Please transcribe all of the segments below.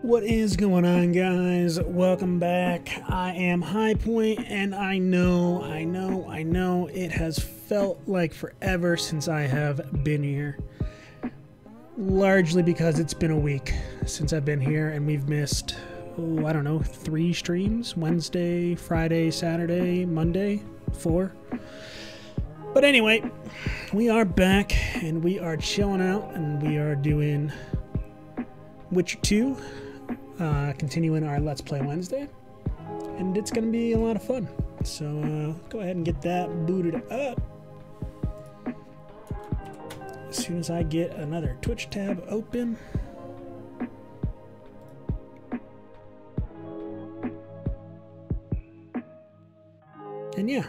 What is going on, guys? Welcome back. I am High Point, and I know it has felt like forever since I have been here. Largely because it's been a week since I've been here, and we've missed, I don't know, 3 streams? Wednesday, Friday, Saturday, Monday? 4? But anyway, we are back, and we are chilling out, and we are doing Witcher 2. Continuing our Let's Play Wednesday, and it's gonna be a lot of fun. So go ahead and get that booted up as soon as I get another Twitch tab open. And yeah,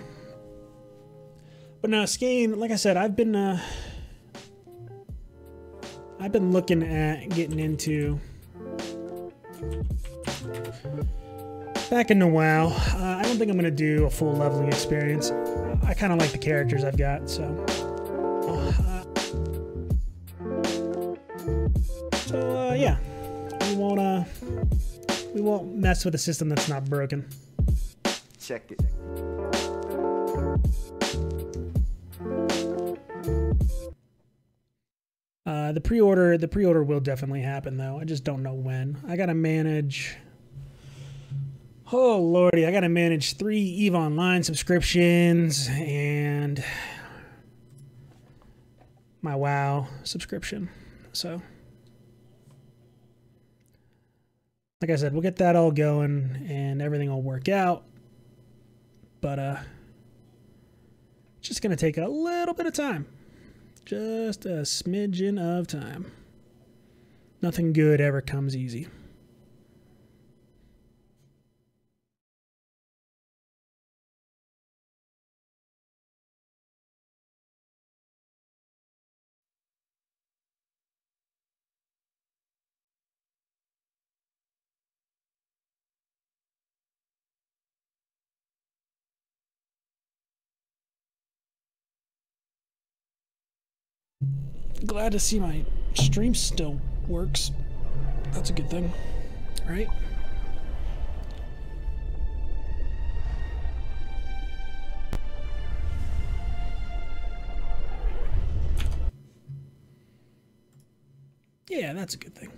but now Skane, like I said, I've been looking at getting into back into WoW. I don't think I'm going to do a full leveling experience. I kind of like the characters I've got, so yeah, we won't mess with a system that's not broken. Check it. The pre-order will definitely happen, though. I just don't know when. I gotta manage. Oh lordy, I gotta manage 3 EVE Online subscriptions and my WoW subscription. So, like I said, we'll get that all going and everything will work out. But it's just gonna take a little bit of time. Just a smidgen of time. Nothing good ever comes easy. Glad to see my stream still works. That's a good thing, right? Yeah, that's a good thing.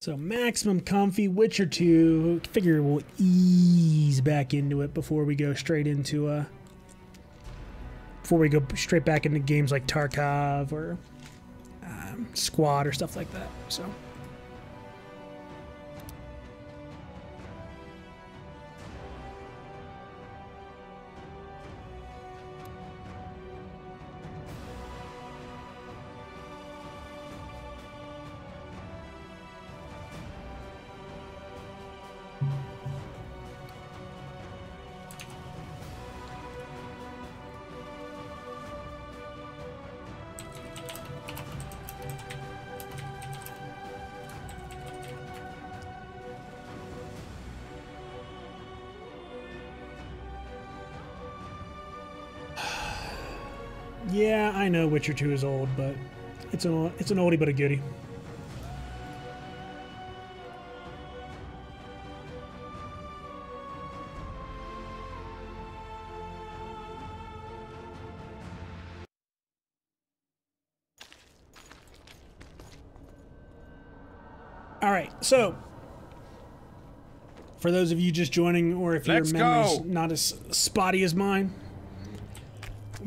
So maximum comfy, Witcher 2. Figure we'll ease back into it before we go straight into back into games like Tarkov or Squad or stuff like that. So. Yeah, I know Witcher 2 is old, but it's an oldie but a goodie. All right, so for those of you just joining, or if your memory's not as spotty as mine,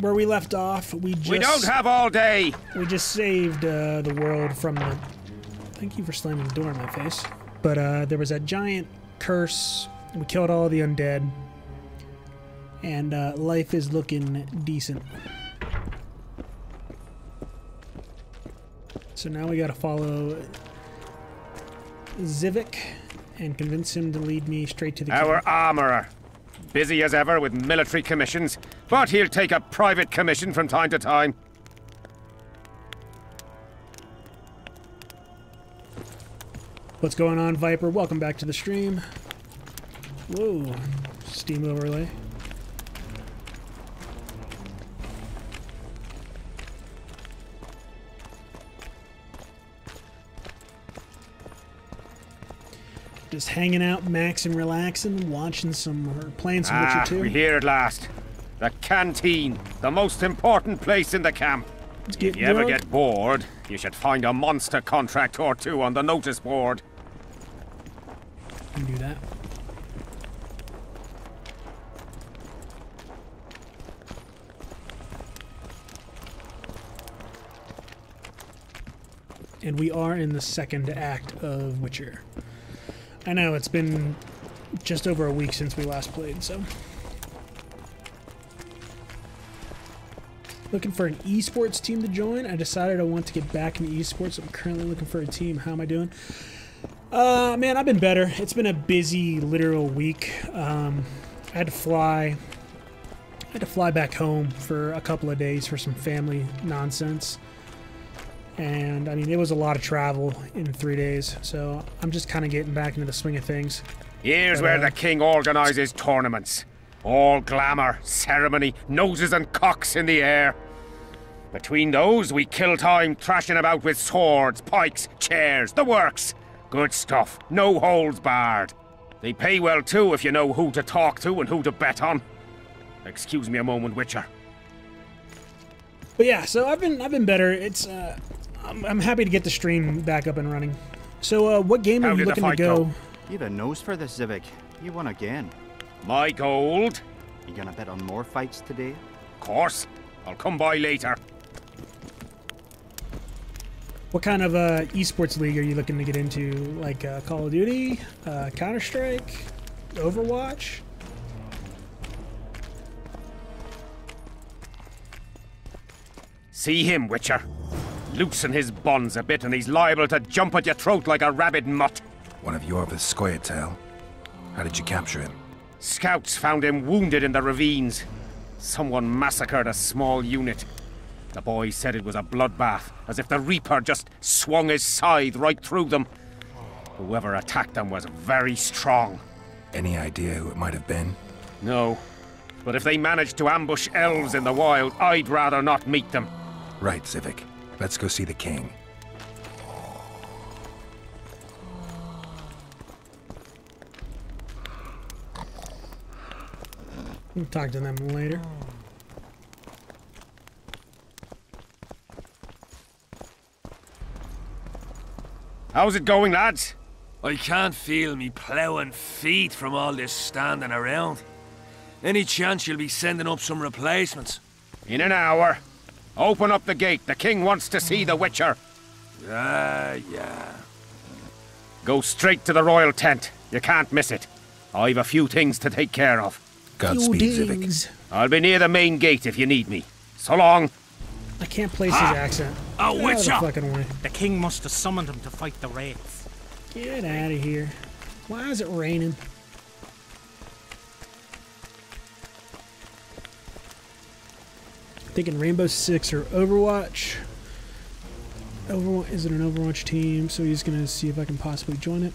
where we left off, we don't have all day. We just saved the world from the. Thank you for slamming the door in my face. But there was a giant curse. We killed all the undead, and life is looking decent. So now we got to follow Zivik and convince him to lead me straight to the Our camp. armorer. Busy as ever with military commissions, but he'll take a private commission from time to time. What's going on, Viper? Welcome back to the stream. Whoa, Steam overlay. Just hanging out, maxing, relaxing, watching some, or playing some Witcher 2. We hear at last. The canteen, the most important place in the camp. If you ever get bored, you should find a monster contract or two on the notice board. You can do that. And we are in the second act of Witcher. I know, it's been just over a week since we last played, so... Looking for an esports team to join. I decided I want to get back into esports. I'm currently looking for a team. How am I doing? Man, I've been better. It's been a busy, literal week. I had to fly back home for a couple of days for some family nonsense. And, I mean, it was a lot of travel in 3 days. So I'm just kind of getting back into the swing of things. Here's where the king organizes tournaments. All glamour, ceremony, noses and cocks in the air. Between those, we kill time thrashing about with swords, pikes, chairs, the works. Good stuff, no holds barred. They pay well too if you know who to talk to and who to bet on. Excuse me a moment, Witcher. But yeah, so I've been better. It's I'm happy to get the stream back up and running. So what game are you looking to go? You have a nose for this, Zivik. You won again. My gold. You gonna bet on more fights today? Of course. I'll come by later. What kind of esports league are you looking to get into? Like Call of Duty, Counter-Strike, Overwatch? See him, Witcher. Loosen his bonds a bit and he's liable to jump at your throat like a rabid mutt. One of Yorva's Scoia'tael. How did you capture him? Scouts found him wounded in the ravines. Someone massacred a small unit. The boys said it was a bloodbath, as if the Reaper just swung his scythe right through them. Whoever attacked them was very strong. Any idea who it might have been? No. But if they managed to ambush elves in the wild, I'd rather not meet them. Right, Zivik. Let's go see the king. We'll talk to them later. How's it going, lads? I can't feel me ploughing feet from all this standing around. Any chance you'll be sending up some replacements? In an hour. Open up the gate. The king wants to see the Witcher. Yeah. Go straight to the royal tent. You can't miss it. I've a few things to take care of. Godspeed, Zivik. I'll be near the main gate if you need me. So long. I can't place his accent. A Witcher! Get out of the fucking way. The king must have summoned him to fight the wraiths. Get out of here. Why is it raining? Thinking Rainbow Six or Overwatch. Is it an Overwatch team? So he's gonna see if I can possibly join it.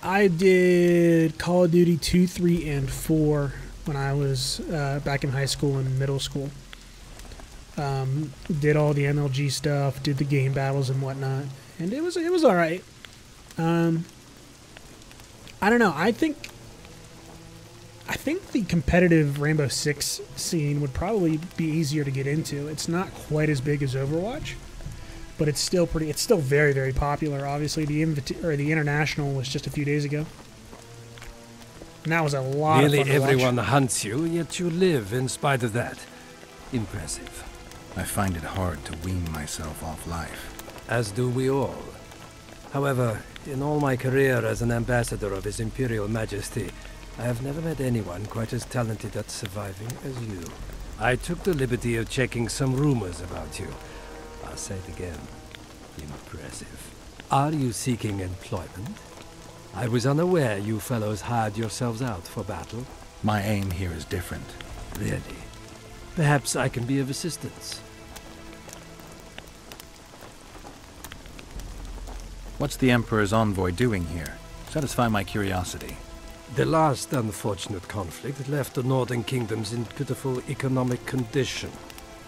I did Call of Duty 2, 3, and 4 when I was back in high school and middle school. Did all the MLG stuff, did the game battles and whatnot, and it was all right. I don't know. I think the competitive Rainbow Six scene would probably be easier to get into. It's not quite as big as Overwatch, but it's still very, very popular. Obviously, the international was just a few days ago, and that was a lot of fun to watch. Nearly everyone hunts you, yet you live in spite of that. Impressive. I find it hard to wean myself off life. As do we all. However, in all my career as an ambassador of His Imperial Majesty, I have never met anyone quite as talented at surviving as you. I took the liberty of checking some rumors about you. I'll say it again. Impressive. Are you seeking employment? I was unaware you fellows hired yourselves out for battle. My aim here is different. Really? Perhaps I can be of assistance. What's the Emperor's envoy doing here? Satisfy my curiosity. The last unfortunate conflict left the Northern Kingdoms in pitiful economic condition.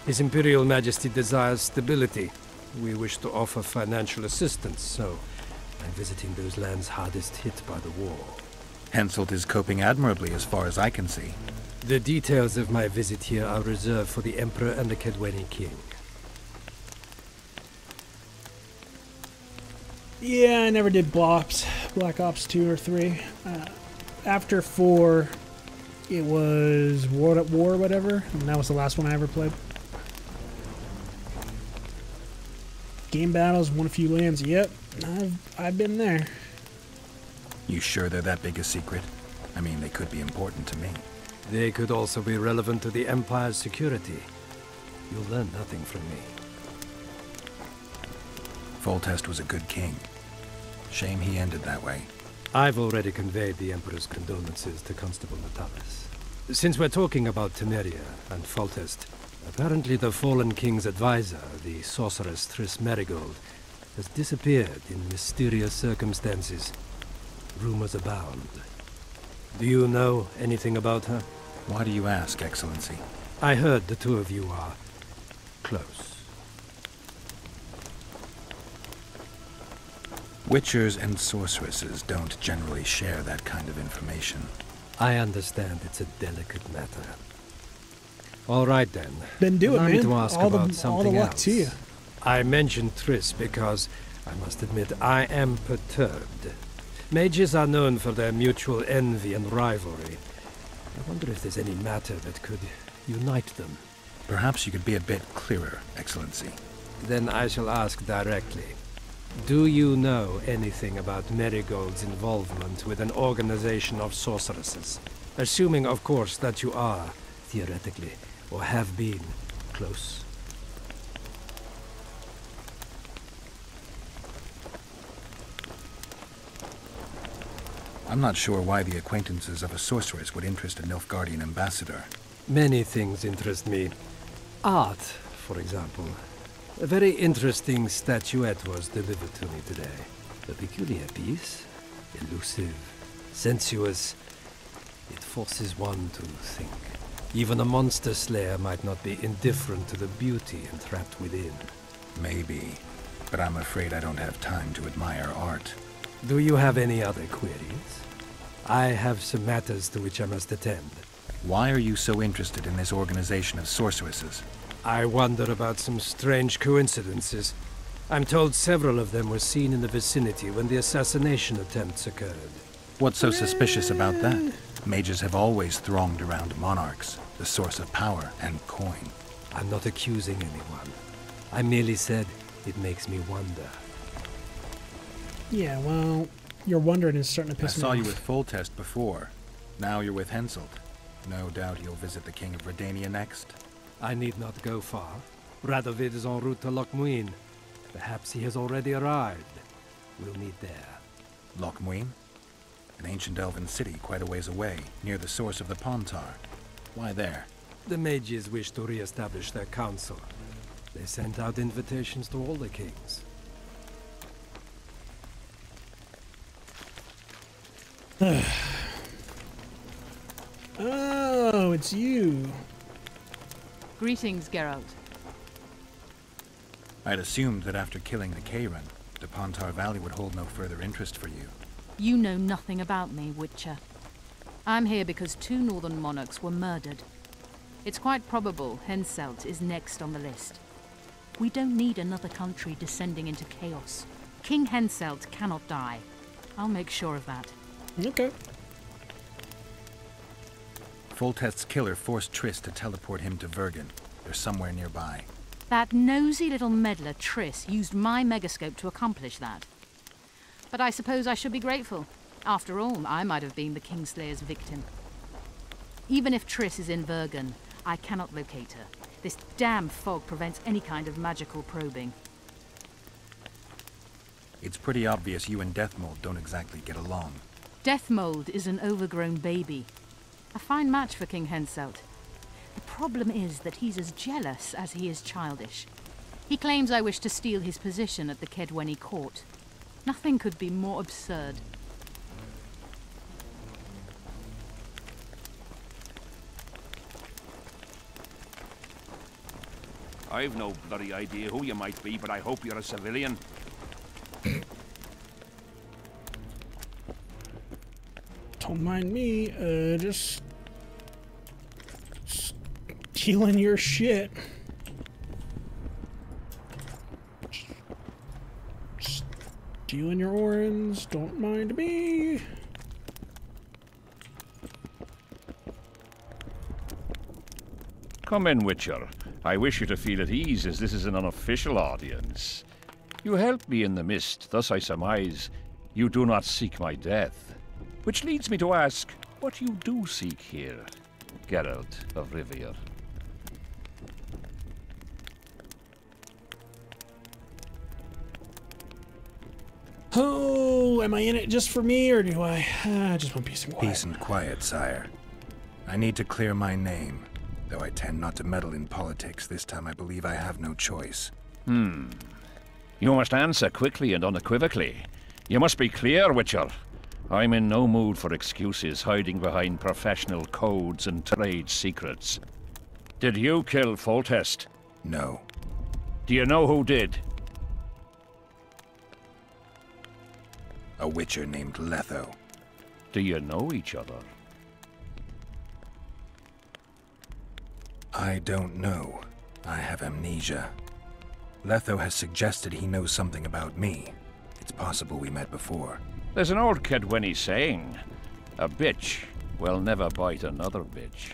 His Imperial Majesty desires stability. We wish to offer financial assistance, so I'm visiting those lands hardest hit by the war. Henselt is coping admirably as far as I can see. The details of my visit here are reserved for the Emperor and the Kaedweni King. Yeah, I never did Black Ops 2 or 3. After 4, it was World at War or whatever, and that was the last one I ever played. Game battles, won a few lands. Yep, I've been there. You sure they're that big a secret? I mean, they could be important to me. They could also be relevant to the Empire's security. You'll learn nothing from me. Foltest was a good king. Shame he ended that way. I've already conveyed the Emperor's condolences to Constable Natalis. Since we're talking about Temeria and Foltest, apparently the fallen king's advisor, the sorceress Triss Merigold, has disappeared in mysterious circumstances. Rumors abound. Do you know anything about her? Why do you ask, Excellency? I heard the two of you are close. Witchers and sorceresses don't generally share that kind of information. I understand it's a delicate matter. All right then. Then do it, Allow me man. to ask all about the something luck else. to you. I mentioned Triss because, I must admit, I am perturbed. Mages are known for their mutual envy and rivalry. I wonder if there's any matter that could unite them. Perhaps you could be a bit clearer, Excellency. Then I shall ask directly. Do you know anything about Merigold's involvement with an organization of sorceresses? Assuming, of course, that you are, theoretically, or have been, close. I'm not sure why the acquaintances of a sorceress would interest a Nilfgaardian ambassador. Many things interest me. Art, for example. A very interesting statuette was delivered to me today. A peculiar piece. Elusive. Sensuous. It forces one to think. Even a monster slayer might not be indifferent to the beauty entrapped within. Maybe, but I'm afraid I don't have time to admire art. Do you have any other queries? I have some matters to which I must attend. Why are you so interested in this organization of sorceresses? I wonder about some strange coincidences. I'm told several of them were seen in the vicinity when the assassination attempts occurred. What's so suspicious about that? Mages have always thronged around monarchs, the source of power and coin. I'm not accusing anyone. I merely said it makes me wonder. Yeah, well, your wondering is starting to I piss me saw off. you with Foltest before. Now you're with Henselt. No doubt you'll visit the King of Redania next. I need not go far. Radovid is en route to Lochmuin. Perhaps he has already arrived. We'll meet there. Lochmuin? An ancient elven city quite a ways away, near the source of the Pontar. Why there? The mages wish to re-establish their council. They sent out invitations to all the kings. Oh, it's you. Greetings, Geralt. I'd assumed that after killing the Kayran, the Pontar Valley would hold no further interest for you. You know nothing about me, Witcher. I'm here because 2 northern monarchs were murdered. It's quite probable Henselt is next on the list. We don't need another country descending into chaos. King Henselt cannot die. I'll make sure of that. Okay. Foltest's killer forced Triss to teleport him to Vergen. They're somewhere nearby. That nosy little meddler Triss used my megascope to accomplish that. But I suppose I should be grateful. After all, I might have been the Kingslayer's victim. Even if Triss is in Vergen, I cannot locate her. This damn fog prevents any kind of magical probing. It's pretty obvious you and Deathmold don't exactly get along. Deathmold is an overgrown baby. A fine match for King Henselt. The problem is that he's as jealous as he is childish. He claims I wish to steal his position at the Kaedweni court. Nothing could be more absurd. I've no bloody idea who you might be, but I hope you're a civilian. Don't mind me, just stealing your shit. Stealing your orens, don't mind me. Come in, Witcher. I wish you to feel at ease, as this is an unofficial audience. You helped me in the mist, thus I surmise you do not seek my death. Which leads me to ask what you do seek here, Geralt of Rivia. Oh, am I in it just for me, or do I just want peace and quiet? Peace and quiet, sire. I need to clear my name. Though I tend not to meddle in politics, this time I believe I have no choice. You must answer quickly and unequivocally. You must be clear, Witcher. I'm in no mood for excuses hiding behind professional codes and trade secrets. Did you kill Foltest? No. Do you know who did? A witcher named Letho. Do you know each other? I don't know. I have amnesia. Letho has suggested he knows something about me. It's possible we met before. There's an old Kedwenny saying, a bitch will never bite another bitch.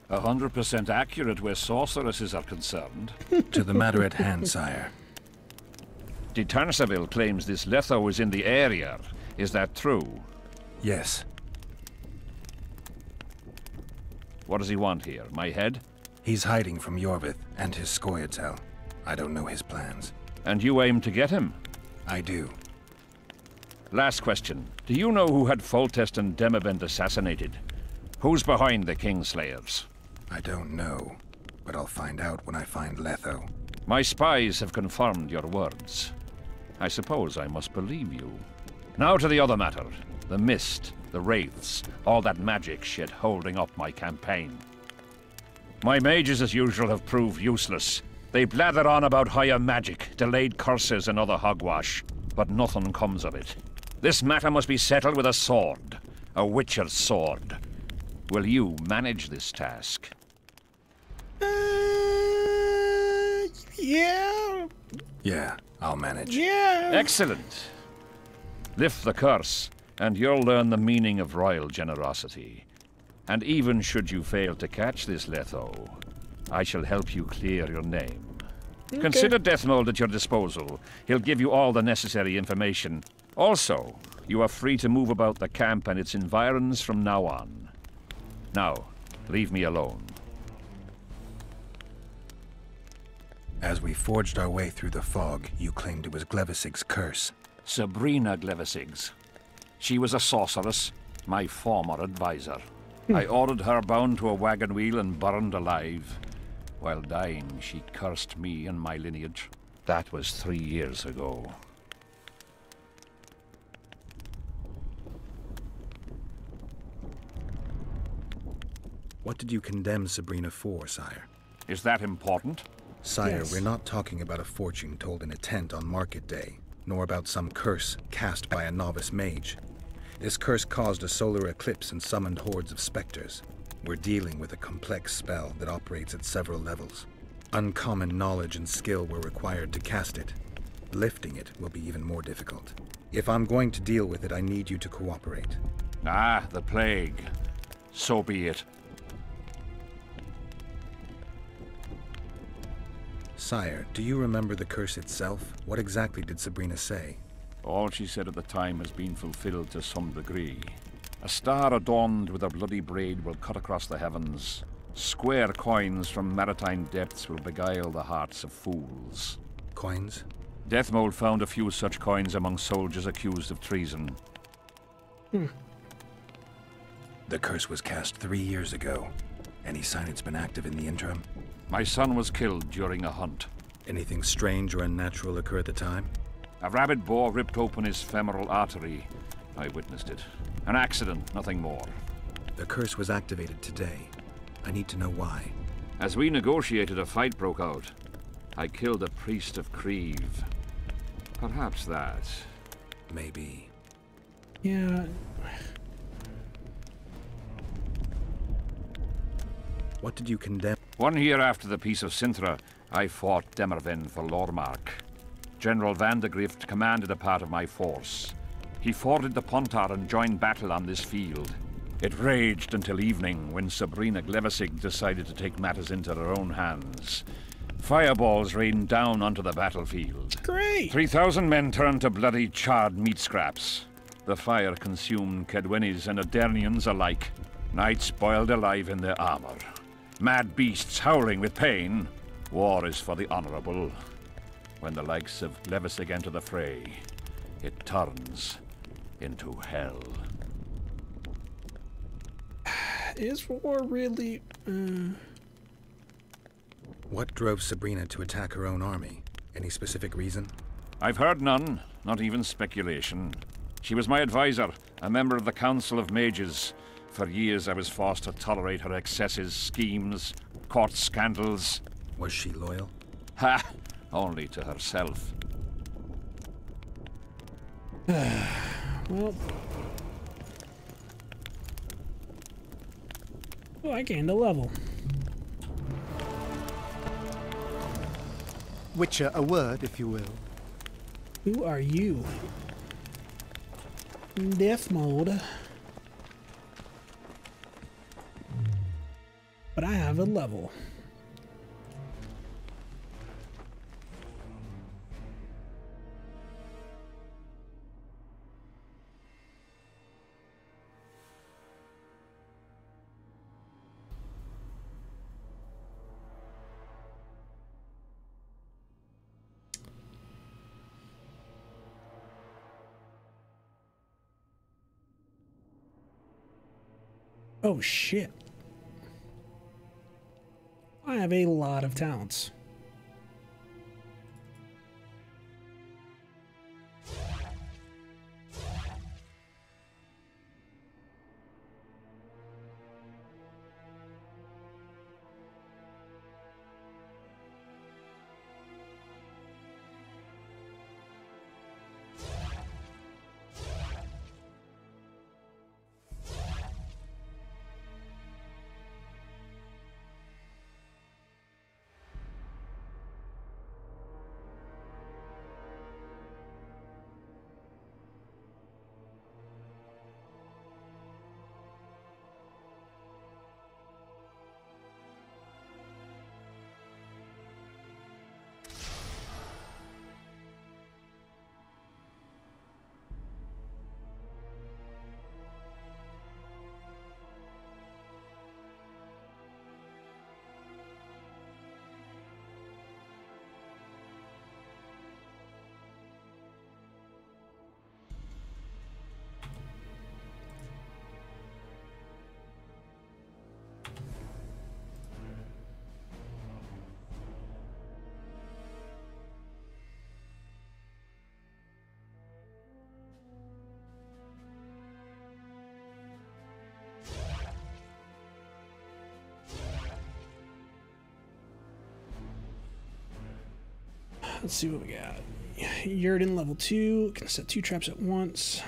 100% accurate where sorceresses are concerned. To the matter at hand, sire. De Tanseville claims this Letho is in the area. Is that true? Yes. What does he want here? My head? He's hiding from Yorvith and his Scoia'tael. I don't know his plans. And you aim to get him? I do. Last question. Do you know who had Foltest and Demavend assassinated? Who's behind the Kingslayers? I don't know, but I'll find out when I find Letho. My spies have confirmed your words. I suppose I must believe you. Now to the other matter. The mist, the wraiths, all that magic shit holding up my campaign. My mages, as usual, have proved useless. They blather on about higher magic, delayed curses and other hogwash, but nothing comes of it. This matter must be settled with a sword. A witcher's sword. Will you manage this task? Yeah. Yeah, I'll manage. Yeah. Excellent. Lift the curse, and you'll learn the meaning of royal generosity. And even should you fail to catch this Letho, I shall help you clear your name. Okay. Consider Deathmold at your disposal. He'll give you all the necessary information. Also, you are free to move about the camp and its environs from now on. Now, leave me alone. As we forged our way through the fog, you claimed it was Glevisig's curse. Sabrina Glevisig's. She was a sorceress, my former advisor. I ordered her bound to a wagon wheel and burned alive. While dying, she cursed me and my lineage. That was 3 years ago. What did you condemn Sabrina for, sire? Is that important? Sire, Yes. We're not talking about a fortune told in a tent on market day, nor about some curse cast by a novice mage. This curse caused a solar eclipse and summoned hordes of specters. We're dealing with a complex spell that operates at several levels. Uncommon knowledge and skill were required to cast it. Lifting it will be even more difficult. If I'm going to deal with it, I need you to cooperate. Ah, the plague. So be it. Sire, do you remember the curse itself? What exactly did Sabrina say? All she said at the time has been fulfilled to some degree. A star adorned with a bloody braid will cut across the heavens. Square coins from maritime depths will beguile the hearts of fools. Coins? Deathmold found a few such coins among soldiers accused of treason. The curse was cast 3 years ago. Any sign it's been active in the interim? My son was killed during a hunt. Anything strange or unnatural occur at the time? A rabid boar ripped open his femoral artery. I witnessed it. An accident, nothing more. The curse was activated today. I need to know why. As we negotiated, a fight broke out. I killed a priest of Creve. Perhaps that. Maybe. Yeah. What did you condemn? 1 year after the Peace of Sintra, I fought Demerven for Lormark. General Van de Grift commanded a part of my force. He forded the Pontar and joined battle on this field. It raged until evening, when Sabrina Glevissig decided to take matters into her own hands. Fireballs rained down onto the battlefield. Great! 3,000 men turned to bloody, charred meat scraps. The fire consumed Kedwenis and Adernians alike. Knights boiled alive in their armor. Mad beasts howling with pain. War is for the honorable. When the likes of Glevissig enter the fray, it turns into hell. Is war really... What drove Sabrina to attack her own army? Any specific reason? I've heard none, not even speculation. She was my advisor, a member of the Council of Mages. For years I was forced to tolerate her excesses, schemes, court scandals. Was she loyal? Ha! Only to herself. Well... Oh, I gained a level. Witcher, a word, if you will. Who are you? Death mode. But I have a level. Oh shit. I have a lot of talents. Let's see what we got. Yurden level 2. Can set 2 traps at once.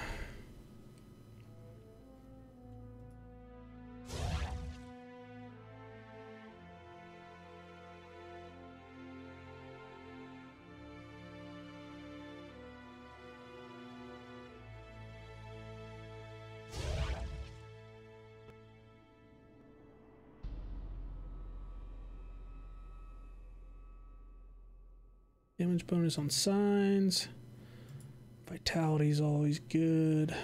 Damage bonus on signs. Vitality is always good.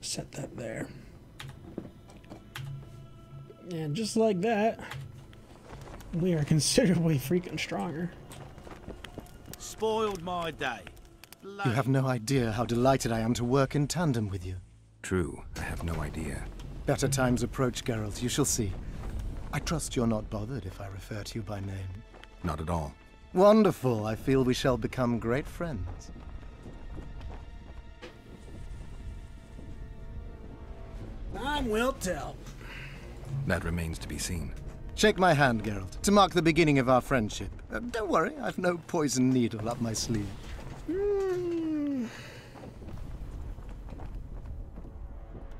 Set that there. And just like that, we are considerably freaking stronger. Spoiled my day. You have no idea how delighted I am to work in tandem with you. True, I have no idea. Better times approach, Geralt, you shall see. I trust you're not bothered if I refer to you by name. Not at all. Wonderful, I feel we shall become great friends. Time will tell. That remains to be seen. Shake my hand, Geralt, to mark the beginning of our friendship. Don't worry, I've no poison needle up my sleeve.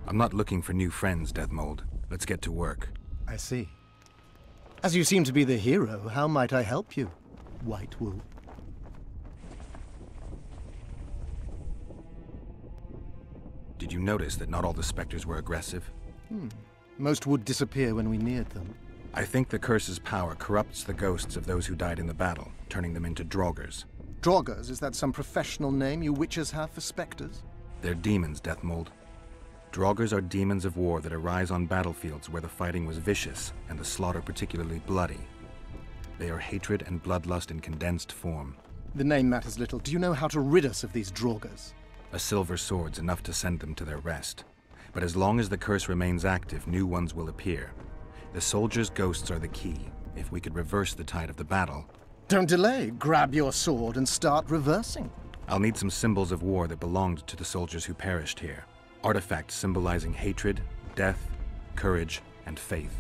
I'm not looking for new friends, Deathmold. Let's get to work. I see. As you seem to be the hero, how might I help you, White Wolf? Did you notice that not all the specters were aggressive? Most would disappear when we neared them. I think the curse's power corrupts the ghosts of those who died in the battle, turning them into Draugrs. Draugrs, is that some professional name you witches have for specters? They're demons, Deathmold. Draugrs are demons of war that arise on battlefields where the fighting was vicious and the slaughter particularly bloody. They are hatred and bloodlust in condensed form. The name matters little. Do you know how to rid us of these Draugrs? A silver sword's enough to send them to their rest. But as long as the curse remains active, new ones will appear. The soldiers' ghosts are the key. If we could reverse the tide of the battle... Don't delay. Grab your sword and start reversing. I'll need some symbols of war that belonged to the soldiers who perished here. Artifacts symbolizing hatred, death, courage, and faith.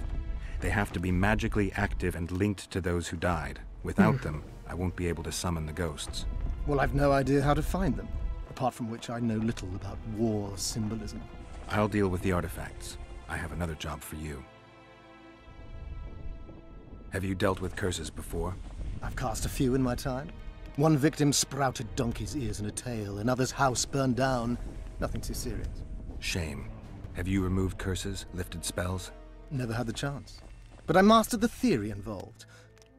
They have to be magically active and linked to those who died. Without them, I won't be able to summon the ghosts. Well, I've no idea how to find them. Apart from which I know little about war symbolism. I'll deal with the artifacts. I have another job for you. Have you dealt with curses before? I've cast a few in my time. One victim sprouted donkey's ears and a tail, another's house burned down. Nothing too serious. Shame. Have you removed curses, lifted spells? Never had the chance. But I mastered the theory involved.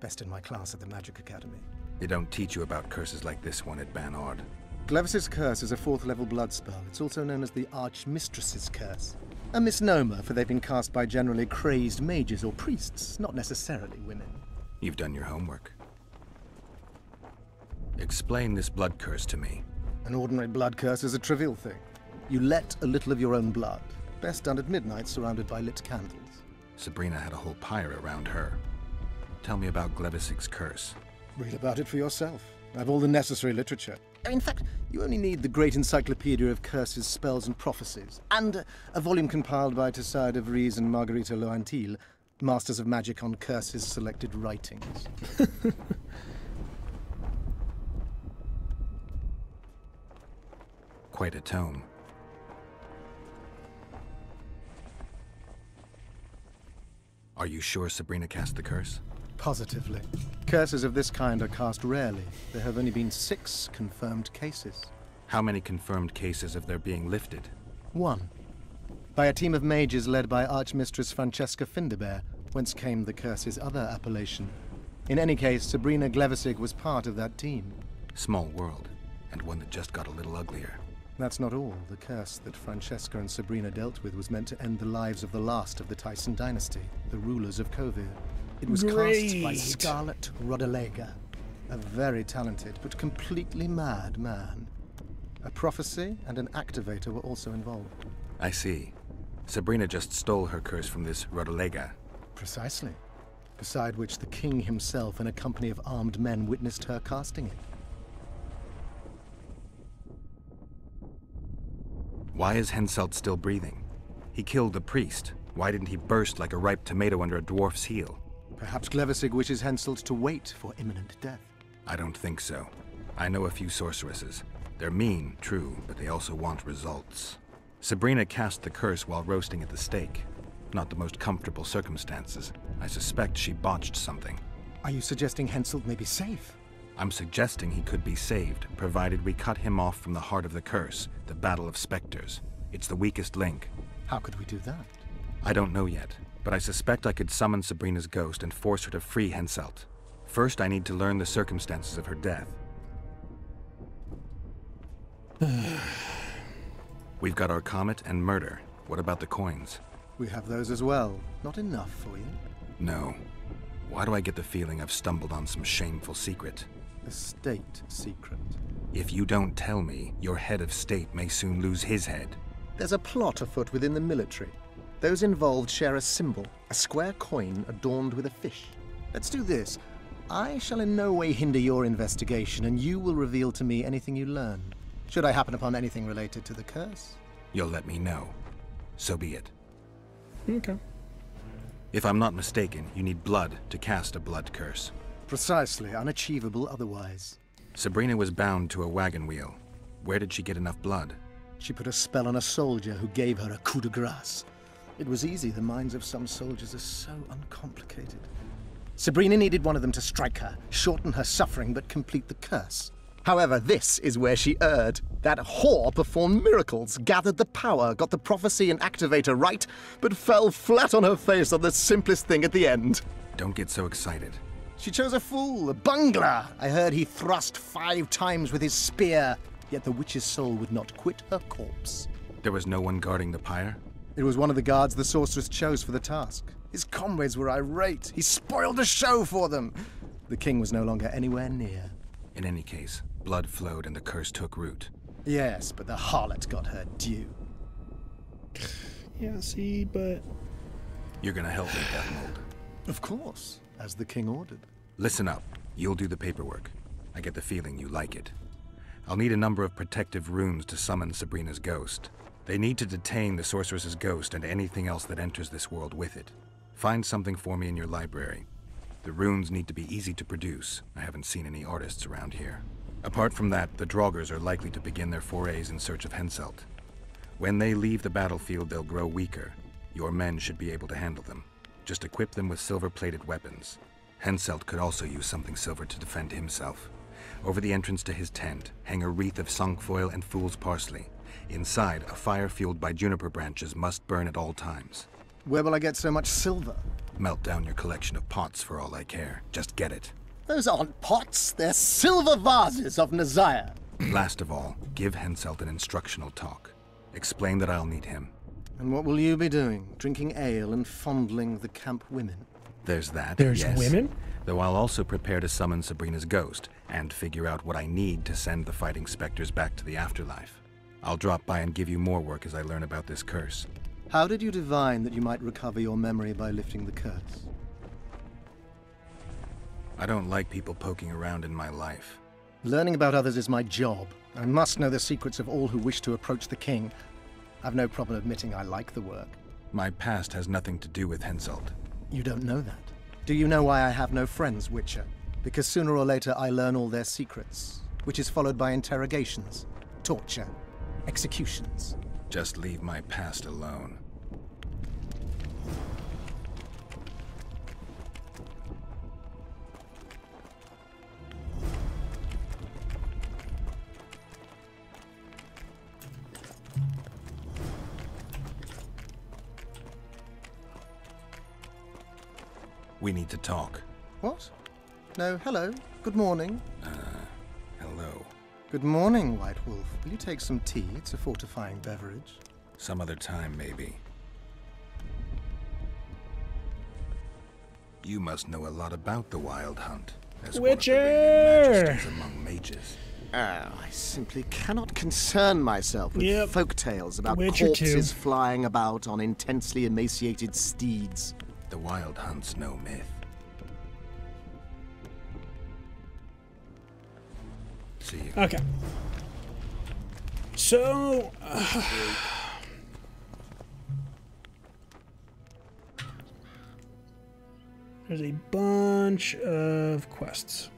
Best in my class at the Magic Academy. They don't teach you about curses like this one at Banord. Glevis's curse is a 4th level blood spell. It's also known as the Archmistress's curse. A misnomer, for they've been cast by generally crazed mages or priests, not necessarily women. You've done your homework. Explain this blood curse to me. An ordinary blood curse is a trivial thing. You let a little of your own blood, best done at midnight surrounded by lit candles. Sabrina had a whole pyre around her. Tell me about Glevis's curse. Read about it for yourself. I have all the necessary literature. In fact, you only need the Great Encyclopedia of Curses, Spells and Prophecies, and a volume compiled by Tessard de Vries and Margarita Loantil, Masters of Magic on Curses Selected Writings. Quite a tome. Are you sure Sabrina cast the curse? Positively. Curses of this kind are cast rarely. There have only been 6 confirmed cases. How many confirmed cases of their being lifted? 1. By a team of mages led by Archmistress Francesca Findabair, whence came the curse's other appellation. In any case, Sabrina Glevisig was part of that team. Small world, and one that just got a little uglier. That's not all. The curse that Francesca and Sabrina dealt with was meant to end the lives of the last of the Tyson dynasty, the rulers of Kovir. It was cast by Scarlet Rodalega, a very talented but completely mad man. A prophecy and an activator were also involved. I see. Sabrina just stole her curse from this Rodalega. Precisely. Beside which the king himself and a company of armed men witnessed her casting it. Why is Henselt still breathing? He killed the priest. Why didn't he burst like a ripe tomato under a dwarf's heel? Perhaps Glevisig wishes Henselt to wait for imminent death. I don't think so. I know a few sorceresses. They're mean, true, but they also want results. Sabrina cast the curse while roasting at the stake. Not the most comfortable circumstances. I suspect she botched something. Are you suggesting Henselt may be safe? I'm suggesting he could be saved, provided we cut him off from the heart of the curse, the Battle of Specters. It's the weakest link. How could we do that? I don't know yet, but I suspect I could summon Sabrina's ghost and force her to free Henselt. First, I need to learn the circumstances of her death. We've got our comet and murder. What about the coins? We have those as well. Not enough for you? No. Why do I get the feeling I've stumbled on some shameful secret? A state secret. If you don't tell me, your head of state may soon lose his head. There's a plot afoot within the military. Those involved share a symbol, a square coin adorned with a fish. Let's do this. I shall in no way hinder your investigation, and you will reveal to me anything you learn. Should I happen upon anything related to the curse? You'll let me know. So be it. Okay. If I'm not mistaken, you need blood to cast a blood curse. Precisely, unachievable otherwise. Sabrina was bound to a wagon wheel. Where did she get enough blood? She put a spell on a soldier who gave her a coup de grace. It was easy, the minds of some soldiers are so uncomplicated. Sabrina needed one of them to strike her, shorten her suffering, but complete the curse. However, this is where she erred. That whore performed miracles, gathered the power, got the prophecy and activator right, but fell flat on her face on the simplest thing at the end. Don't get so excited. She chose a fool, a bungler. I heard he thrust 5 times with his spear, yet the witch's soul would not quit her corpse. There was no one guarding the pyre? It was one of the guards the sorceress chose for the task. His comrades were irate. He spoiled the show for them. The king was no longer anywhere near. In any case, blood flowed and the curse took root. Yes, but the harlot got her due. Yeah, see, but... You're gonna help me, Deathmold. Of course, as the king ordered. Listen up. You'll do the paperwork. I get the feeling you like it. I'll need a number of protective runes to summon Sabrina's ghost. They need to detain the sorceress's ghost and anything else that enters this world with it. Find something for me in your library. The runes need to be easy to produce. I haven't seen any artists around here. Apart from that, the Draugrs are likely to begin their forays in search of Henselt. When they leave the battlefield, they'll grow weaker. Your men should be able to handle them. Just equip them with silver-plated weapons. Henselt could also use something silver to defend himself. Over the entrance to his tent, hang a wreath of cinquefoil and fool's parsley. Inside, a fire fueled by juniper branches must burn at all times. Where will I get so much silver? Melt down your collection of pots for all I care. Just get it. Those aren't pots, they're silver vases of Nazaya. Last of all, give Henselt an instructional talk. Explain that I'll need him. And what will you be doing? Drinking ale and fondling the camp women? There's that, There's yes. women? Though I'll also prepare to summon Sabrina's ghost, and figure out what I need to send the fighting specters back to the afterlife. I'll drop by and give you more work as I learn about this curse. How did you divine that you might recover your memory by lifting the curse? I don't like people poking around in my life. Learning about others is my job. I must know the secrets of all who wish to approach the king. I've no problem admitting I like the work. My past has nothing to do with Henselt. You don't know that. Do you know why I have no friends, Witcher? Because sooner or later I learn all their secrets, which is followed by interrogations, torture, executions. Just leave my past alone. We need to talk. What? No, hello. Good morning. Hello. Good morning, White Wolf. Will you take some tea? It's a fortifying beverage. Some other time, maybe. You must know a lot about the Wild Hunt. As Witcher! one of the reigning majesties among mages. I simply cannot concern myself with folktales about Witcher corpses 2. flying about on intensely emaciated steeds. The Wild Hunt's no myth. See you. Okay. So... there's a bunch of quests.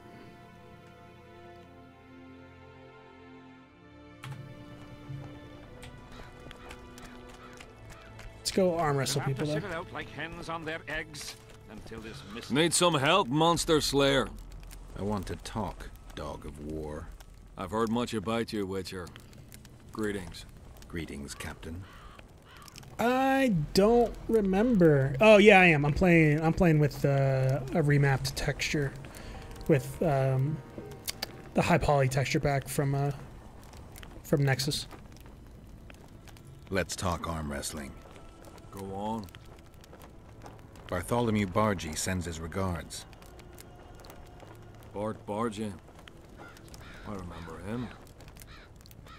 Let's go arm wrestle people, though. Sit it out like hens on their eggs until this mist... Need some help, Monster Slayer? I want to talk, dog of war. I've heard much about you, Witcher. Greetings. Greetings, Captain. I don't remember. Oh yeah, I am. I'm playing with a remapped texture, with the high poly texture pack from Nexus. Let's talk arm wrestling. Go on. Bartholomew Bargy sends his regards. Bart Bargy. I remember him.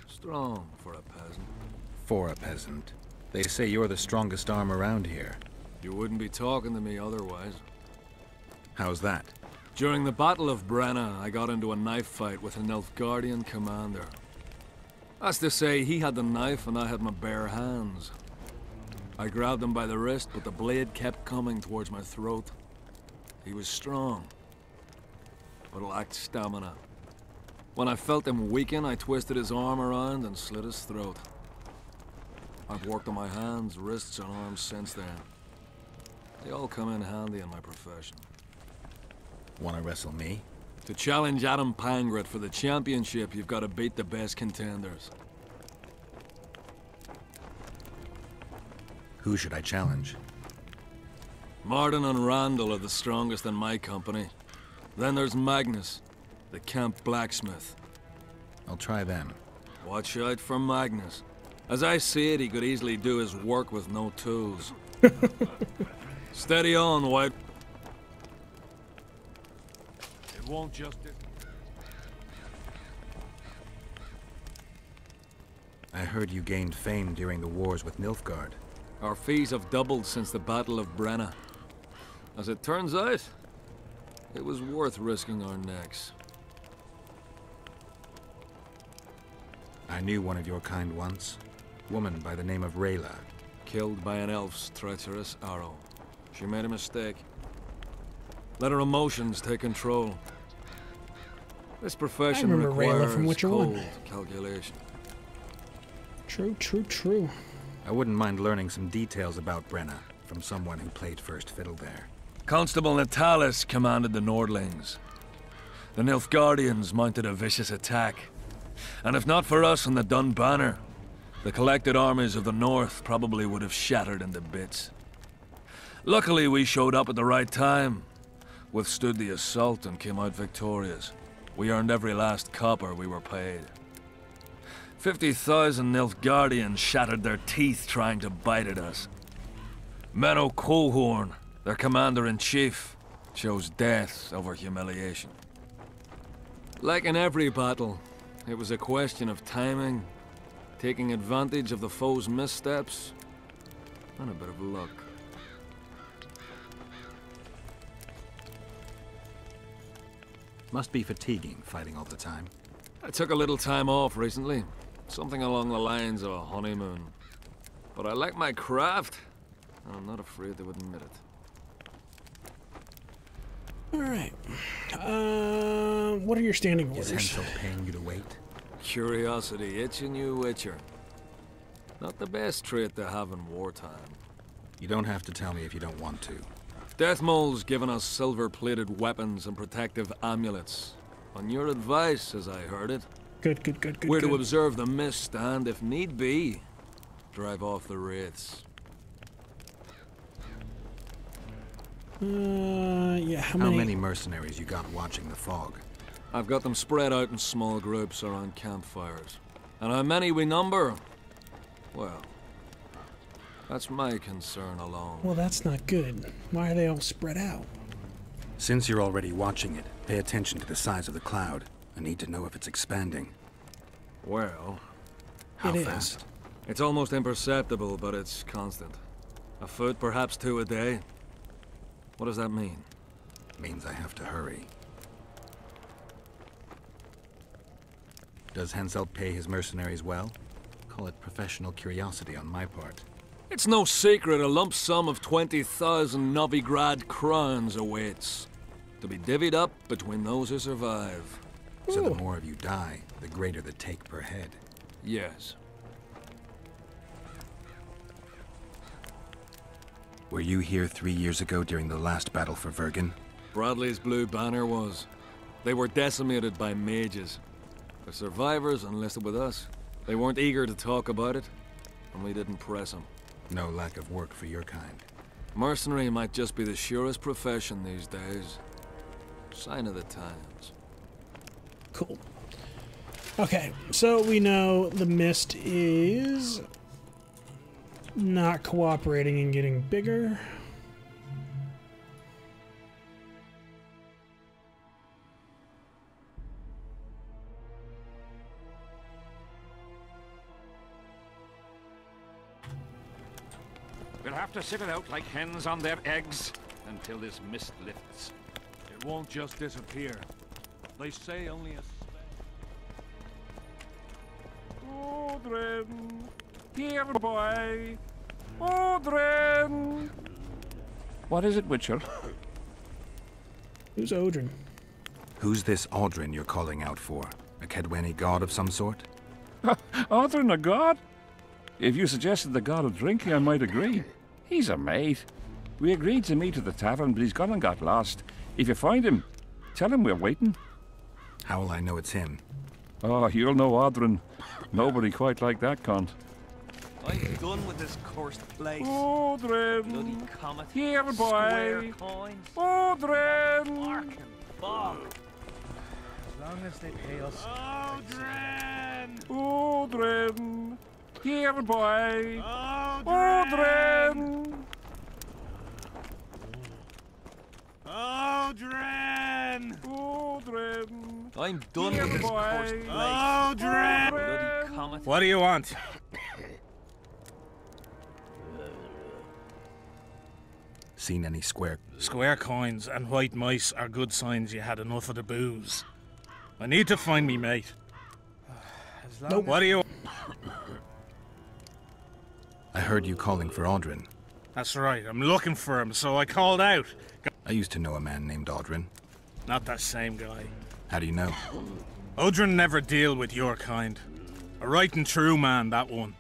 Strong for a peasant. For a peasant. They say you're the strongest arm around here. You wouldn't be talking to me otherwise. How's that? During the Battle of Brenna, I got into a knife fight with an Nilfgaardian commander. That's to say, he had the knife and I had my bare hands. I grabbed him by the wrist, but the blade kept coming towards my throat. He was strong, but lacked stamina. When I felt him weaken, I twisted his arm around and slit his throat. I've worked on my hands, wrists, and arms since then. They all come in handy in my profession. Want to wrestle me? To challenge Adam Pangret for the championship, you've got to beat the best contenders. Who should I challenge? Martin and Randall are the strongest in my company. Then there's Magnus, the camp blacksmith. I'll try them. Watch out for Magnus. As I see it, he could easily do his work with no tools. Steady on, White. It won't just... I heard you gained fame during the wars with Nilfgaard. Our fees have doubled since the Battle of Brenna. As it turns out, it was worth risking our necks. I knew one of your kind once. Woman by the name of Rayla. Killed by an elf's treacherous arrow. She made a mistake. Let her emotions take control. This profession requires from Witcher 1. cold calculation. True, true, true. I wouldn't mind learning some details about Brenna from someone who played first fiddle there. Constable Natalis commanded the Nordlings. The Nilfgaardians mounted a vicious attack. And if not for us and the Dun Banner, the collected armies of the North probably would have shattered into bits. Luckily, we showed up at the right time, withstood the assault and came out victorious. We earned every last copper we were paid. 50,000 Nilfgaardians shattered their teeth trying to bite at us. Menno Colehorn, their commander-in-chief, chose death over humiliation. Like in every battle, it was a question of timing, taking advantage of the foe's missteps, and a bit of luck. Must be fatiguing, fighting all the time. I took a little time off recently. Something along the lines of a honeymoon. But I like my craft, and I'm not afraid to admit it. Alright. What are your standing orders? Is Hensel paying you to wait? Curiosity itching you, Witcher. Not the best trait to have in wartime. You don't have to tell me if you don't want to. Deathmole's given us silver-plated weapons and protective amulets. On your advice, as I heard it. Good. We're to observe the mist and, if need be, drive off the wraiths. Yeah, How many mercenaries you got watching the fog? I've got them spread out in small groups around campfires. And how many we number? Well, that's my concern alone. Well, that's not good. Why are they all spread out? Since you're already watching it, pay attention to the size of the cloud. I need to know if it's expanding. Well, how it fast? is. It's almost imperceptible, but it's constant. A foot, perhaps 2 a day. What does that mean? Means I have to hurry. Does Henselt pay his mercenaries well? Call it professional curiosity on my part. It's no secret a lump sum of 20,000 Novigrad crowns awaits. To be divvied up between those who survive. So the more of you die, the greater the take per head. Yes. Were you here 3 years ago during the last battle for Vergen? Bradley's Blue Banner was. They were decimated by mages. The survivors enlisted with us. They weren't eager to talk about it, and we didn't press them. No lack of work for your kind. Mercenary might just be the surest profession these days. Sign of the times. Cool. Okay, so we know the mist is not cooperating and getting bigger. We'll have to sit it out like hens on their eggs until this mist lifts. It won't just disappear. They say only a... Odrin, dear boy, Odrin! What is it, Witcher? Who's Odrin? Who's this Aldrin you're calling out for? A Kedweni god of some sort? Odrin, a god? If you suggested the god of drinking, I might agree. He's a mate. We agreed to meet at the tavern, but he's gone and got lost. If you find him, tell him we're waiting. How will I know it's him? Oh, you'll know Odrin. Nobody quite like that cunt. I'm done with this cursed place. Odrin! Bloody comet. Here, boy! Square coins. Odrin! Mark and bog. As long as they pay us. Odrin! Odrin! Here, boy! Odrin! Odrin! Odrin! I'm done with this cursed place. Odrin! Bloody comet. What do you want? Seen any square? Square coins and white mice are good signs you had enough of the booze. I need to find me mate. Nope. What do you... I heard you calling for Aldrin. That's right, I'm looking for him, so I called out. I used to know a man named Aldrin. Not that same guy. How do you know? Odrin never deal with your kind. A right and true man, that one.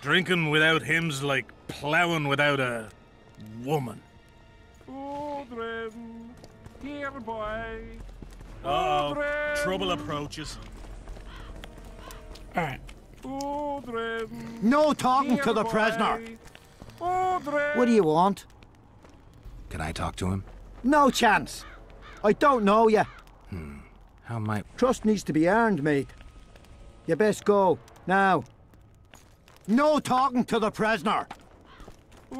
Drinking without him's like ploughing without a woman. Odrin! Here, boy! Uh-oh. Trouble approaches. Alright. Odrin! No talking Here, to the boy. prisoner. Odrin! What do you want? Can I talk to him? No chance. I don't know you. How might... Trust needs to be earned, mate. You best go, now. No talking to the prisoner.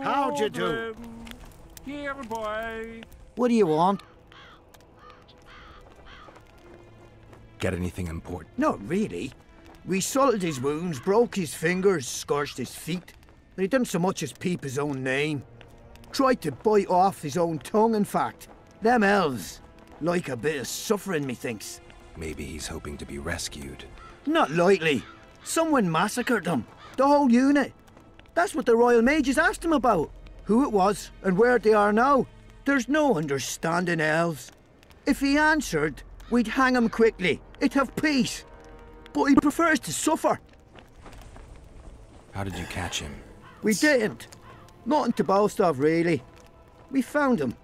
How'd you do? Odrin! Here, boy! What do you want? Get anything important? Not really. We salted his wounds, broke his fingers, scorched his feet. But he didn't so much as peep his own name. Tried to bite off his own tongue, in fact. Them elves like a bit of suffering, methinks. Maybe he's hoping to be rescued. Not likely. Someone massacred them. The whole unit. That's what the Royal Mages asked him about. Who it was and where they are now. There's no understanding elves. If he answered, we'd hang him quickly. It'd have peace. But he prefers to suffer. How did you catch him? We didn't. Nothing to boast of, really. We found him.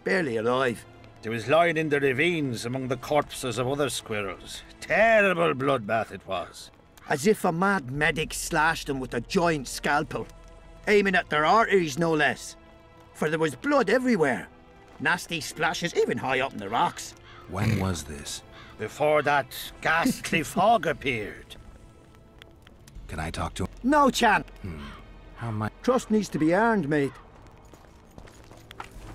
Barely alive. He was lying in the ravines among the corpses of other squirrels. Terrible bloodbath it was. As if a mad medic slashed him with a giant scalpel. Aiming at their arteries, no less. For there was blood everywhere. Nasty splashes even high up in the rocks. When was this? Before that ghastly fog appeared. Can I talk to him? No chance. How might... Trust needs to be earned, mate.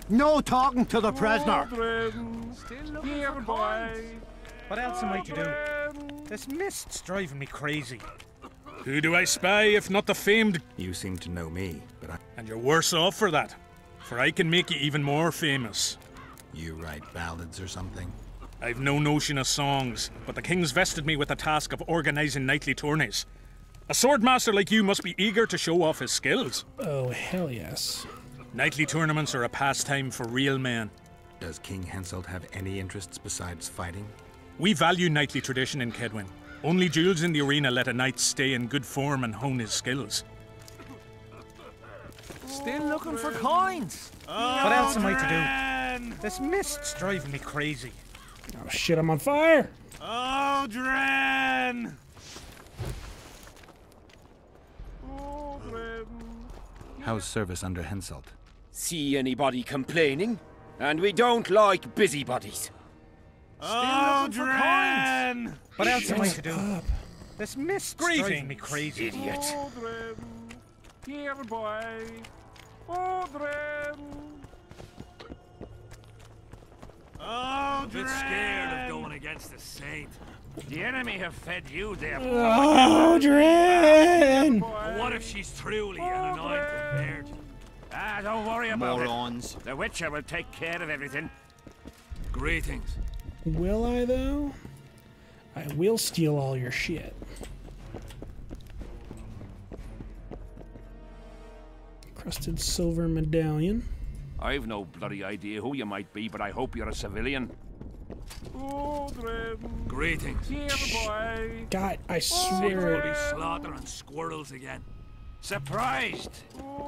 No talking to the prisoner. Odrin! Here, boy! What else am I to do? This mist's driving me crazy. Who do I spy if not the famed... You seem to know me, but I... And you're worse off for that. For I can make you even more famous. You write ballads or something? I've no notion of songs, but the king's vested me with the task of organising knightly tourneys. A swordmaster like you must be eager to show off his skills. Oh, hell yes. Knightly tournaments are a pastime for real men. Does King Henselt have any interests besides fighting? We value knightly tradition in Kedwen. Only duels in the arena let a knight stay in good form and hone his skills. Still looking for coins. What else am I to do? This mist's driving me crazy. Oh shit, I'm on fire! Odrin! How's service under Henselt? See anybody complaining? And we don't like busybodies. Odrin! What else am I to do? This mist's driving me crazy. Idiot. Odrin! Here, boy! Odrin! A bit scared of going against the saint. The enemy have fed you there. Aldrin! But what if she's truly an anointed prepared? Ah, don't worry about Morons. it. The Witcher will take care of everything. Greetings. Will I, though? I will steal all your shit. Crusted silver medallion. I've no bloody idea who you might be, but I hope you're a civilian. Greetings. God, I swear. We'll be slaughtering squirrels again. Surprised!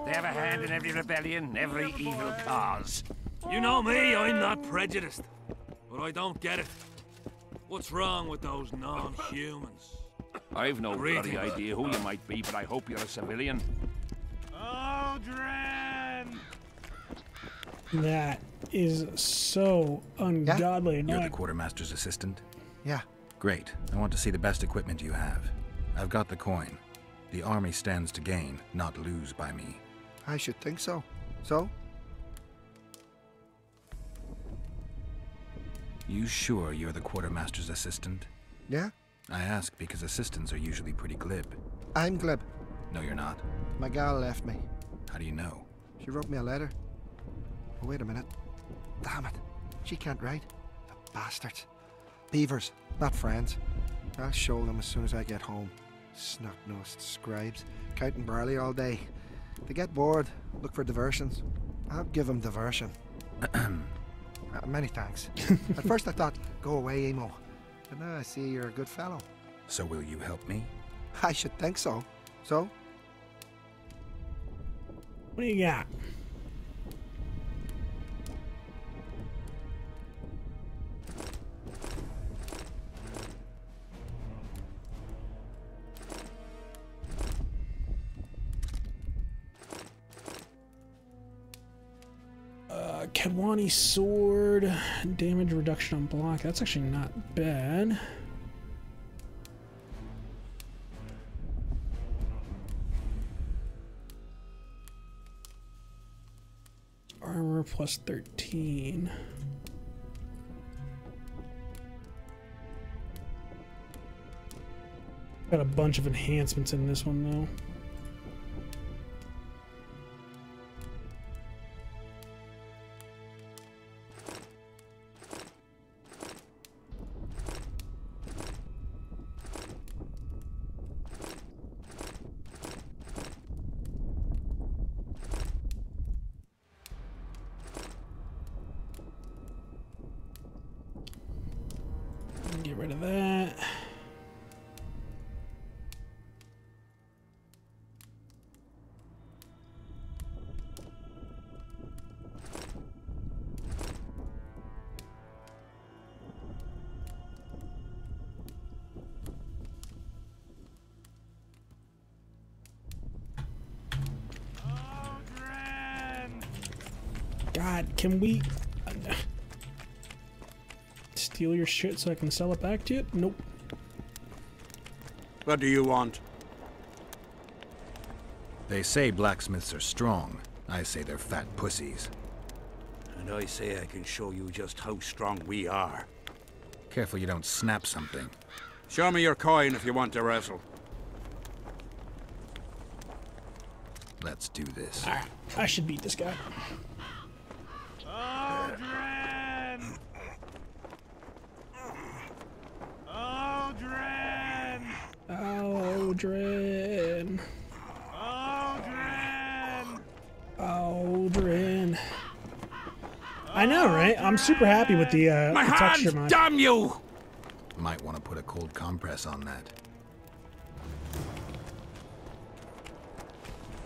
They have a hand in every rebellion, every evil cause. You know me, I'm not prejudiced. But I don't get it. What's wrong with those non-humans? I've no bloody idea who you might be, but I hope you're a civilian. Aldrin! That is so ungodly. You're the quartermaster's assistant? Yeah. Great. I want to see the best equipment you have. I've got the coin. The army stands to gain, not lose by me. I should think so. So? You sure you're the quartermaster's assistant? Yeah? I ask because assistants are usually pretty glib. I'm glib. No, you're not. My gal left me. How do you know? She wrote me a letter. Oh, wait a minute. Damn it. She can't write. The bastards. Beavers, not friends. I'll show them as soon as I get home. Snot-nosed scribes, counting barley all day. They get bored, look for diversions. I'll give them diversion. Many thanks. At first I thought, go away, Emo. But now I see you're a good fellow. So will you help me? I should think so. So? What do you got? Kedwani sword, damage reduction on block. That's actually not bad. Armor plus 13. Got a bunch of enhancements in this one though. Get rid of that. God, can we steal your shit so I can sell it back to you? Nope. What do you want? They say blacksmiths are strong. I say they're fat pussies. And I say I can show you just how strong we are. Careful you don't snap something. Show me your coin if you want to wrestle. Let's do this. Alright, I should beat this guy. Aldrin! Aldrin! Aldrin. Aldrin! Aldrin. I know, right? I'm super happy with the texture mod. Damn you! Might want to put a cold compress on that.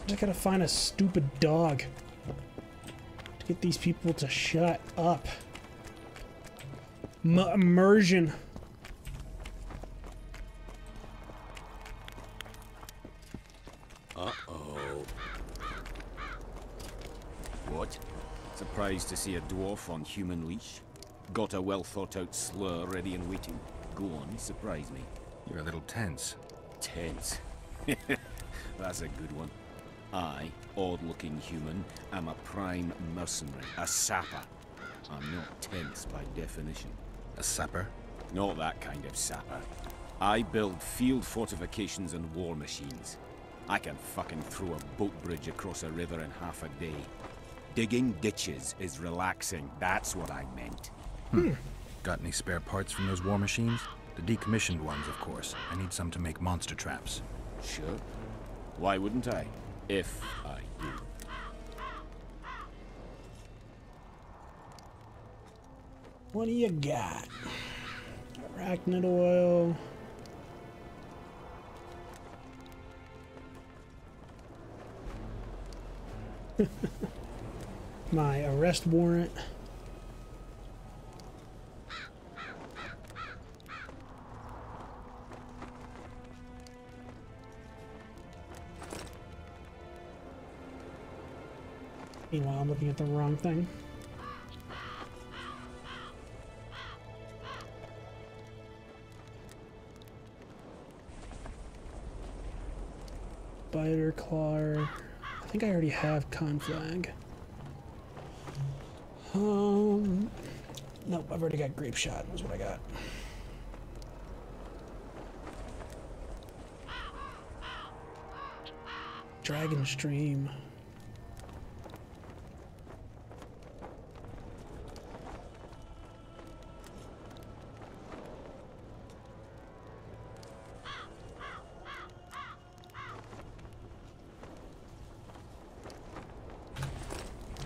I gotta find a stupid dog to get these people to shut up. Immersion. Uh-oh. What? Surprised to see a dwarf on human leash? Got a well-thought-out slur ready and waiting. Go on, surprise me. You're a little tense. Tense? That's a good one. I, odd-looking human, am a prime mercenary, a sapper. I'm not tense by definition. A sapper? Not that kind of sapper. I build field fortifications and war machines. I can fucking throw a boat bridge across a river in half a day. Digging ditches is relaxing, that's what I meant. Got any spare parts from those war machines? The decommissioned ones, of course. I need some to make monster traps. Sure. Why wouldn't I? If I do. What do you got? Arachnid oil. My arrest warrant. Meanwhile, I'm looking at the wrong thing. Biter, Claw. I think I already have Conflag. Nope, I've already got Grape Shot, is what I got. Dragon Stream.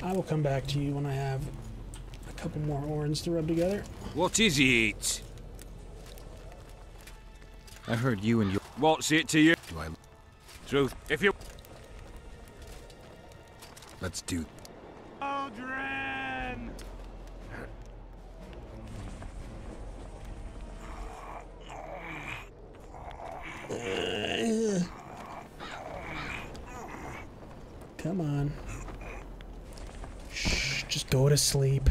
I will come back to you when I have a couple more orange to rub together. What is it? I heard you and your... What's it to you? Do I... Truth. If you... Let's do... Aldrin! Come on. Shh, just go to sleep.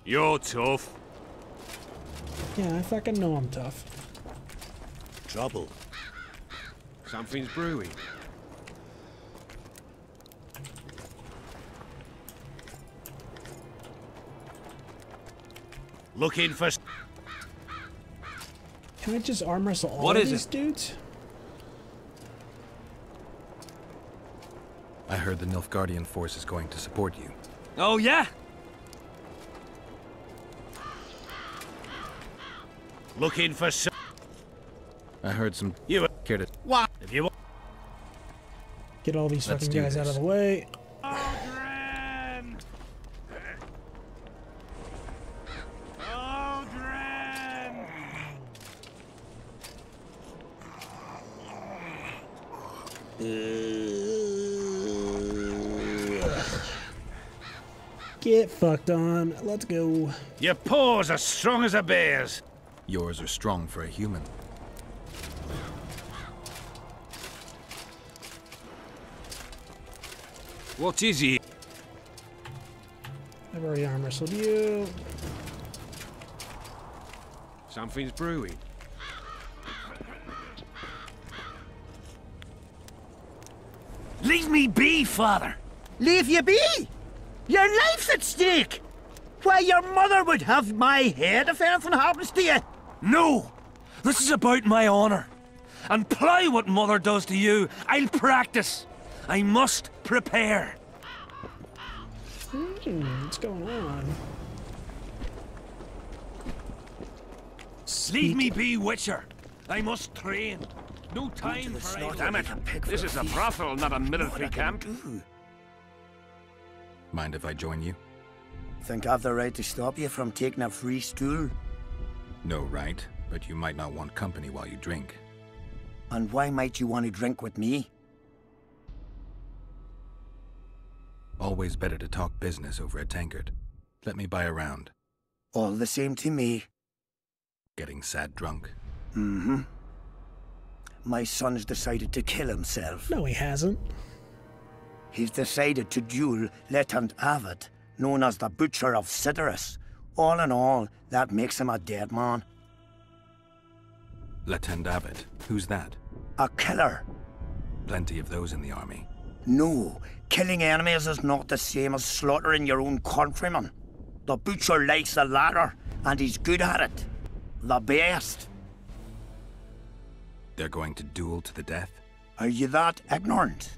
You're tough. Yeah, I fucking know I'm tough. Trouble. Something's brewing. Looking for... Can I just arm wrestle all What of is these it? dudes? I heard the Nilfgaardian force is going to support you. Oh, yeah? Looking for some... I heard some... You... Care to... What? If you... Get all these Let's fucking do guys out this. of the way. Aldrin! Aldrin! Get fucked on. Let's go. Your paws are strong as a bear's. Yours are strong for a human. What is it? I've already arm wrestled you. Something's brewing. Leave me be, father. Leave you be? Your life's at stake. Why, your mother would have my head if anything happens to you. No! This is about my honor. And ply what mother does to you, I'll practice. I must prepare. What's going on? Leave me be, Witcher. I must train. No time for idle. Damn it! This is a brothel, not a military camp. Mind if I join you? Think I've the right to stop you from taking a free stool? No right, but you might not want company while you drink. And why might you want to drink with me? Always better to talk business over a tankard. Let me buy a round. All the same to me. Getting sad drunk. Mm-hmm. My son's decided to kill himself. No, he hasn't. He's decided to duel Lieutenant Avid, known as the Butcher of Cidaris. All in all, that makes him a dead man. Lieutenant Abbott. Who's that? A killer. Plenty of those in the army. No, killing enemies is not the same as slaughtering your own countrymen. The Butcher likes the latter, and he's good at it. The best. They're going to duel to the death? Are you that ignorant?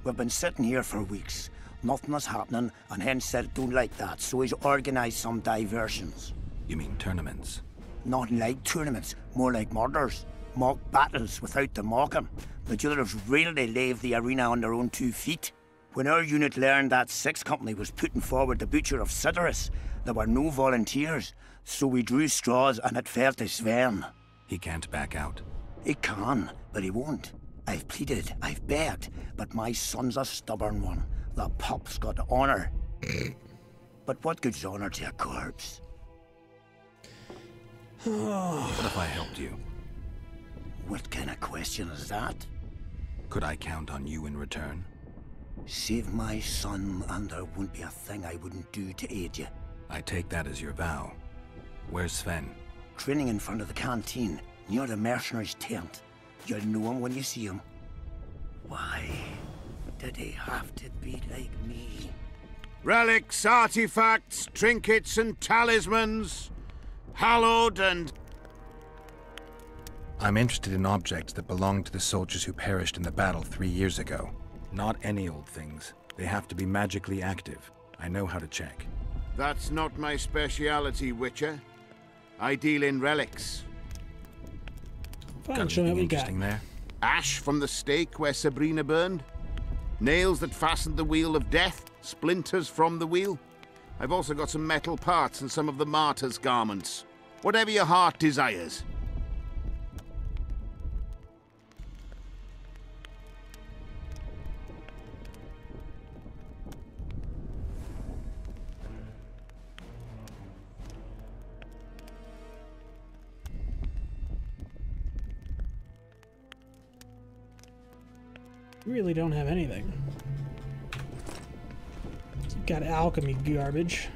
We've been sitting here for weeks. Nothing is happening, and Hen said don't like that, so he's organised some diversions. You mean tournaments? Not like tournaments, more like murders. Mock battles without the mocking. The duellers really leave the arena on their own 2 feet. When our unit learned that 6th Company was putting forward the butcher of Sidorus, there were no volunteers, so we drew straws and it fell to Sven. He can't back out. He can, but he won't. I've pleaded, I've begged, but my son's a stubborn one. The pup's got honor. But what good's honor to a corpse? What if I helped you? What kind of question is that? Could I count on you in return? Save my son, and there wouldn't be a thing I wouldn't do to aid you. I take that as your vow. Where's Sven? Training in front of the canteen, near the mercenaries' tent. You'll know him when you see him. Why did he have to be like me? Relics, artifacts, trinkets and talismans. Hallowed and... I'm interested in objects that belong to the soldiers who perished in the battle 3 years ago. Not any old things. They have to be magically active. I know how to check. That's not my speciality, Witcher. I deal in relics. Fine, show me what we got. There? Ash from the stake where Sabrina burned. Nails that fastened the wheel of death. Splinters from the wheel. I've also got some metal parts and some of the martyr's garments. Whatever your heart desires. Really don't have anything. Got alchemy garbage.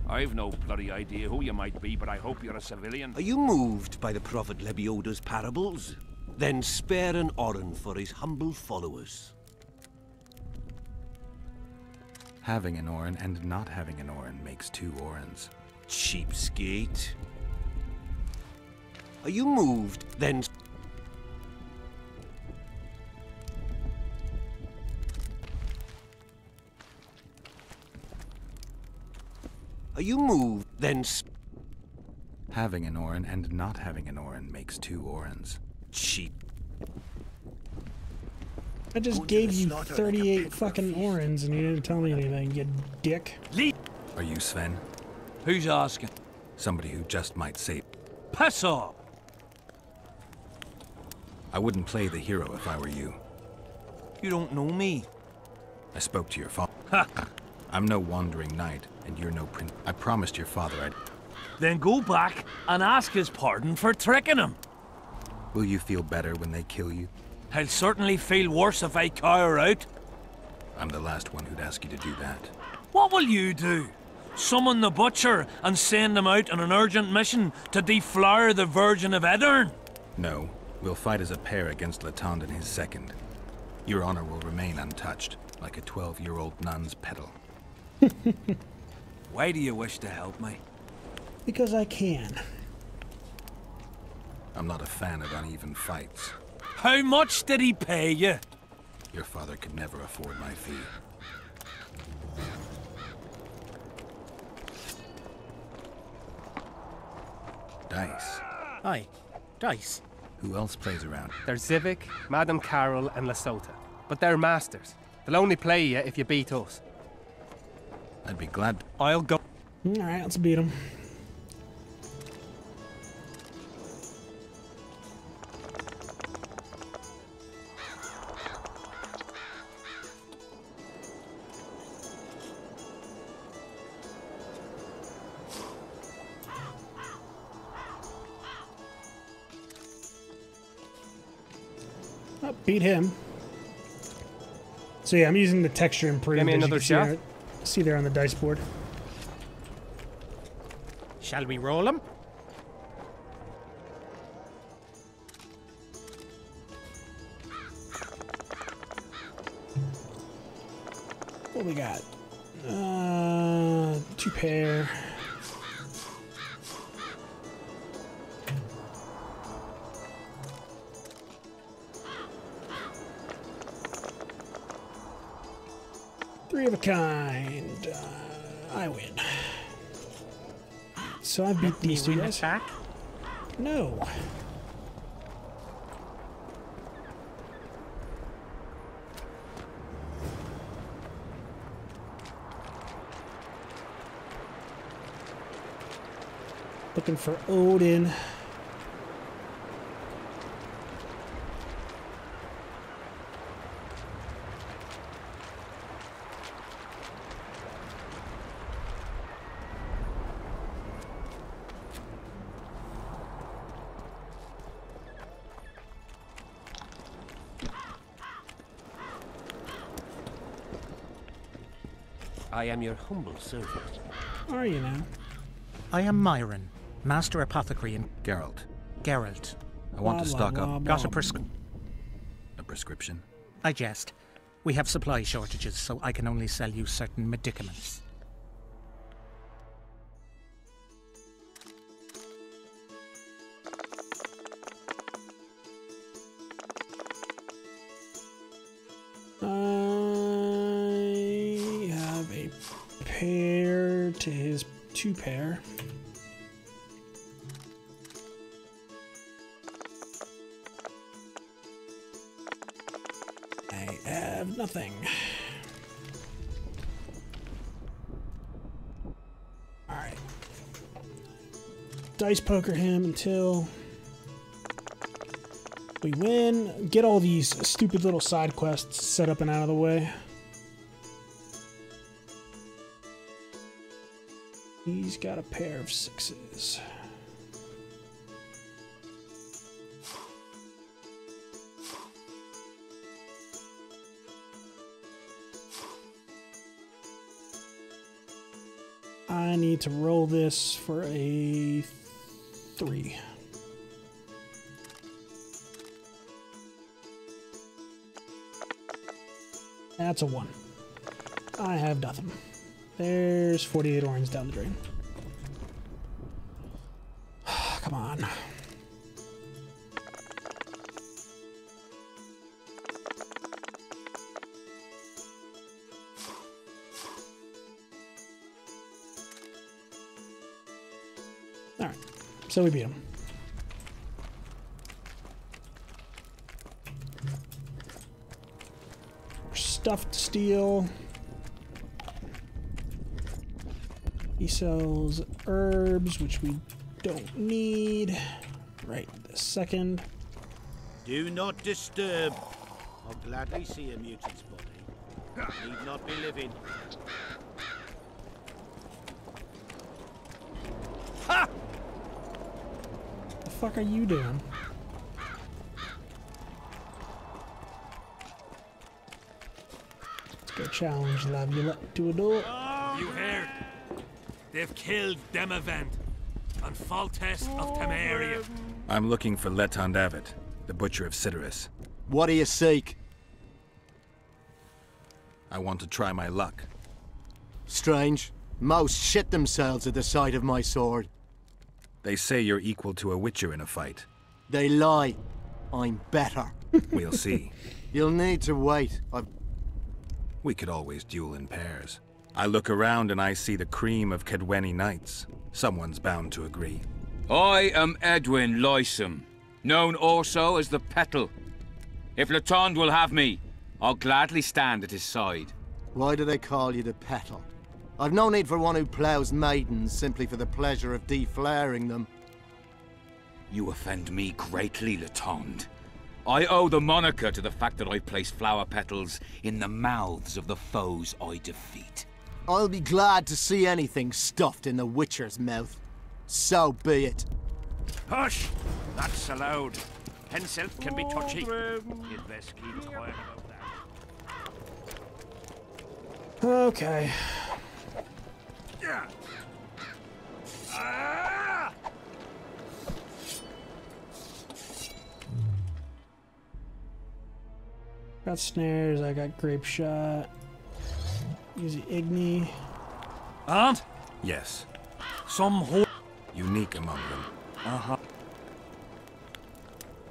I've no bloody idea who you might be, but I hope you're a civilian. Are you moved by the Prophet Lebioda's parables? Then spare an Oren for his humble followers. Having an Oren and not having an Oren makes 2 Orens. Cheapskate. Are you moved? Then... Are you moved? Then... Having an Oren and not having an Oren makes 2 Orens. Cheap. I just gave you 38 fucking Orens and you didn't tell me anything, you dick. Are you Sven? Who's asking? Somebody who just might say... Pass off! I wouldn't play the hero if I were you. You don't know me. I spoke to your father. Ha! I'm no wandering knight, and you're no prince. I promised your father I'd... Then go back and ask his pardon for tricking him. Will you feel better when they kill you? I'll certainly feel worse if I cower out. I'm the last one who'd ask you to do that. What will you do? Summon the butcher and send him out on an urgent mission to deflower the Virgin of Aedirn? No, we'll fight as a pair against Latond and his second. Your honor will remain untouched, like a 12-year-old nun's petal. Why do you wish to help me? Because I can. I'm not a fan of uneven fights. How much did he pay you? Your father could never afford my fee. Dice. Aye, dice. Who else plays around? There's Zivik, Madame Carol, and Lasota. But they're masters. They'll only play you if you beat us. I'd be glad. I'll go. Alright, let's beat him. Oh, beat him. So yeah, I'm using the texture improved. Give me another shot. See there on the dice board. Shall we roll him? What we got? 2 pair. Three of a kind. I win. So I beat these 2 guys. Back? No. Looking for Odin. I am your humble servant. Are you now? I am Myron, Master Apothecary in Geralt. Geralt. I want to stock up. Got a prescription? I jest. We have supply shortages, so I can only sell you certain medicaments. I have a pair to his 2 pair. I have nothing. Alright. Dice poker him until we win. Get all these stupid little side quests set up and out of the way. He's got a pair of 6s. I need to roll this for a 3. That's a 1. I have nothing. There's 48 orange down the drain. Come on. Alright, so we beat him. Stuff to steal. He sells herbs, which we don't need right this second. Do not disturb. I'll gladly see a mutant's body. Need not be living. Ha! The fuck are you doing? Let's go challenge Laviolette to a duel. You heard? They've killed Demavend and Foltest of Temeria. I'm looking for Letond Avet, the Butcher of Cidaris. What do you seek? I want to try my luck. Strange. Most shit themselves at the sight of my sword. They say you're equal to a Witcher in a fight. They lie. I'm better. We'll see. You'll need to wait. We could always duel in pairs. I look around and I see the cream of Kedweni knights. Someone's bound to agree. I am Edwin Lysum, known also as the Petal. If Letond will have me, I'll gladly stand at his side. Why do they call you the Petal? I've no need for one who ploughs maidens simply for the pleasure of deflaring them. You offend me greatly, Letond. I owe the moniker to the fact that I place flower petals in the mouths of the foes I defeat. I'll be glad to see anything stuffed in the Witcher's mouth. So be it. Hush! That's allowed. Henselt can be touchy. You'd best keep quiet about that. Okay. Yeah. Ah! Got snares, I got grape shot. Use the Igni. Aunt? Yes. Some unique among them. Uh-huh.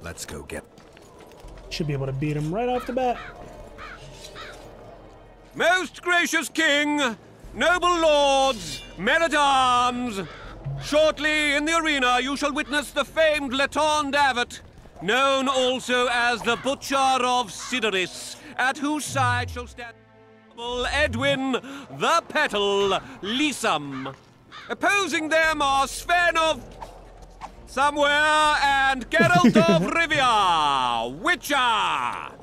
Let's go get... Should be able to beat him right off the bat. Most gracious king, noble lords, men-at-arms, shortly in the arena you shall witness the famed Letond Avet, known also as the Butcher of Cidaris, at whose side shall stand Edwin the Petal Lysum. Opposing them are Sven of Samware and Geralt of Rivia, Witcher!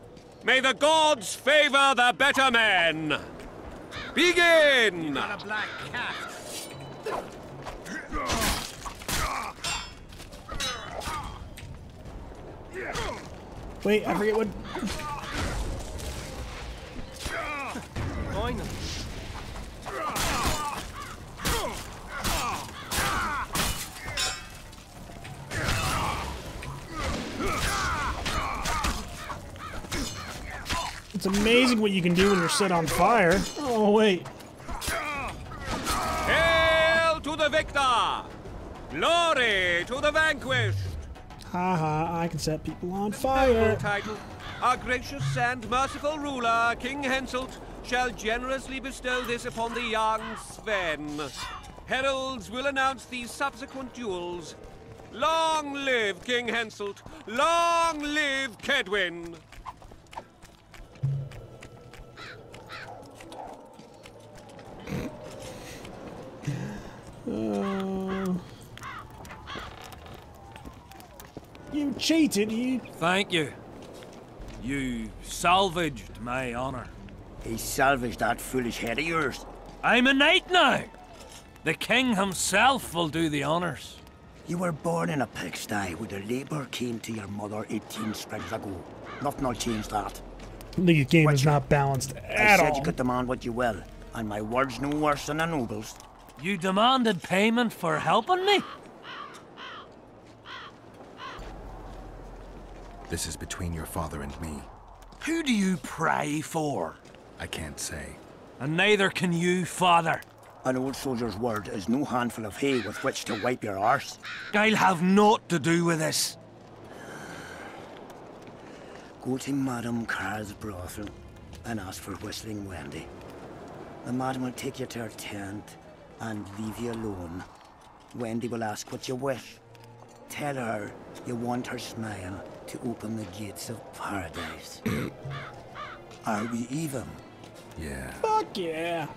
May the gods favor the better men! Begin! You got a black cat. Wait, I forget what... Join them. It's amazing what you can do when you're set on fire. Oh, wait. Hail to the victor! Glory to the vanquished! Haha, I can set people on fire. Title. Our gracious and merciful ruler, King Henselt, shall generously bestow this upon the young Sven. Heralds will announce these subsequent duels. Long live King Henselt! Long live Kedwin! You cheated, you... Thank you. You salvaged my honor. He salvaged that foolish head of yours. I'm a knight now. The king himself will do the honors. You were born in a pigsty where the labour came to your mother 18 springs ago. Nothing will change that. The game is not balanced at I said all. you could demand what you will, and my word's no worse than a noble's. You demanded payment for helping me? This is between your father and me. Who do you pray for? I can't say. And neither can you, father. An old soldier's word is no handful of hay with which to wipe your arse. I'll have naught to do with this. Go to Madame Carr's brothel and ask for Whistling Wendy. The madam will take you to her tent and leave you alone. Wendy will ask what you wish. Tell her you want her smile to open the gates of paradise. Are we even? Yeah. Fuck yeah.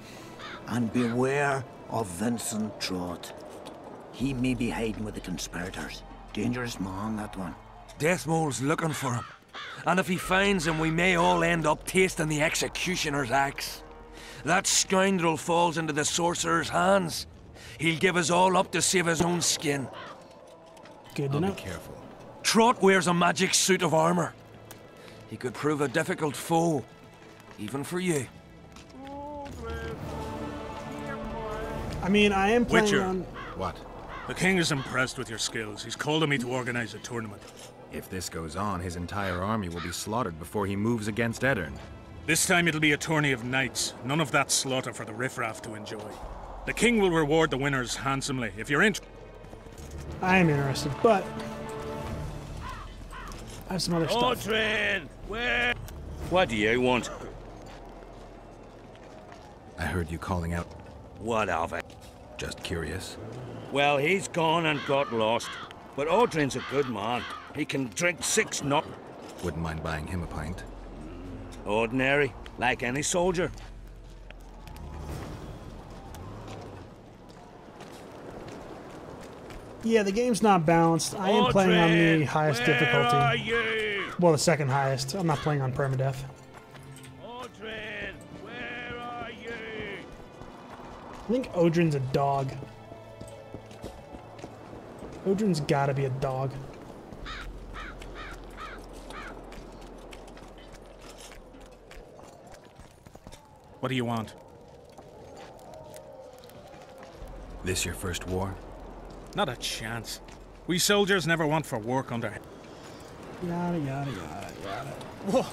And beware of Vincent Trott. He may be hiding with the conspirators. Dangerous man, that one. Deathmole's looking for him. And if he finds him, we may all end up tasting the executioner's axe. That scoundrel falls into the sorcerer's hands. He'll give us all up to save his own skin. Good to know. Be careful. Trott wears a magic suit of armor. He could prove a difficult foe, even for you. I mean, I am playing Witcher. on... What? The king is impressed with your skills. He's called on me to organize a tournament. If this goes on, his entire army will be slaughtered before he moves against Edirn. This time it'll be a tourney of knights. None of that slaughter for the riffraff to enjoy. The king will reward the winners handsomely. If you're interested... I am interested, but... I have some other stuff. Audrin, where? What do you want? I heard you calling out. What of it? Just curious. Well, he's gone and got lost. But Audrin's a good man. He can drink 6 knock. Wouldn't mind buying him a pint. Ordinary, like any soldier. Yeah, the game's not balanced. I am playing on the highest difficulty. Are you? Well, the second highest. I'm not playing on permadeath. Audrin, where are you? I think Odrin's a dog. Odrin's gotta be a dog. What do you want? This your first war? Not a chance. We soldiers never want for work under... Yada, yada, yada, yada. Whoa!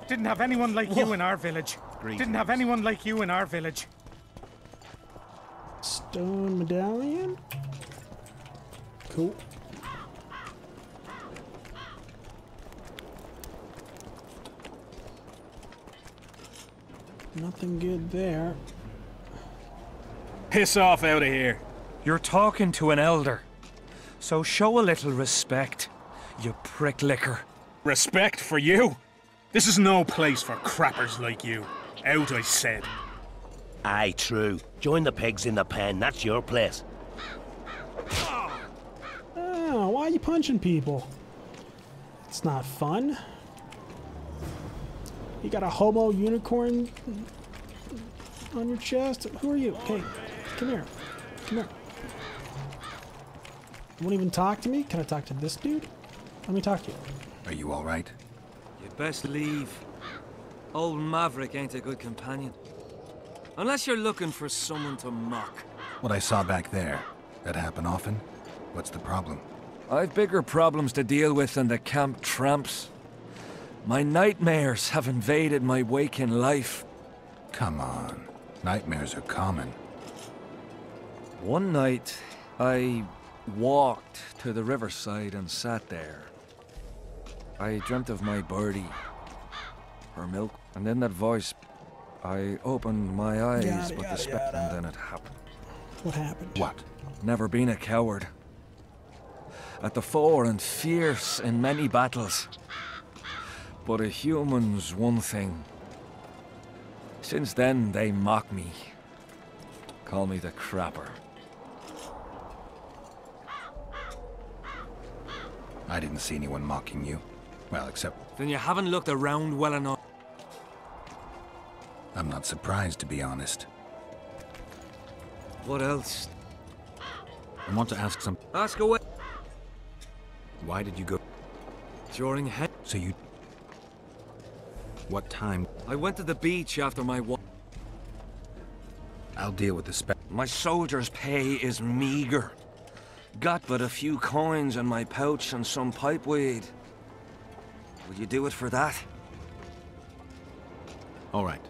Didn't have anyone like you in our village. Didn't have anyone like you in our village. Stone medallion? Cool. Nothing good there. Piss off out of here. You're talking to an elder, so show a little respect, you prick licker. Respect for you? This is no place for crappers like you. Out, I said. Aye, true. Join the pigs in the pen. That's your place. he punching people? It's not fun. You got a homo unicorn on your chest? Who are you? Hey, come here. Come here. You won't even talk to me? Can I talk to this dude? Let me talk to you. Are you all right? You best leave. Old Maverick ain't a good companion. Unless you're looking for someone to mock. What I saw back there, that happen often? What's the problem? I've bigger problems to deal with than the camp tramps. My nightmares have invaded my waking life. Come on. Nightmares are common. One night, I walked to the riverside and sat there. I dreamt of my birdie, her milk, and then that voice. I opened my eyes, and then it happened. What happened? What? Never been a coward. At the fore and fierce in many battles. But a human's one thing. Since then, they mock me. Call me the Crapper. I didn't see anyone mocking you. Well, except... Then you haven't looked around well enough. I'm not surprised, to be honest. What else? I want to ask some... Ask away. Why did you go... During head. So you... What time? I went to the beach after my walk. I'll deal with the My soldier's pay is meager. Got but a few coins in my pouch and some pipeweed. Will you do it for that? All right.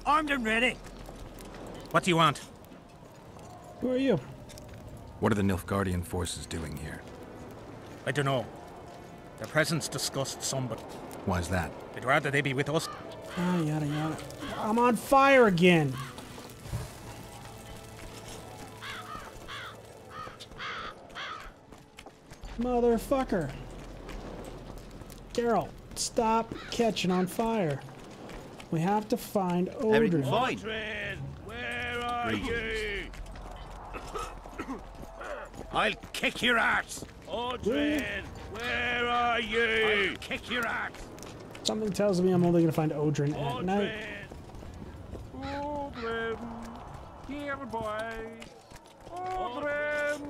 Armed and ready. What do you want? Who are you? What are the Nilfgaardian forces doing here? I don't know. Their presence disgusts some, but... Why's that? I'd rather they be with us. Yada, yada, yada. I'm on fire again. Motherfucker. Geralt, stop catching on fire. We have to find Odrin. Fine. Where are you? I'll kick your ass. Odrin, where are you? I'll kick your ass. Something tells me I'm only going to find Odrin at night. Odrin, here boy. Odrin.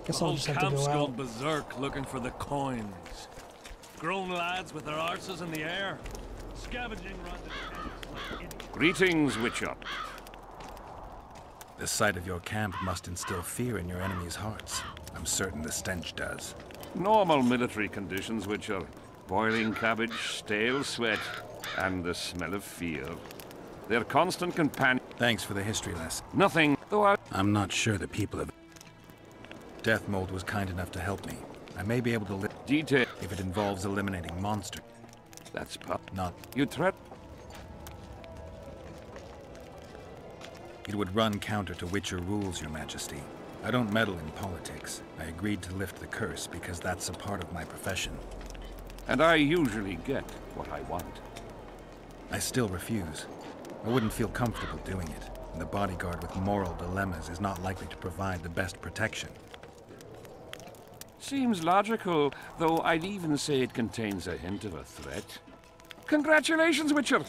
Guess I'll just have to camp's go gone out. berserk looking for the coins. Grown lads with their arses in the air, scavenging around the tents like idiots. Greetings, Witcher. The sight of your camp must instill fear in your enemies' hearts. I'm certain the stench does. Normal military conditions, Witcher. Boiling cabbage, stale sweat, and the smell of fear. Their constant companion... Thanks for the history lesson. Nothing, though I'm not sure the people of... Death Mold was kind enough to help me. I may be able to live... Detail... If it involves eliminating monsters. That's not... You threat... It would run counter to Witcher rules, Your Majesty. I don't meddle in politics. I agreed to lift the curse because that's a part of my profession. And I usually get what I want. I still refuse. I wouldn't feel comfortable doing it, and the bodyguard with moral dilemmas is not likely to provide the best protection. Seems logical, though I'd even say it contains a hint of a threat. Congratulations, Witcher!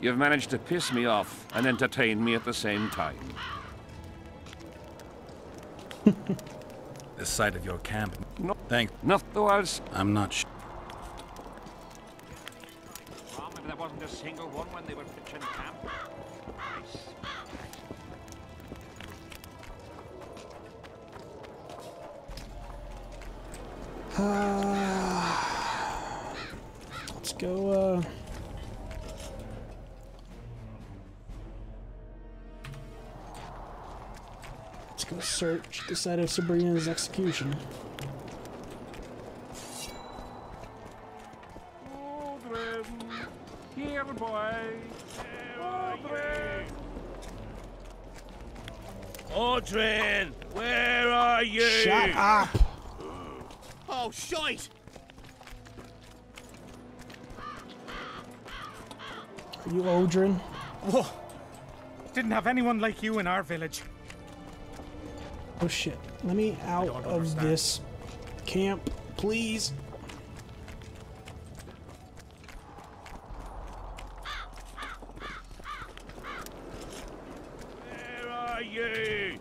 You've managed to piss me off and entertain me at the same time. The sight of your camp... No, thanks. Not though I'm not sure. There wasn't a single one when they were pitching camp. Let's go, Let's go search the site of Sabrina's execution. Here, boy. Audrin, where are you? Shut up! Oh, shite! Are you Audrin? Whoa! Didn't have anyone like you in our village. Oh shit. Let me out of this camp, please. Where are you?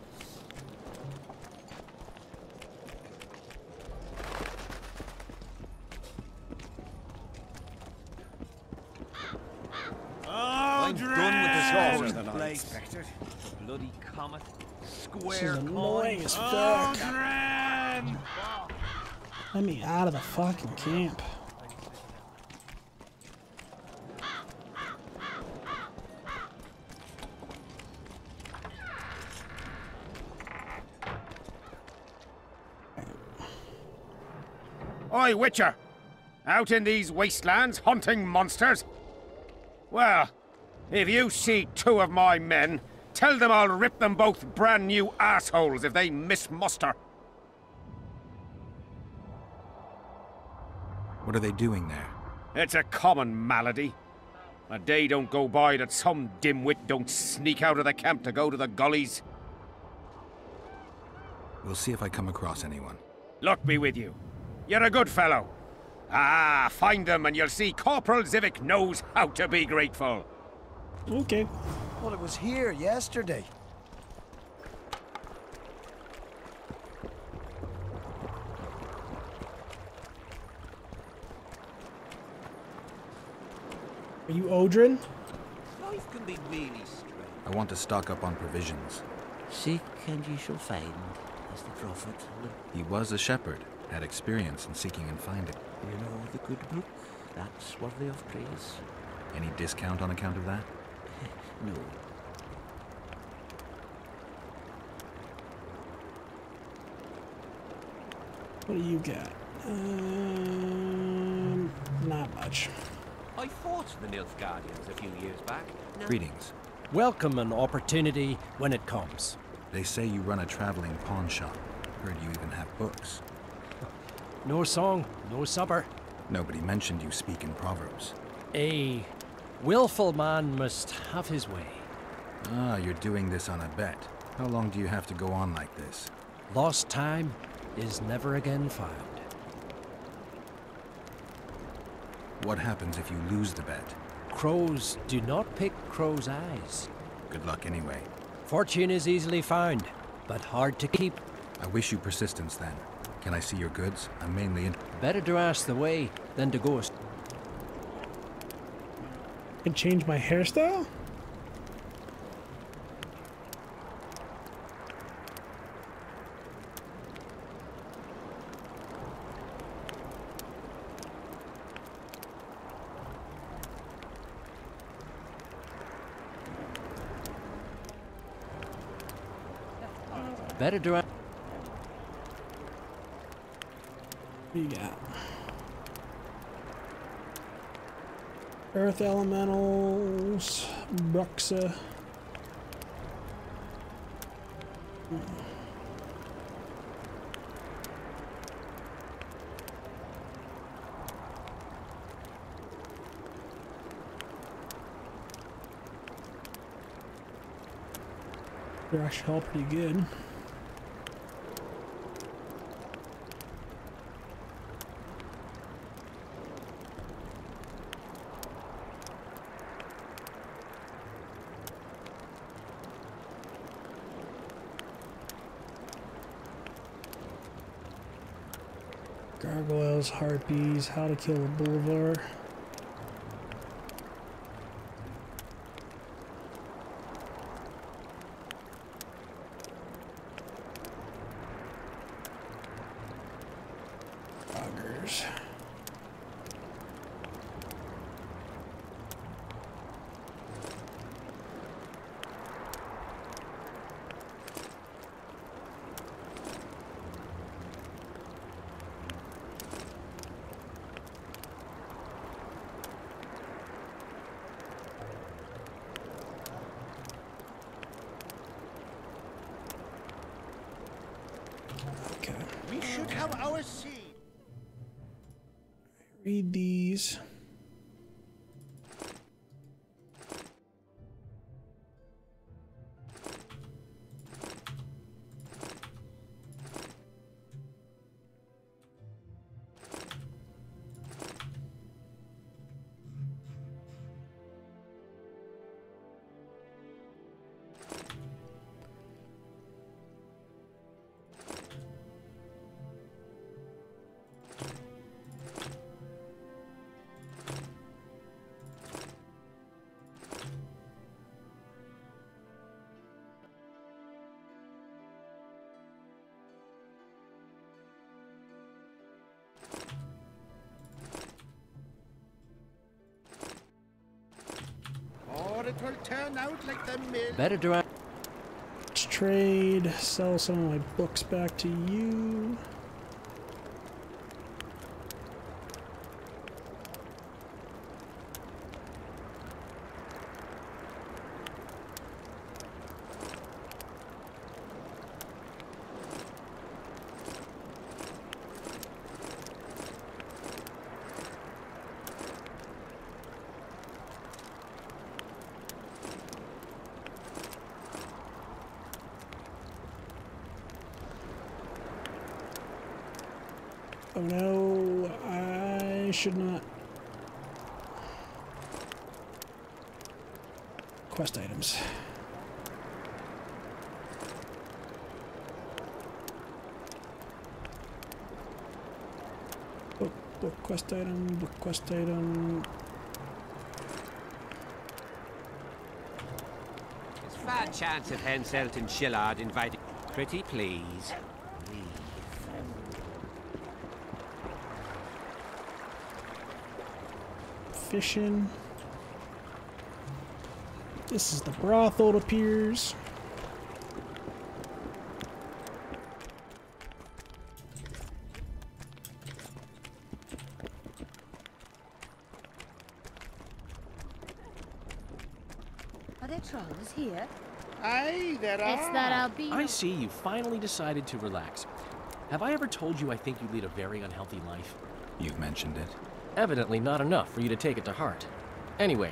I'm done with this horse than I expected. Bloody comet. This is annoying as fuck. Let me out of the fucking camp. Oi, Witcher! Out in these wastelands hunting monsters? Well, if you see two of my men, tell them I'll rip them both brand new assholes if they miss muster. What are they doing there? It's a common malady. A day don't go by that some dimwit don't sneak out of the camp to go to the gullies. We'll see if I come across anyone. Luck be with you. You're a good fellow. Ah, find them and you'll see Corporal Zivik knows how to be grateful. Okay. Well, it was here yesterday. Are you Audrin? Life can be really strange. I want to stock up on provisions. Seek and ye shall find, as the prophet. He was a shepherd, had experience in seeking and finding. You know the good book, that's worthy of praise. Any discount on account of that? No. What do you got? Not much. I fought the Nilfgaardians a few years back. Now, Greetings. Welcome an opportunity when it comes. They say you run a traveling pawn shop. Heard you even have books. No song, no supper. Nobody mentioned you speak in proverbs. A willful man must have his way. Ah, you're doing this on a bet. How long do you have to go on like this? Lost time is never again found. What happens if you lose the bet? Crows do not pick crows' eyes. Good luck anyway. Fortune is easily found, but hard to keep. I wish you persistence then. Can I see your goods? I'm mainly in... Better to ask the way than to ghost. And change my hairstyle? Better to ask... What do you got? Earth Elementals, Bruxa. They're actually all pretty good. Gargoyles, harpies, how to kill a boulevard. Augers. Proceed. Read these. Or it will turn out like the mill. Better do it. Let's trade. Sell some of my books back to you. Oh no, I should not. Quest items. Book quest item, book quest item. There's fair chance of Henselt and Shillard inviting. Pretty please. Fishing. This is the brothel, it appears. Are there trolls here? Aye, there are. It's that albino. I see you finally decided to relax. Have I ever told you I think you lead a very unhealthy life? You've mentioned it. Evidently not enough for you to take it to heart. Anyway,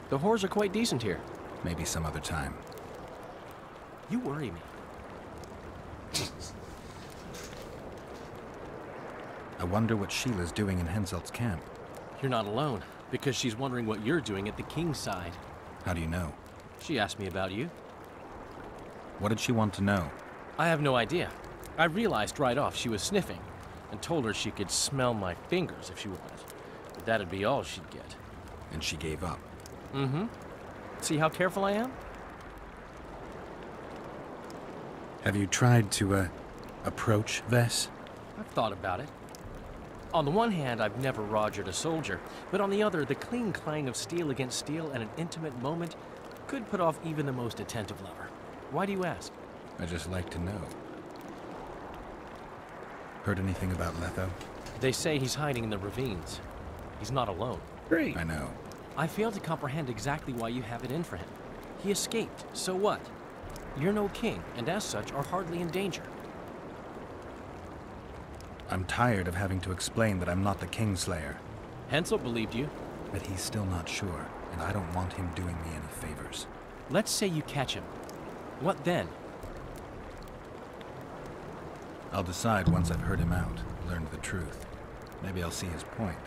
the whores are quite decent here. Maybe some other time. You worry me. I wonder what Sheila's doing in Henselt's camp. You're not alone, because she's wondering what you're doing at the king's side. How do you know? She asked me about you. What did she want to know? I have no idea. I realized right off she was sniffing, and told her she could smell my fingers if she wanted. But that'd be all she'd get. And she gave up. Mm-hmm. See how careful I am? Have you tried to, approach Vess? I've thought about it. On the one hand, I've never rogered a soldier, but on the other, the clean clang of steel against steel at an intimate moment could put off even the most attentive lover. Why do you ask? I just like to know. Heard anything about Letho? They say he's hiding in the ravines. He's not alone. Great. I know. I fail to comprehend exactly why you have it in for him. He escaped, so what? You're no king, and as such are hardly in danger. I'm tired of having to explain that I'm not the Kingslayer. Henselt believed you. But he's still not sure, and I don't want him doing me any favors. Let's say you catch him. What then? I'll decide once I've heard him out, learned the truth. Maybe I'll see his point,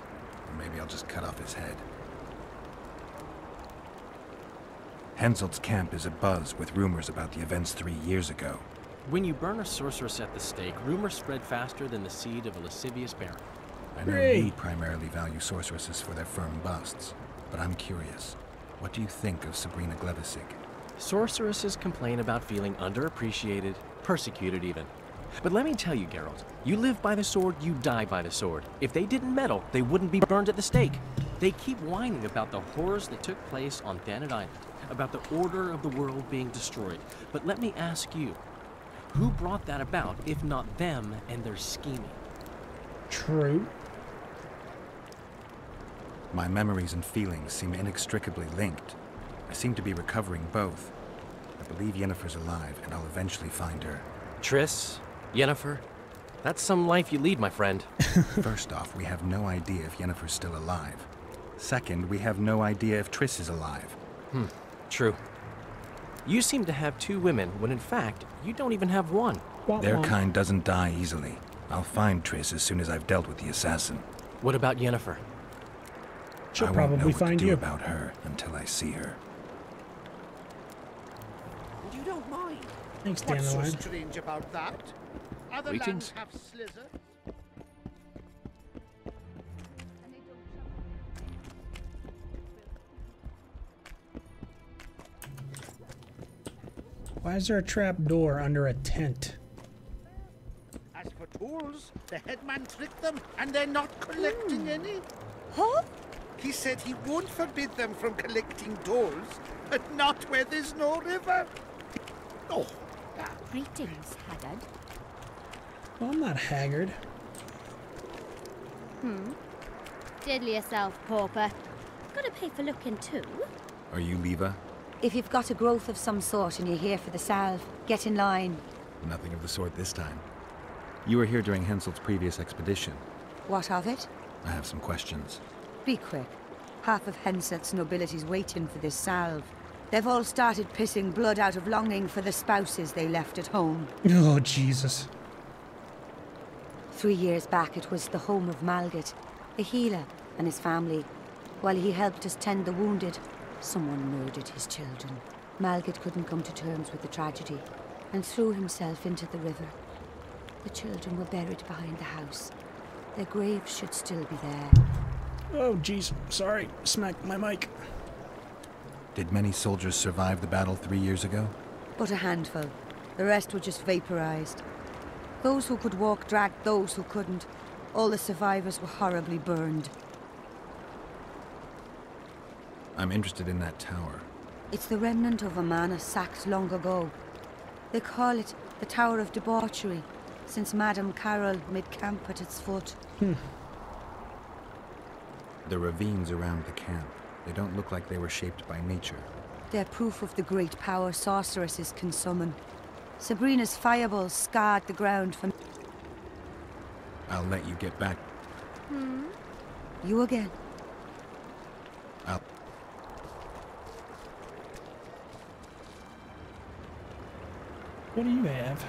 or maybe I'll just cut off his head. Henselt's camp is abuzz with rumors about the events 3 years ago. When you burn a sorceress at the stake, rumors spread faster than the seed of a lascivious baron. I know we primarily value sorceresses for their firm busts, but I'm curious. What do you think of Sabrina Glevissig? Sorceresses complain about feeling underappreciated, persecuted even. But let me tell you, Geralt, you live by the sword, you die by the sword. If they didn't meddle, they wouldn't be burned at the stake. They keep whining about the horrors that took place on Thanet Island, about the order of the world being destroyed. But let me ask you, who brought that about, if not them and their scheming? True. My memories and feelings seem inextricably linked. I seem to be recovering both. I believe Yennefer's alive, and I'll eventually find her. Triss, Yennefer, That's some life you lead, my friend. First off, we have no idea if Yennefer's still alive. Second, we have no idea if Triss is alive. True. You seem to have 2 women, when in fact, you don't even have one. Their kind doesn't die easily. I'll find Triss as soon as I've dealt with the assassin. What about Yennefer? She'll I won't probably know what find to do you. about her until I see her. You don't mind. Thanks, What's so Dandelion. strange about that? Other Greetings. lands have slither. Why is there a trap door under a tent? As for tools, the headman tricked them, and they're not collecting any. Huh? He said he won't forbid them from collecting tools, but not where there's no river. Oh, Greetings, Haggard. Well, I'm not haggard. Diddle yourself, pauper. Gotta pay for looking too. Are you Leva? If you've got a growth of some sort and you're here for the salve, get in line. Nothing of the sort this time. You were here during Henselt's previous expedition. What of it? I have some questions. Be quick. Half of Henselt's nobility's waiting for this salve. They've all started pissing blood out of longing for the spouses they left at home. Oh, Jesus. 3 years back, it was the home of Malgat, a healer, and his family. While he helped us tend the wounded, someone murdered his children. Malgat couldn't come to terms with the tragedy and threw himself into the river. The children were buried behind the house. Their graves should still be there. Oh, jeez. Sorry. Smacked my mic. Did many soldiers survive the battle 3 years ago? But a handful. The rest were just vaporized. Those who could walk dragged those who couldn't. All the survivors were horribly burned. I'm interested in that tower. It's the remnant of a manor sacked long ago. They call it the Tower of Debauchery, since Madame Carol made camp at its foot. The ravines around the camp. They don't look like they were shaped by nature. They're proof of the great power sorceresses can summon. Sabrina's fireballs scarred the ground from... I'll let you get back. You again. What do you have?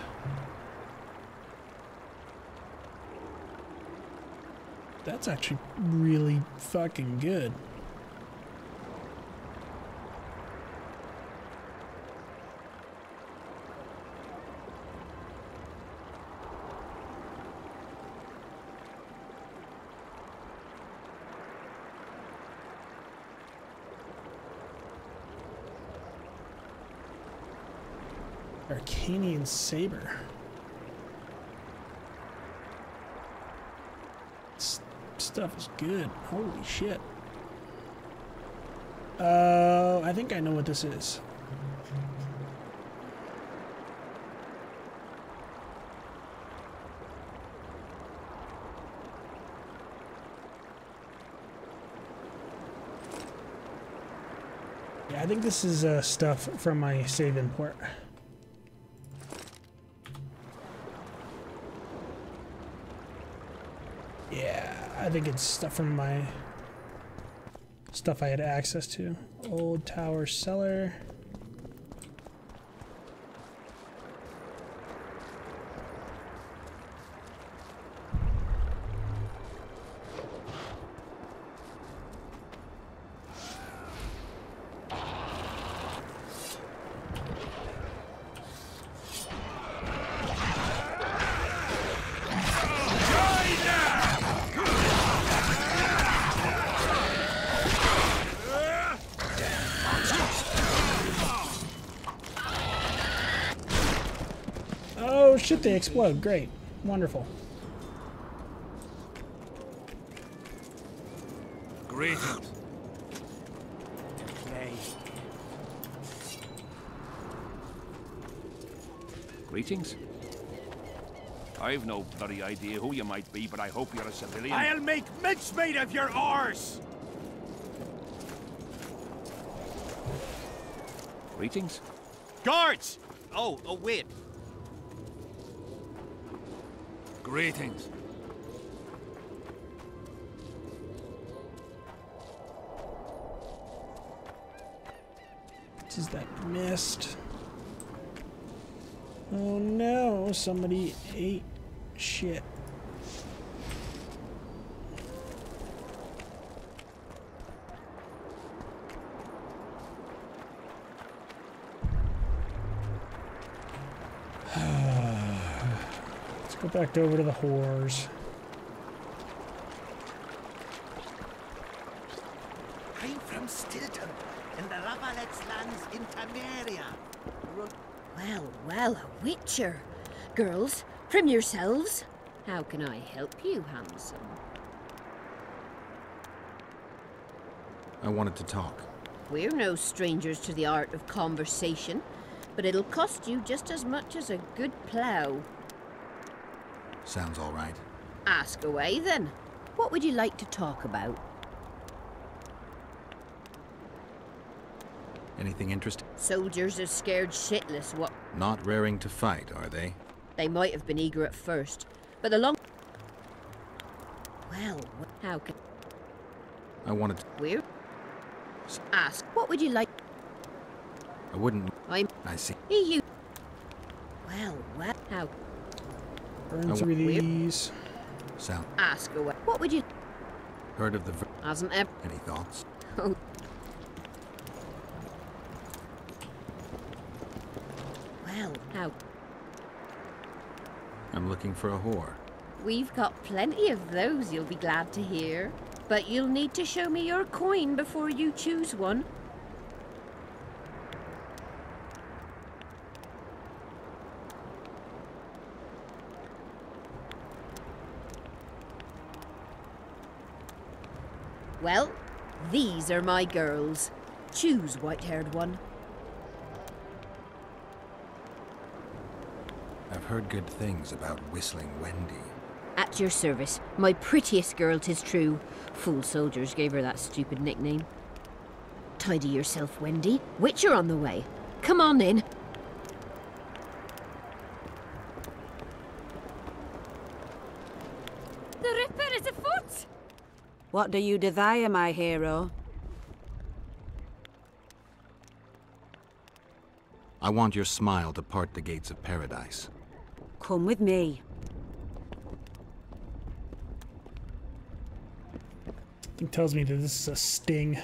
That's actually really fucking good. Arcanian Saber. This stuff is good. Holy shit. I think I know what this is. Yeah, I think this is stuff from my save import. Yeah, I think it's stuff from my stuff I had access to. Old Tower Cellar. Oh shit, they explode. Great. Wonderful. Greetings. Greetings. I've no bloody idea who you might be, but I hope you're a civilian. I'll make mincemeat of your arse! Greetings. Guards! Oh, wait. Greetings. This is that mist. Oh no, somebody ate shit. Let's go back over to the whores. I'm from Stilton, in the Lavallette's lands in Temeria. Well, well, a witcher. Girls, from yourselves. How can I help you, handsome? I wanted to talk. We're no strangers to the art of conversation, but it'll cost you just as much as a good plough. Sounds all right. Ask away, then. What would you like to talk about? Anything interesting? Soldiers are scared shitless, what? Not raring to fight, are they? They might have been eager at first, but the long... Well, how can... I wanted to... We're... Ask, what would you like? I wouldn't... I see. You... Well, how... Burn through these. Sound. Ask away. What would you... Heard of the... Hasn't ever... Any thoughts? Oh. Well, how... I'm looking for a whore. We've got plenty of those, you'll be glad to hear. But you'll need to show me your coin before you choose one. Well, these are my girls. Choose, white-haired one. I've heard good things about Whistling Wendy. At your service. My prettiest girl, 'tis true. Fool soldiers gave her that stupid nickname. Tidy yourself, Wendy. Witcher on the way. Come on in. The Ripper is afoot! What do you desire, my hero? I want your smile to part the gates of paradise. Come with me. It tells me that this is a sting.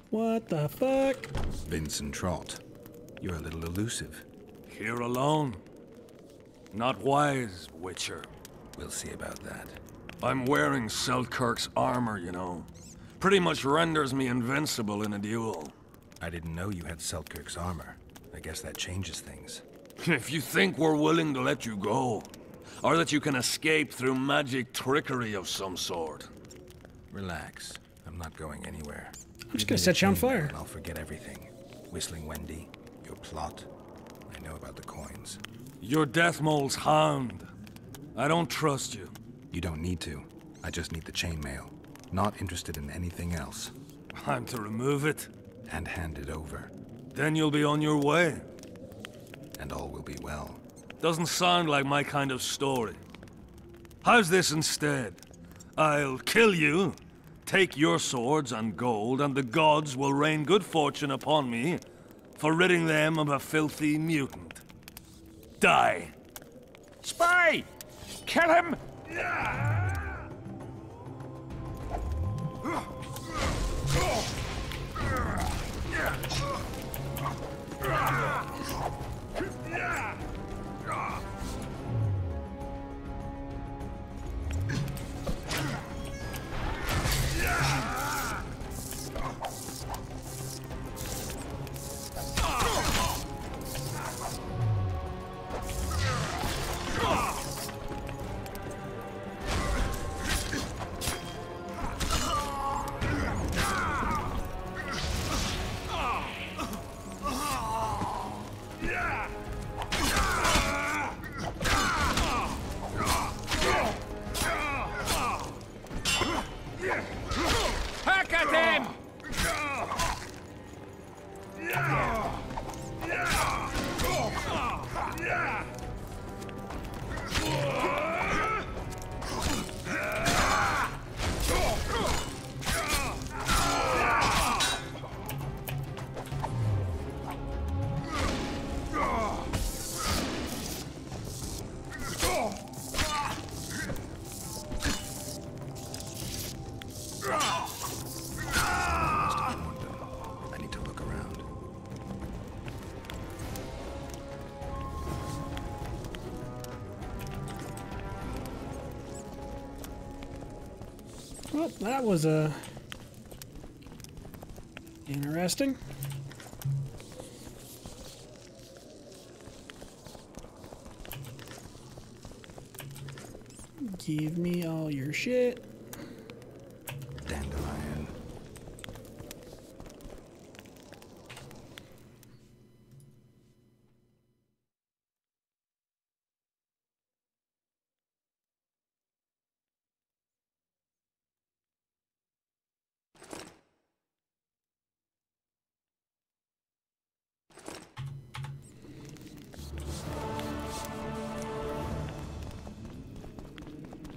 What the fuck? Vincent Trott, you're a little elusive. Here alone. Not wise, Witcher. We'll see about that. I'm wearing Selkirk's armor, you know. Pretty much renders me invincible in a duel. I didn't know you had Selkirk's armor. I guess that changes things. If you think we're willing to let you go, or that you can escape through magic trickery of some sort. Relax. I'm not going anywhere. I'm just gonna set you on fire. I'll forget everything. Whistling Wendy, your plot. I know about the coins. You're Deathmole's hound. I don't trust you. You don't need to. I just need the chainmail. Not interested in anything else. I'm to remove it? And hand it over. Then you'll be on your way. And all will be well. Doesn't sound like my kind of story. How's this instead? I'll kill you, take your swords and gold, and the gods will rain good fortune upon me for ridding them of a filthy mutant. Die. Spy! Kill him! I need to look around. Well, that was interesting. Give me all your shit. Dandelion.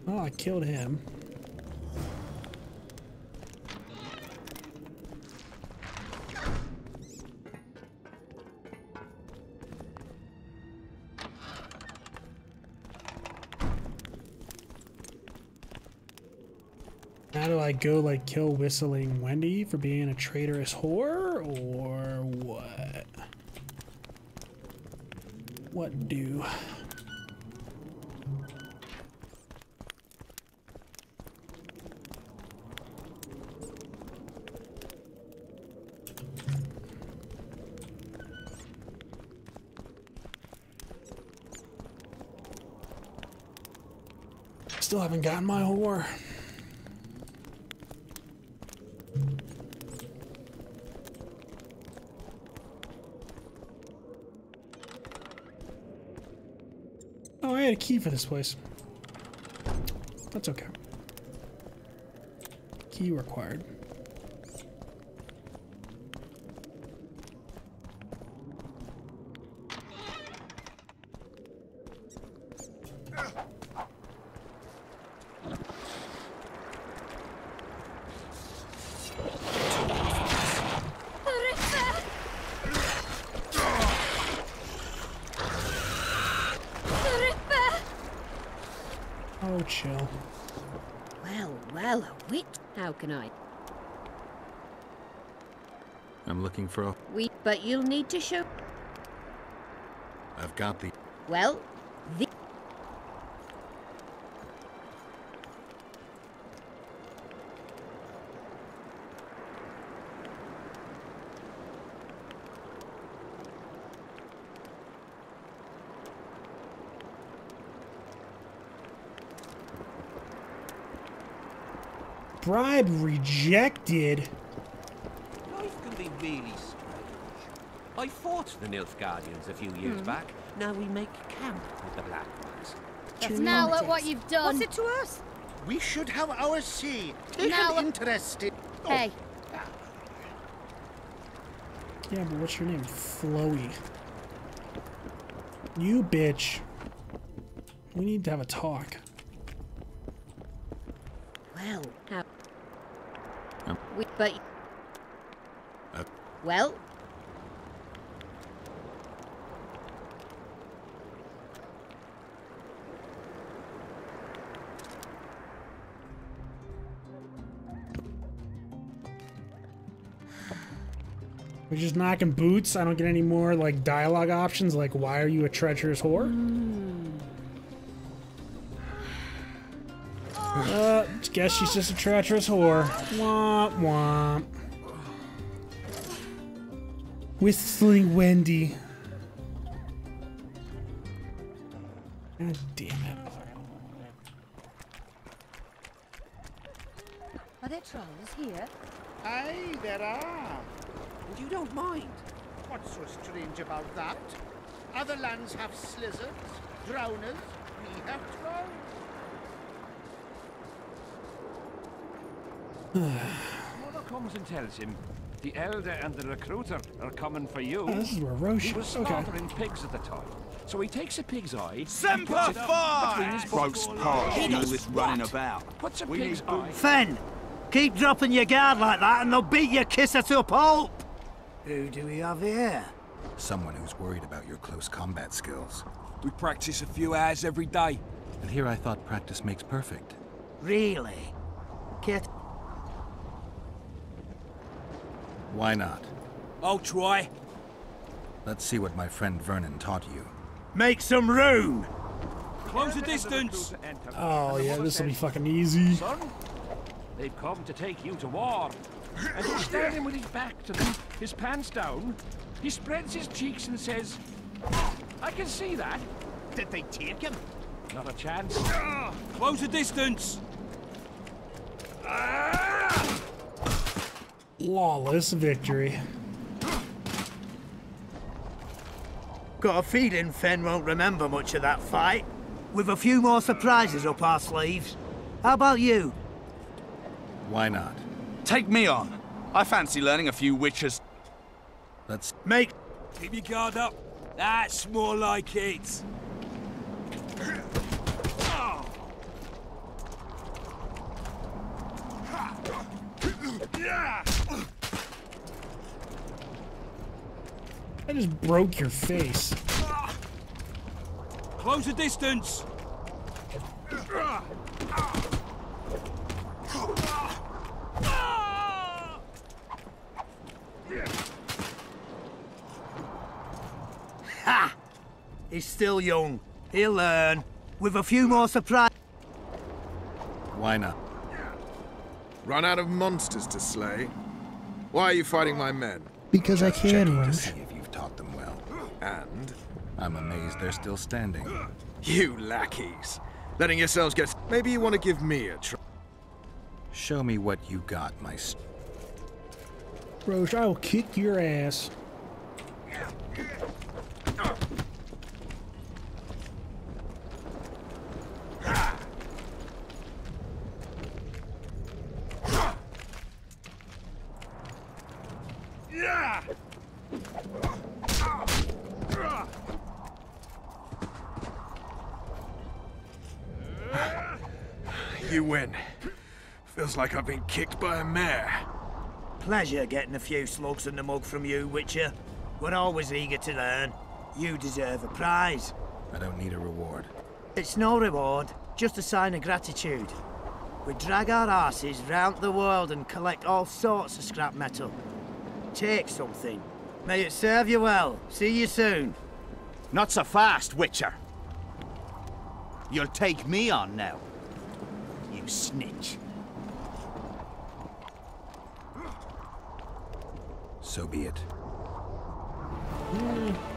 Oh, I killed him. Now do I go like kill Whistling Wendy for being a traitorous whore, or what? What do? Still haven't gotten my whore. Oh, I had a key for this place. That's okay. Key required. Oh, chill. Well, a wit. How can I? I'm looking for a... But you'll need to show... I've got the... Well, the... Bribe rejected. Life can be really strange. I fought the Nilfgaardians a few years back. Now we make camp with the Black Ones. That's now look what you've done. What's it to us? We should have our say. Take Now- an interest in... Hey, Yeah, but what's your name? Floey. You bitch. We need to have a talk. Well, how... Um. But... Well... We're just knocking boots. I don't get any more like dialogue options like why are you a treacherous whore? Guess she's just a treacherous whore. Womp womp. Whistling Wendy. God damn it. Are there trolls here? Aye, there are. And you don't mind. What's so strange about that? Other lands have slizzards, drowners, we have trolls. Mother comes and tells him, The elder and the recruiter are coming for you. Oh, this is where Roche. He was Okay. slaughtering pigs at the time. So he takes a pig's eye. Semper and puts it Fi! between his Roast butt- part. He All does this what? running about. Puts a We pig's need eye. Fen, keep dropping your guard like that and they'll beat your kisser to a pulp. Who do we have here? Someone who's worried about your close combat skills. We practice a few hours every day. And here I thought practice makes perfect. Really? Kit? Why not? I'll try. Let's see what my friend Vernon taught you. Make some room! Close the distance! Oh yeah, this will be fucking easy. Son, they've come to take you to war. And he's standing with his back to them, his pants down. He spreads his cheeks and says, I can see that. Did they take him? Not a chance. Close the distance! Flawless victory. Got a feeling Fen won't remember much of that fight. With a few more surprises up our sleeves. How about you? Why not? Take me on. I fancy learning a few witches. Let's make. Keep your guard up. That's more like it. I just broke your face. Close the distance. Ha! He's still young. He'll learn. With a few more surprises. Why not? Run out of monsters to slay? Why are you fighting my men? Because I can, Checking to Roche. see if you've taught them well. And? I'm amazed they're still standing. You lackeys. Letting yourselves get... Maybe you want to give me a try. Show me what you got, my... Roche, I will kick your ass. You win. Feels like I've been kicked by a mare. Pleasure getting a few slugs in the mug from you, Witcher. We're always eager to learn. You deserve a prize. I don't need a reward. It's no reward, just a sign of gratitude. We drag our asses round the world and collect all sorts of scrap metal. Take something. May it serve you well. See you soon. Not so fast, Witcher. You'll take me on now. You snitch. So be it.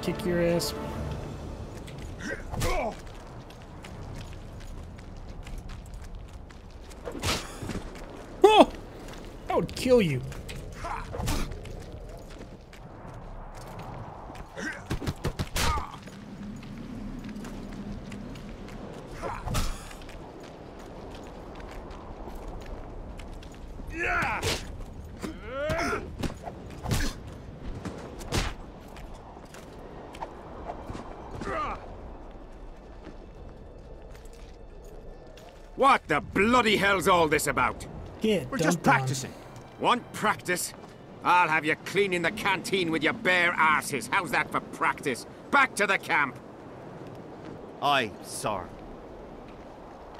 Kick your ass. Oh! I would kill you. What the bloody hell's all this about? We're just practicing. Want practice? I'll have you cleaning the canteen with your bare arses. How's that for practice? Back to the camp. Aye, sir.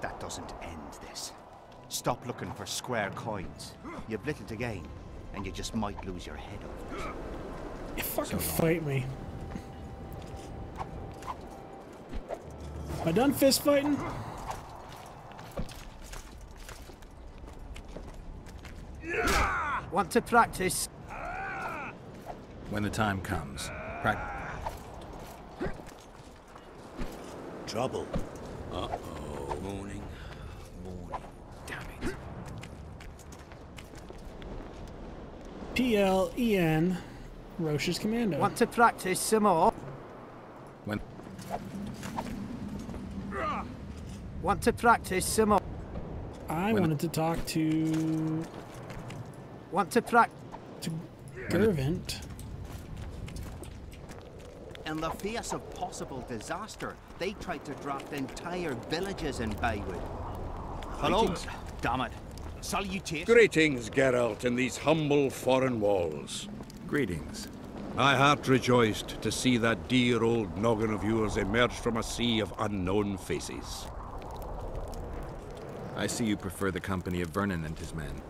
That doesn't end this. Stop looking for square coins. You've little to gain, and you just might lose your head over it. You fucking fight me. Am I done fist fighting? Want to practice? When the time comes. Trouble. Uh-oh. Morning. Damn it. PLEN, Roche's Commando. Want to practice some more? When? Want to practice some more? I wanted to talk to... Want to practice? Gervint. In the face of possible disaster, they tried to draft entire villages in Baywood. Hello? Greetings. Damn it. Salutations. Greetings, Geralt, in these humble foreign walls. Greetings. My heart rejoiced to see that dear old noggin of yours emerge from a sea of unknown faces. I see you prefer the company of Vernon and his men.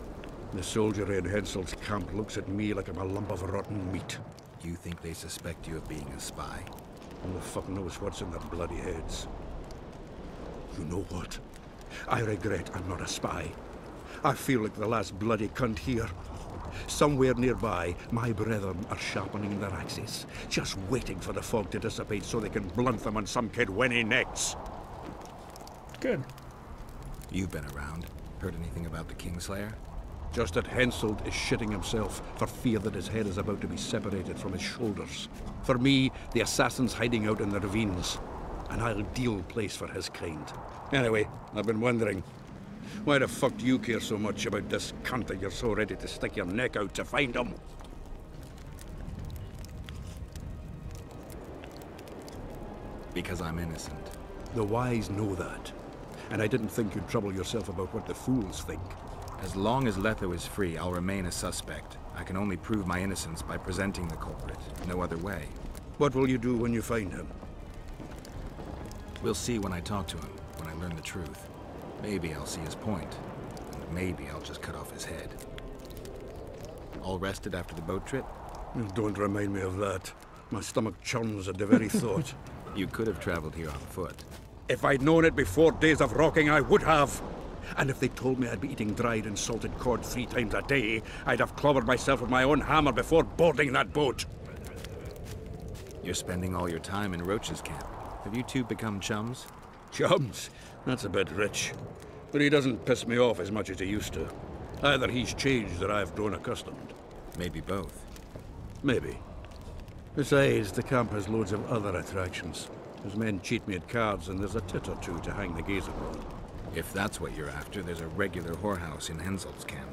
The soldiery in Henselt's camp looks at me like I'm a lump of rotten meat. You think they suspect you of being a spy? Who the fuck knows what's in their bloody heads? You know what? I regret I'm not a spy. I feel like the last bloody cunt here. Somewhere nearby, my brethren are sharpening their axes, just waiting for the fog to dissipate so they can blunt them on some Kedwenny necks. Good. You've been around. Heard anything about the Kingslayer? Just that Henselt is shitting himself for fear that his head is about to be separated from his shoulders. For me, the assassin's hiding out in the ravines. An ideal place for his kind. Anyway, I've been wondering, why the fuck do you care so much about this cunt that you're so ready to stick your neck out to find him? Because I'm innocent. The wise know that. And I didn't think you'd trouble yourself about what the fools think. As long as Letho is free, I'll remain a suspect. I can only prove my innocence by presenting the culprit. No other way. What will you do when you find him? We'll see when I talk to him, when I learn the truth. Maybe I'll see his point. And maybe I'll just cut off his head. All rested after the boat trip? Don't remind me of that. My stomach churns at the very thought. You could have traveled here on foot. If I'd known it before days of rocking, I would have. And if they told me I'd be eating dried and salted cod 3 times a day, I'd have clobbered myself with my own hammer before boarding that boat. You're spending all your time in Roach's camp. Have you two become chums? Chums? That's a bit rich. But he doesn't piss me off as much as he used to. Either he's changed or I've grown accustomed. Maybe both. Maybe. Besides, the camp has loads of other attractions. His men cheat me at cards, and there's a tit or two to hang the gaze upon. If that's what you're after, there's a regular whorehouse in Henselt's camp.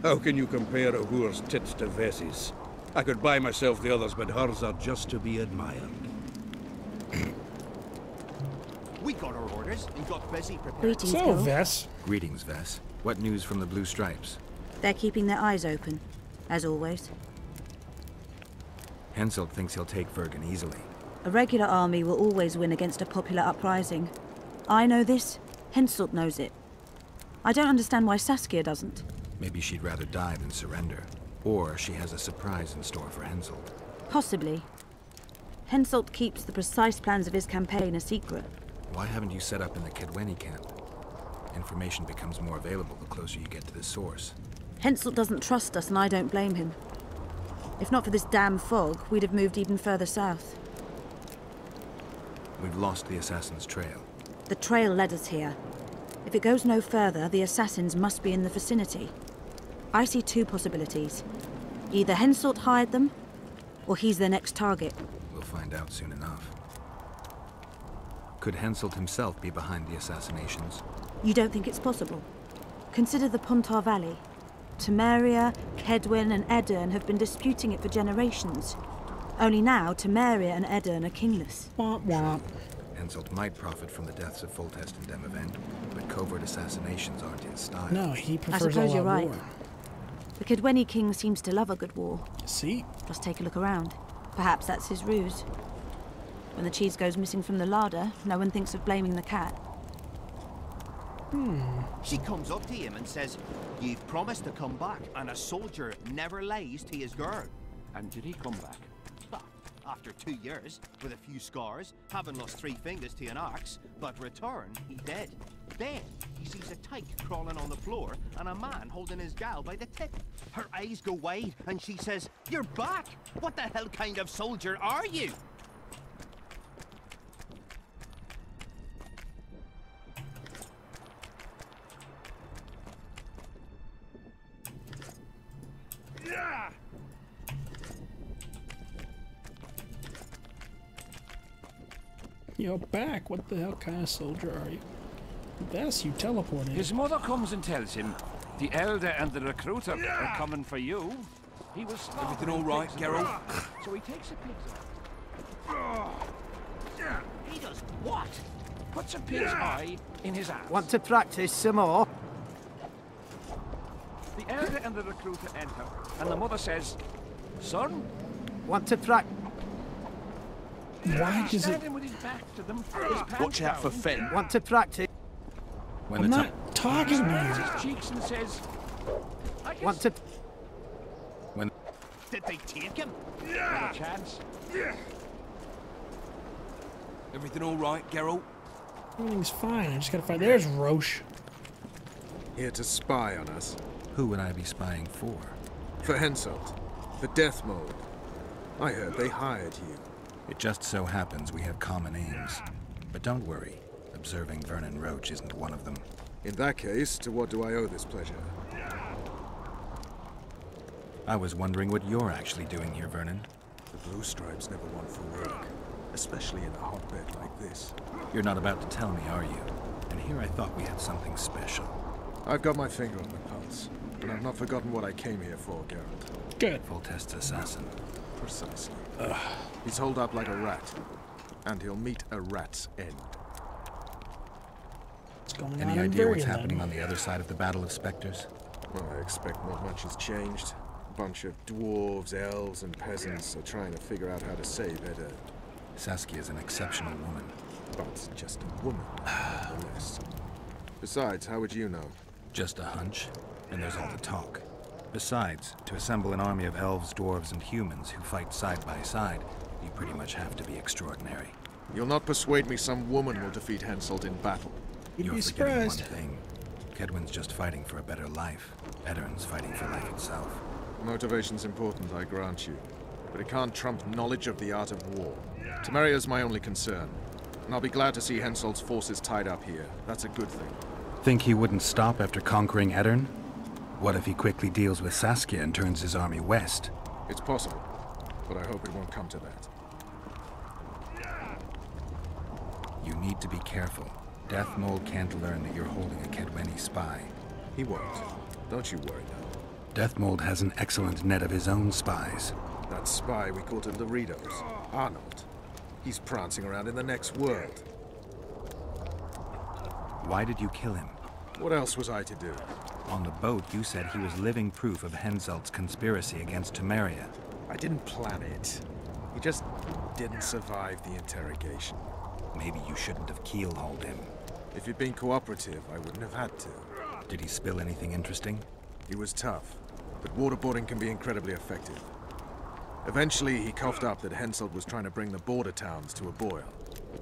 How can you compare a whore's tits to Vessi's? I could buy myself the others, but hers are just to be admired. We got our orders and got busy preparing. Greetings, So, Gil. Vess. Greetings, Vess. What news from the Blue Stripes? They're keeping their eyes open, as always. Henselt thinks he'll take Vergen easily. A regular army will always win against a popular uprising. I know this. Henselt knows it. I don't understand why Saskia doesn't. Maybe she'd rather die than surrender. Or she has a surprise in store for Henselt. Possibly. Henselt keeps the precise plans of his campaign a secret. Why haven't you set up in the Kedwenny camp? Information becomes more available the closer you get to the source. Henselt doesn't trust us, and I don't blame him. If not for this damn fog, we'd have moved even further south. We've lost the assassin's trail. The trail led us here. If it goes no further, the assassins must be in the vicinity. I see 2 possibilities. Either Henselt hired them, or he's their next target. We'll find out soon enough. Could Henselt himself be behind the assassinations? You don't think it's possible? Consider the Pontar Valley. Temeria, Kedwen, and Aedirn have been disputing it for generations. Only now, Temeria and Aedirn are kingless. Womp womp. Henselt might profit from the deaths of Foltest and Demavend, but covert assassinations aren't his style. No, he I prefers suppose you're all-out right. war. The Kedwenny king seems to love a good war. See? Just take a look around. Perhaps that's his ruse. When the cheese goes missing from the larder, no one thinks of blaming the cat. She comes up to him and says, "You've promised to come back, and a soldier never lies to his girl." And did he come back? After 2 years, with a few scars, having lost 3 fingers to an axe, but return, he dead. Then, he sees a tyke crawling on the floor, and a man holding his gal by the tip. Her eyes go wide, and she says, "You're back! What the hell kind of soldier are you?" You're back. What the hell kind of soldier are you? Vess, you teleported. His mother comes and tells him the elder and the recruiter are coming for you. He was Everything all right, Geralt? So he takes the pig's eye. He does what? Puts a pig's eye in his ass. Want to practice some more? The elder and the recruiter enter, and the mother says, "Son, Want to practice? Why does it... standing with his back to them, his pants Watch out for down, Finn. Want to practice? When I'm the not talking to you. his cheeks and says, I guess Want to? when did they take him? Not a chance. Everything all right, Geralt? Everything's fine. I just gotta find... There's Roche. Here to spy on us. who would I be spying for? For Henselt. The Death Mold. I heard they hired you. It just so happens we have common aims. But don't worry, observing Vernon Roche isn't one of them. In that case, to what do I owe this pleasure? I was wondering what you're actually doing here, Vernon. The Blue Stripes never want for work, especially in a hotbed like this. You're not about to tell me, are you? And here I thought we had something special. I've got my finger on the pulse, but I've not forgotten what I came here for, Geralt. Good. Foltest's assassin. Precisely. He's holed up like a rat, and he'll meet a rat's end. What's going on Any in idea what's Varian, happening then? on the other side of the Battle of Spectres? Well, I expect not much has changed. A bunch of dwarves, elves, and peasants are trying to figure out how to save Edda. Saskia's an exceptional woman. But just a woman, nonetheless. Besides, how would you know? Just a hunch, and there's all the talk. Besides, to assemble an army of elves, dwarves, and humans who fight side by side, you pretty much have to be extraordinary. You'll not persuade me some woman will defeat Henselt in battle. You'd You're be forgetting one surprised. thing. Kedwin's just fighting for a better life. Eddern's fighting for life itself. Motivation's important, I grant you. But it can't trump knowledge of the art of war. Temeria's my only concern. And I'll be glad to see Henselt's forces tied up here. That's a good thing. Think he wouldn't stop after conquering Eddern? What if he quickly deals with Saskia and turns his army west? It's possible, but I hope it won't come to that. You need to be careful. Death Mold can't learn that you're holding a Kedweni spy. He won't. Don't you worry now. Death Mold has an excellent net of his own spies. That spy we caught at Loritos, Arnold. He's prancing around in the next world. Why did you kill him? What else was I to do? On the boat, you said he was living proof of Henselt's conspiracy against Temeria. I didn't plan it. He just didn't survive the interrogation. Maybe you shouldn't have keel-hauled him. If he'd been cooperative, I wouldn't have had to. Did he spill anything interesting? He was tough, but waterboarding can be incredibly effective. Eventually, he coughed up that Henselt was trying to bring the border towns to a boil.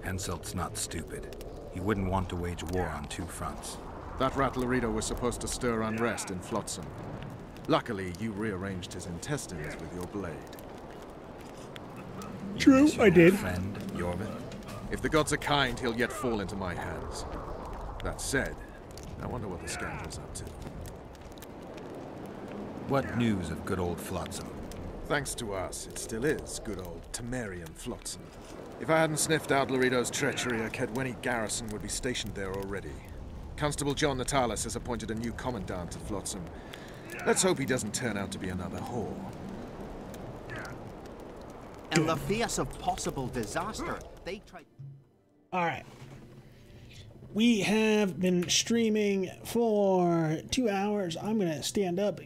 Henselt's not stupid. He wouldn't want to wage war on two fronts. That rat Lorito was supposed to stir unrest in Flotsam. Luckily, you rearranged his intestines with your blade. True, I did. Friend, Yorvin. If the gods are kind, he'll yet fall into my hands. That said, I wonder what the scoundrel's up to. What news of good old Flotsam? Thanks to us, it still is good old Temerian Flotsam. If I hadn't sniffed out Lorito's treachery, a Kedweni garrison would be stationed there already. Constable John Natalis has appointed a new commandant to Flotsam. Let's hope he doesn't turn out to be another whore. In the face of possible disaster, they tried... Alright. We have been streaming for 2 hours. I'm going to stand up,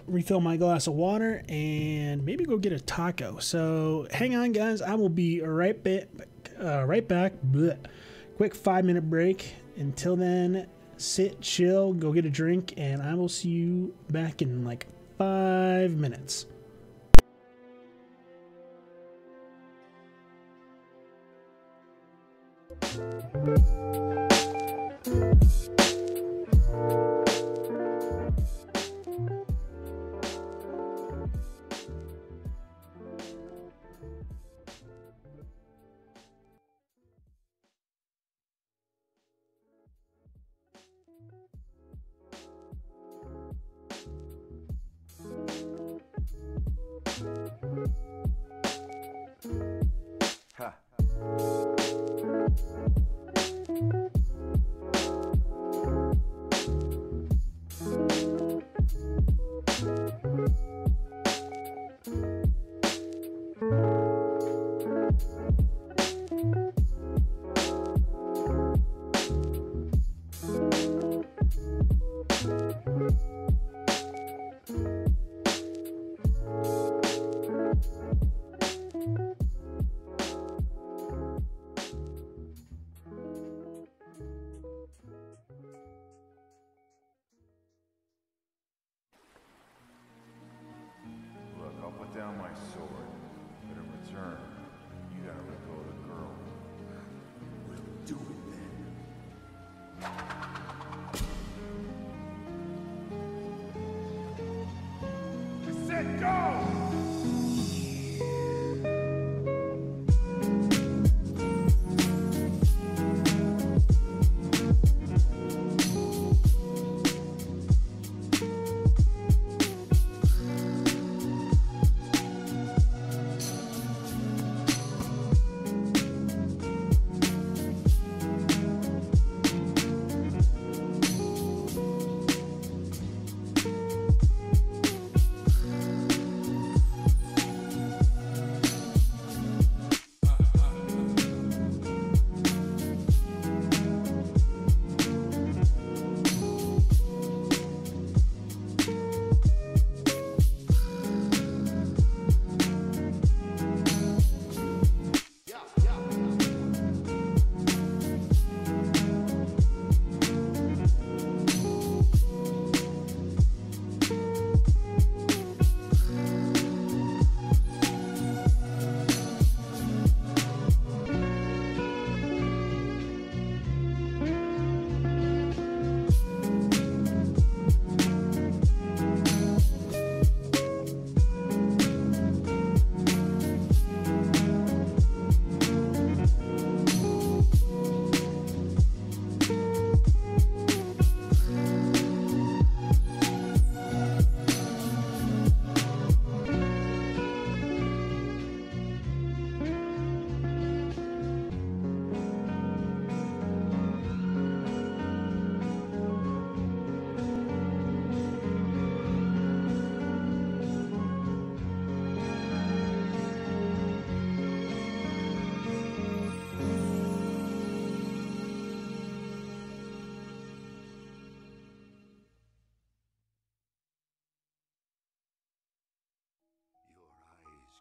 refill my glass of water, and maybe go get a taco. So hang on, guys. I will be right back. Blech. Quick 5-minute break. Until then, sit, chill, go get a drink, and I will see you back in like 5 minutes.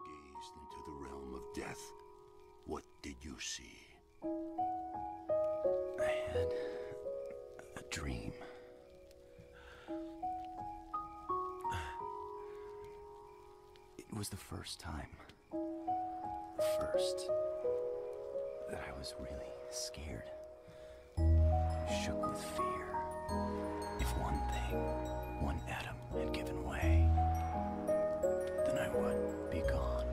gazed into the realm of death, what did you see? I had a dream. It was the first time. First that I was really scared. Shook with fear. If one thing, one atom had given way, then I would be gone.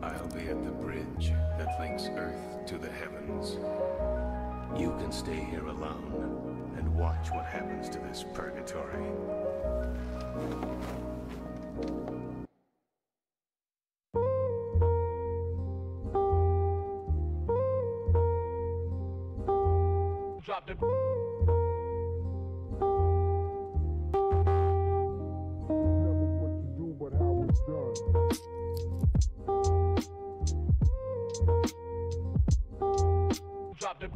I'll be at the bridge that links Earth to the heavens. You can stay here alone and watch what happens to this purgatory. Drop the... Drop the...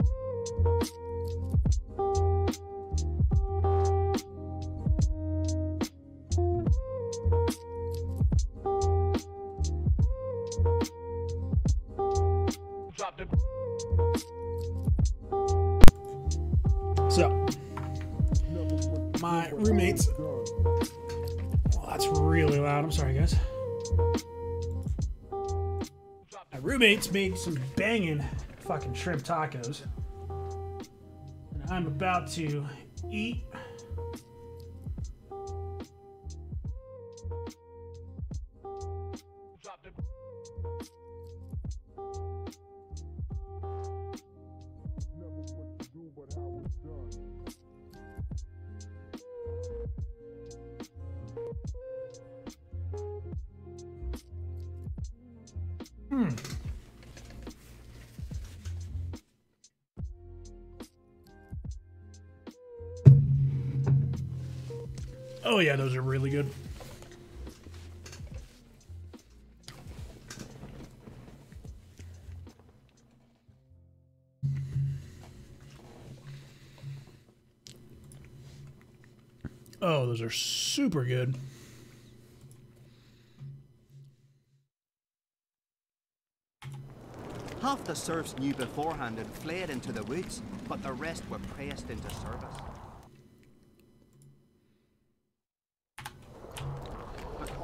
Drop the... So, my roommates. Well, that's really loud. I'm sorry, guys. My roommates made some banging fucking shrimp tacos. And I'm about to eat. Oh yeah, those are really good. Oh, those are super good. Half the serfs knew beforehand and fled into the woods, but the rest were pressed into service.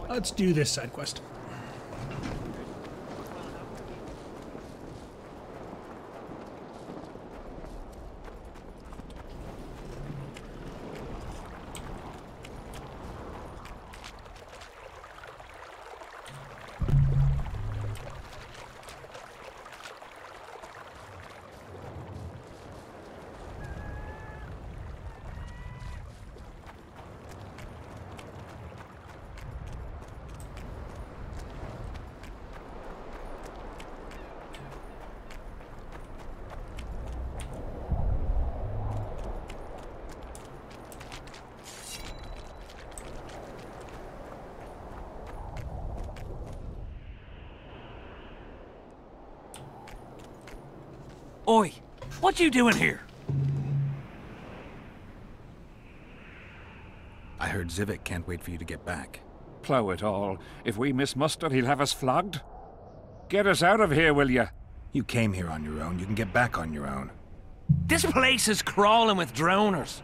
Let's do this side quest. Oi, what you doing here? I heard Zivik can't wait for you to get back. Plough it all. If we miss muster, he'll have us flogged. Get us out of here, will ya? You came here on your own. You can get back on your own. This place is crawling with drowners.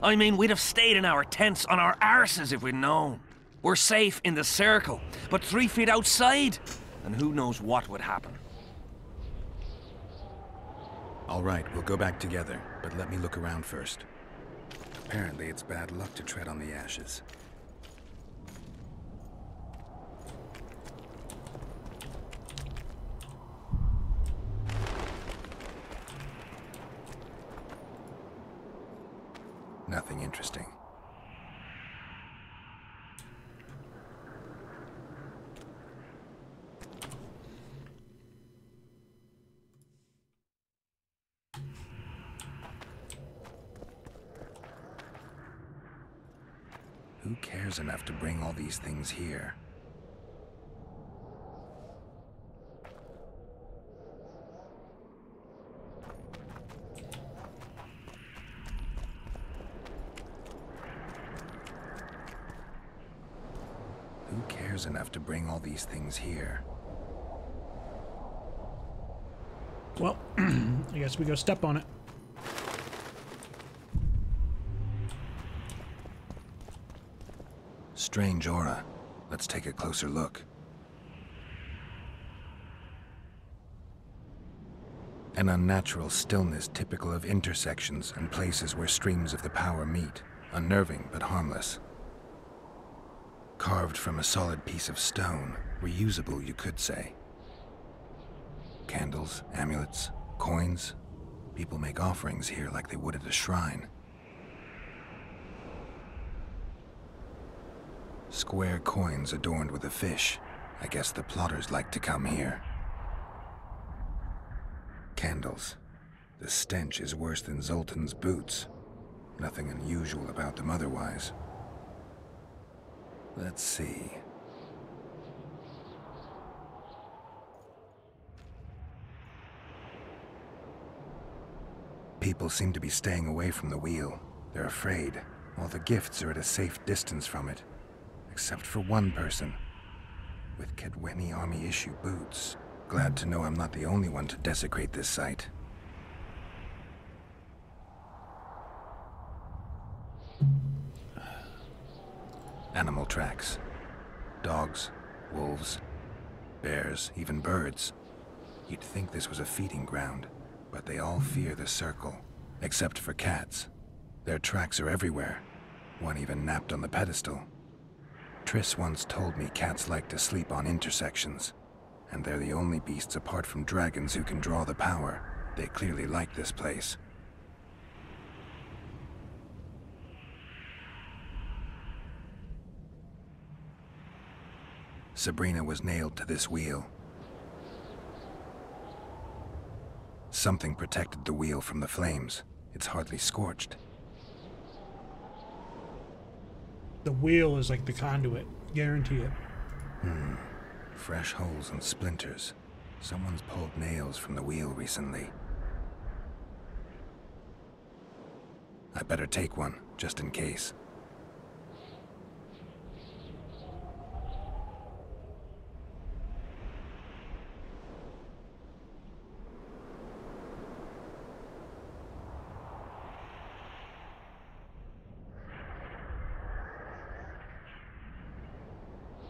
I mean, we'd have stayed in our tents on our arses if we'd known. We're safe in the circle, but 3 feet outside, and who knows what would happen. All right, we'll go back together, but let me look around first. Apparently, it's bad luck to tread on the ashes. Nothing interesting. Who cares enough to bring all these things here? Who cares enough to bring all these things here? Well, I guess we go step on it. Strange aura. Let's take a closer look. An unnatural stillness typical of intersections and places where streams of the power meet. Unnerving, but harmless. Carved from a solid piece of stone. Reusable, you could say. Candles, amulets, coins. People make offerings here like they would at a shrine. Square coins adorned with a fish. I guess the plotters like to come here. Candles. The stench is worse than Zoltan's boots. Nothing unusual about them otherwise. Let's see. People seem to be staying away from the wheel. They're afraid. All the gifts are at a safe distance from it. Except for one person. With Kaedweni Army-issue boots. Glad to know I'm not the only one to desecrate this site. Animal tracks. Dogs, wolves, bears, even birds. You'd think this was a feeding ground, but they all fear the circle. Except for cats. Their tracks are everywhere. One even napped on the pedestal. Triss once told me cats like to sleep on intersections. And they're the only beasts apart from dragons who can draw the power. They clearly like this place. Sabrina was nailed to this wheel. Something protected the wheel from the flames. It's hardly scorched. The wheel is like the conduit. Guarantee it. Fresh holes and splinters. Someone's pulled nails from the wheel recently. I better take one, just in case.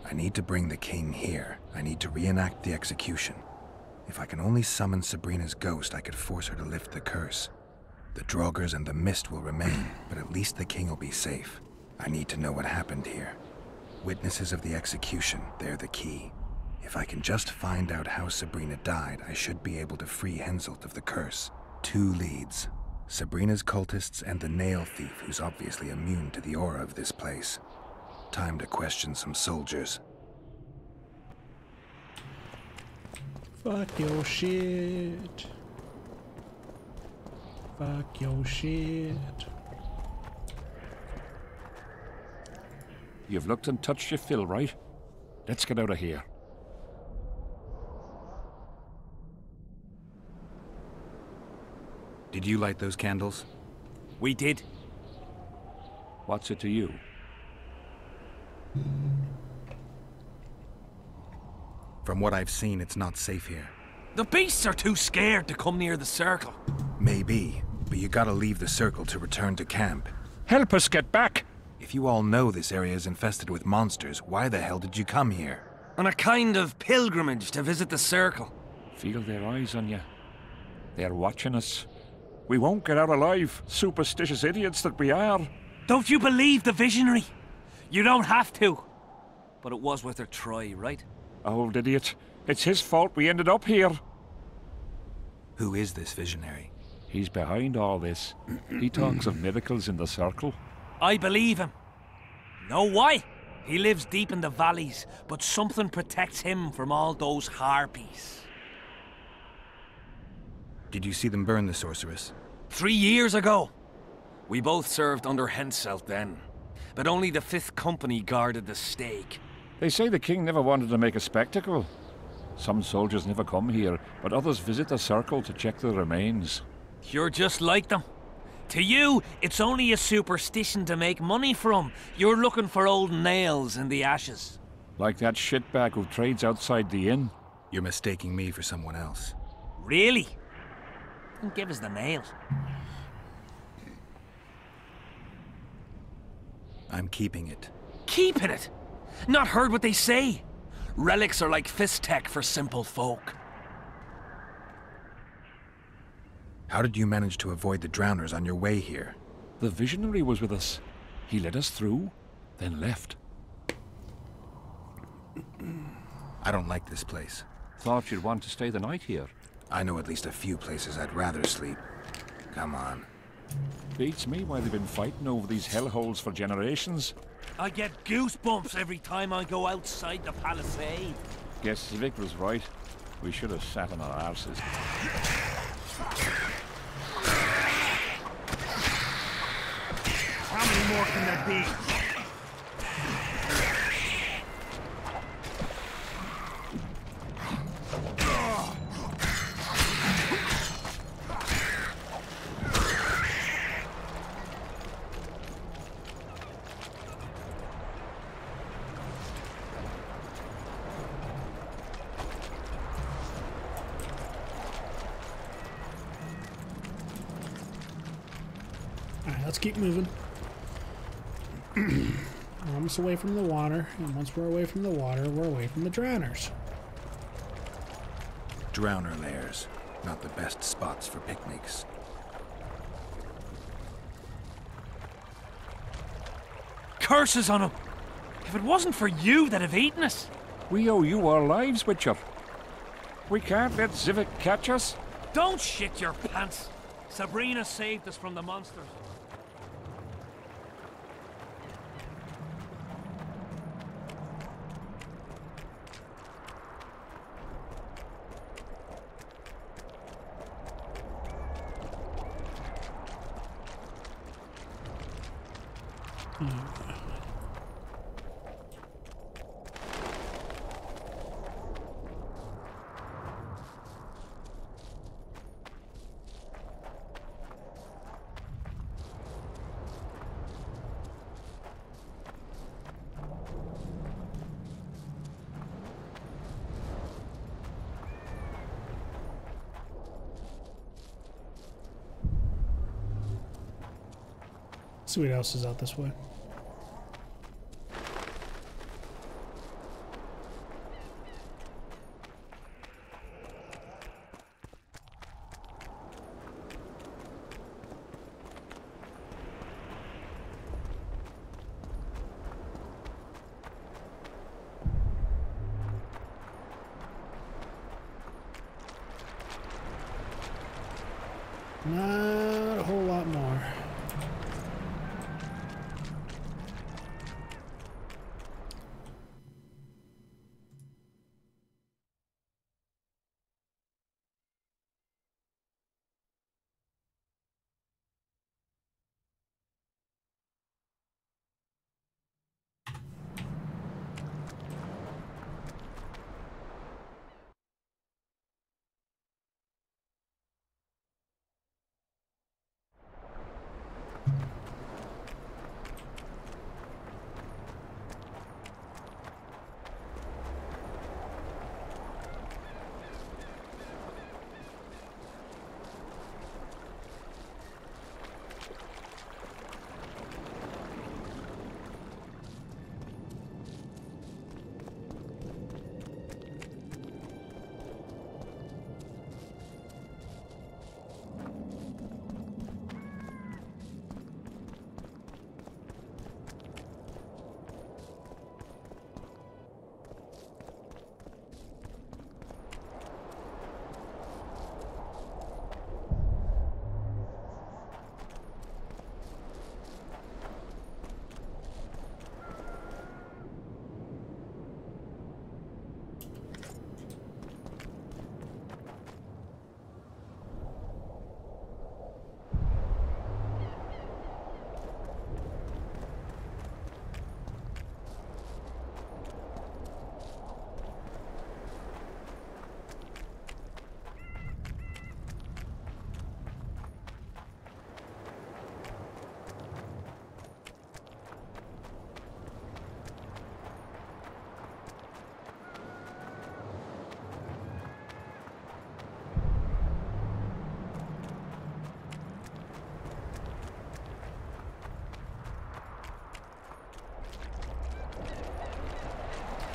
I need to bring the king here. I need to reenact the execution. If I can only summon Sabrina's ghost, I could force her to lift the curse. The Draugrs and the mist will remain, but at least the king will be safe. I need to know what happened here. Witnesses of the execution, they're the key. If I can just find out how Sabrina died, I should be able to free Henselt of the curse. 2 leads. Sabrina's cultists and the nail thief who's obviously immune to the aura of this place. Time to question some soldiers. Fuck your shit. Fuck your shit. You've looked and touched your fill, right? Let's get out of here. Did you light those candles? We did. What's it to you? From what I've seen, it's not safe here. The beasts are too scared to come near the circle. Maybe, but you gotta leave the circle to return to camp. Help us get back! If you all know this area is infested with monsters, why the hell did you come here? On a kind of pilgrimage to visit the circle. Feel their eyes on you. They're watching us. We won't get out alive, superstitious idiots that we are. Don't you believe the visionary? You don't have to. But it was worth a try, right? Old idiot. It's his fault we ended up here. Who is this visionary? He's behind all this. He talks of miracles in the circle. I believe him. Know why? He lives deep in the valleys, but something protects him from all those harpies. Did you see them burn the sorceress? 3 years ago. We both served under Henselt then, but only the 5th Company guarded the stake. They say the king never wanted to make a spectacle. Some soldiers never come here, but others visit the circle to check the remains. You're just like them. To you, it's only a superstition to make money from. You're looking for old nails in the ashes. Like that shitbag who trades outside the inn. You're mistaking me for someone else. Really? Then give us the nails. I'm keeping it. Keeping it? Not heard what they say. Relics are like fist tech for simple folk. How did you manage to avoid the drowners on your way here? The visionary was with us. He led us through, then left. I don't like this place. Thought you'd want to stay the night here. I know at least a few places I'd rather sleep. Come on. Beats me why they've been fighting over these hellholes for generations. I get goosebumps every time I go outside the palisade. Guess Civic was right. We should have sat on our arses. How many more can there be? Alright, let's keep moving. We're almost away from the water, and once we're away from the water, we're away from the drowners. Drowner lairs. Not the best spots for picnics. Curses on him! If it wasn't for you, they'd have eaten us. We owe you our lives, Witcher. We can't let Civic catch us. Don't shit your pants. Sabrina saved us from the monsters. See what else is out this way. Not a whole lot more.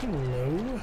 Hello.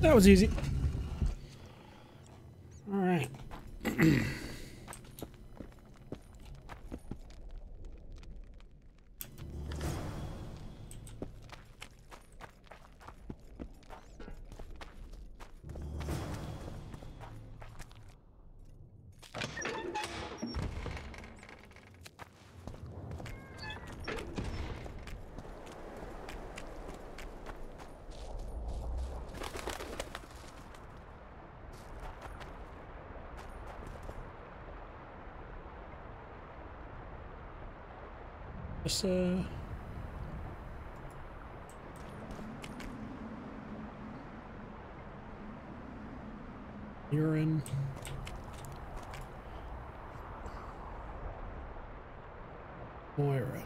That was easy. All right. Just, urine. Moira.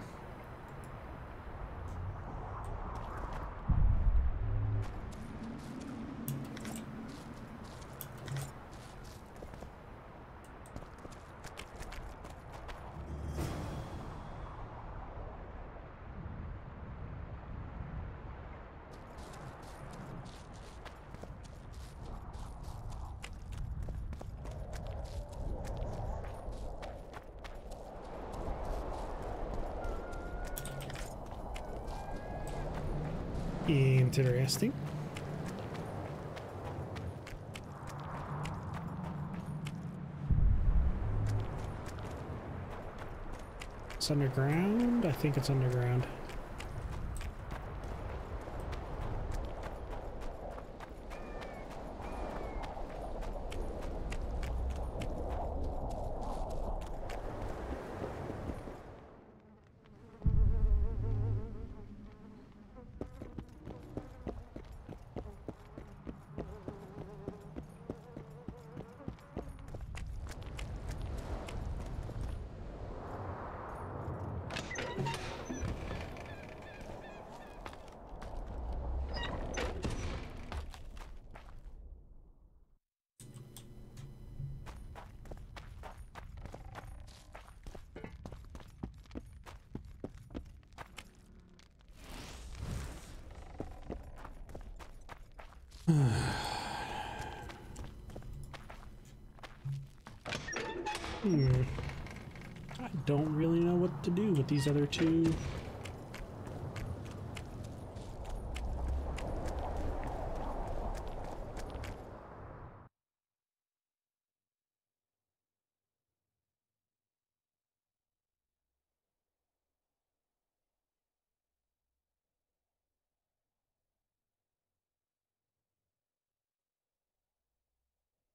Interesting. It's underground? I think it's underground. I don't really know what to do with these other two.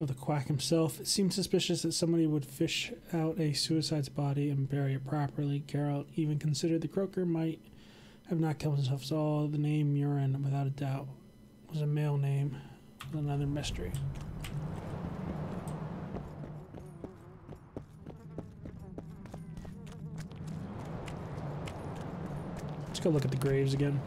The quack himself. It seems suspicious that somebody would fish out a suicide's body and bury it properly. Geralt even considered the croaker might have not killed himself, so the name Murin, without a doubt, was a male name. Another mystery. Let's go look at the graves again.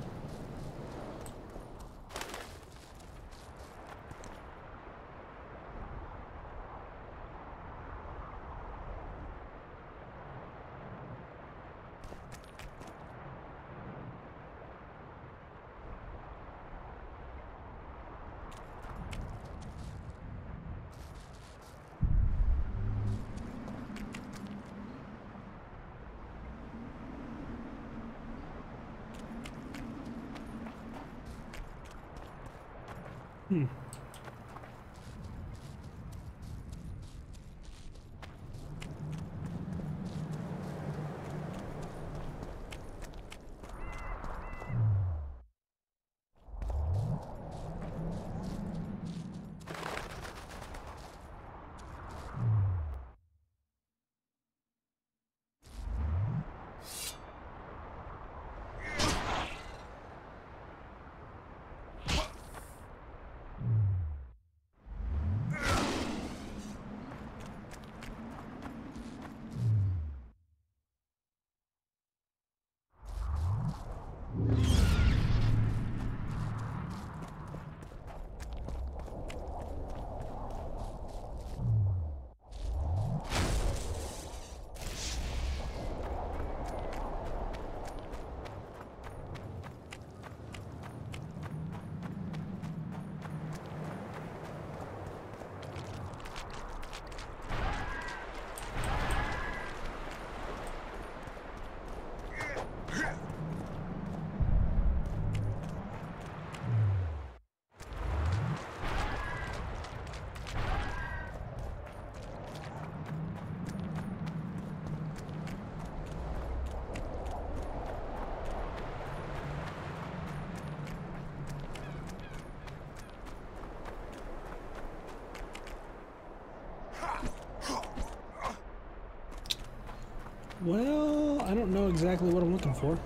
Well, I don't know exactly what I'm looking for.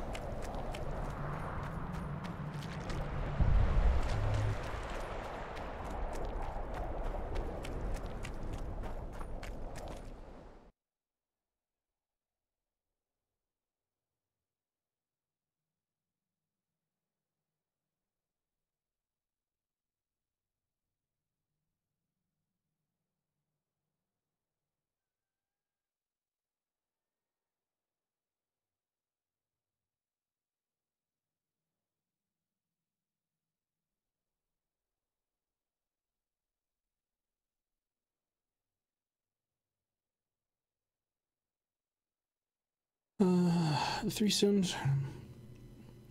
The Three Sons,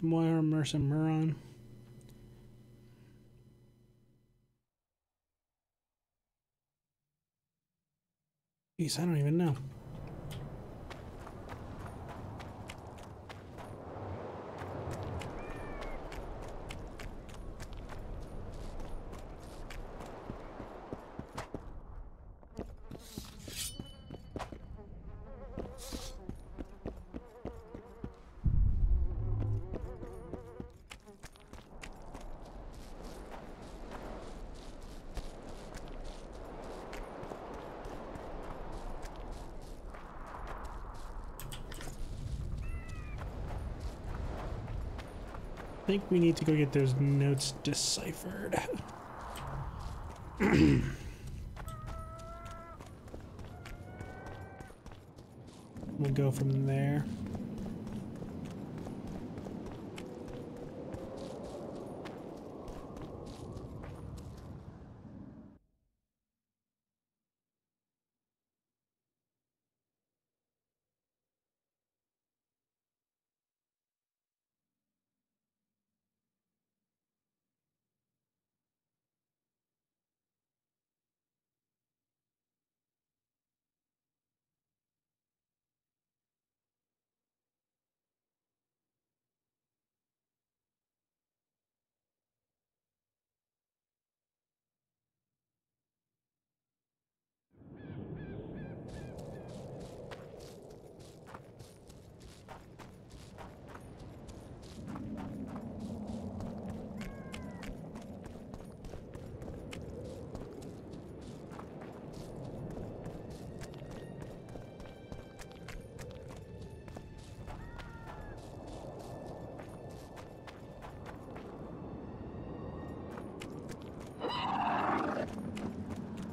Moira, Mercer, Muron. Jeez, I don't even know. I think we need to go get those notes deciphered. We'll go from there.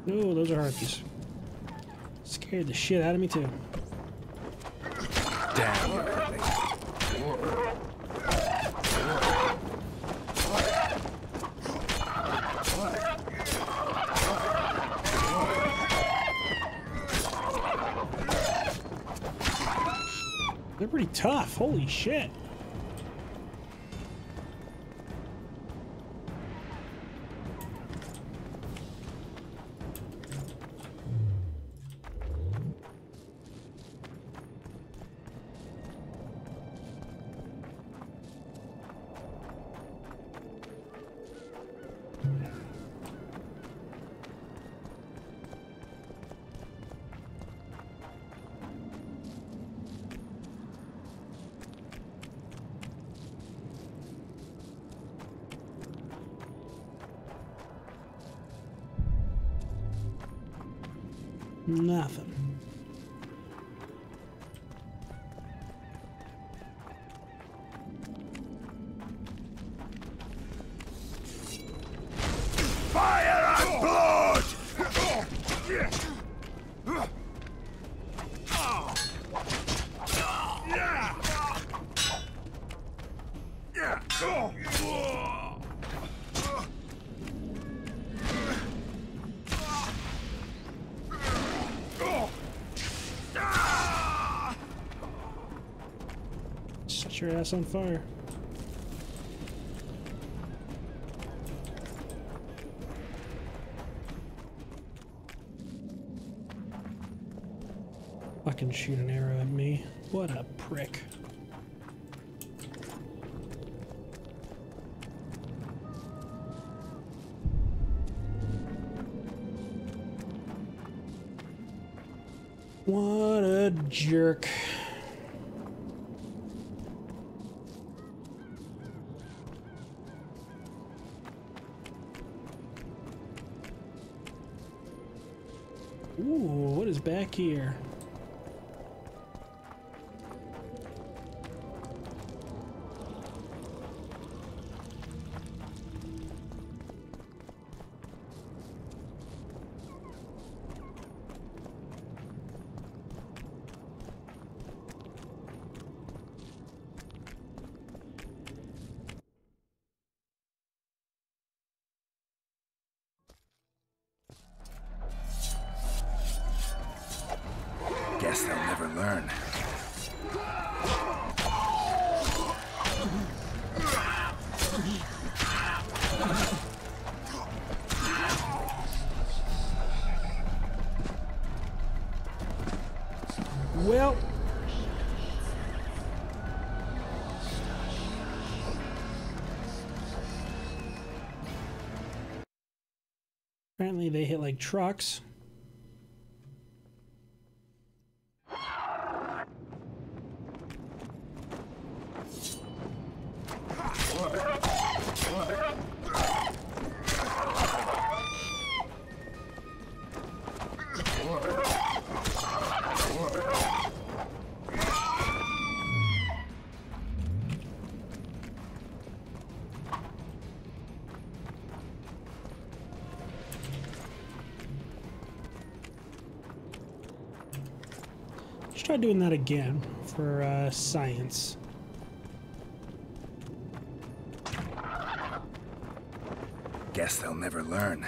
No, those are harpies. Scared the shit out of me too. Damn. They're pretty tough. Holy shit. Nothing. Fire and blood! Set your ass on fire. Fucking shoot an arrow at me. What a prick. What a jerk. Ooh, what is back here? Guess they'll never learn. Well, apparently they hit like trucks. Let's try doing that again for science. Guess they'll never learn.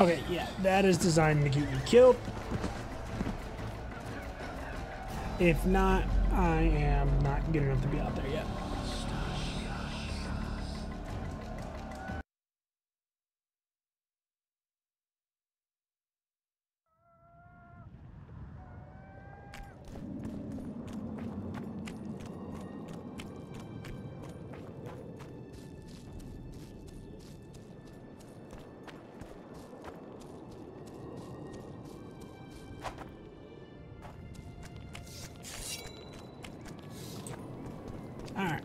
Okay, yeah, that is designed to get me killed. If not, I am not good enough to be out there yet. Alright.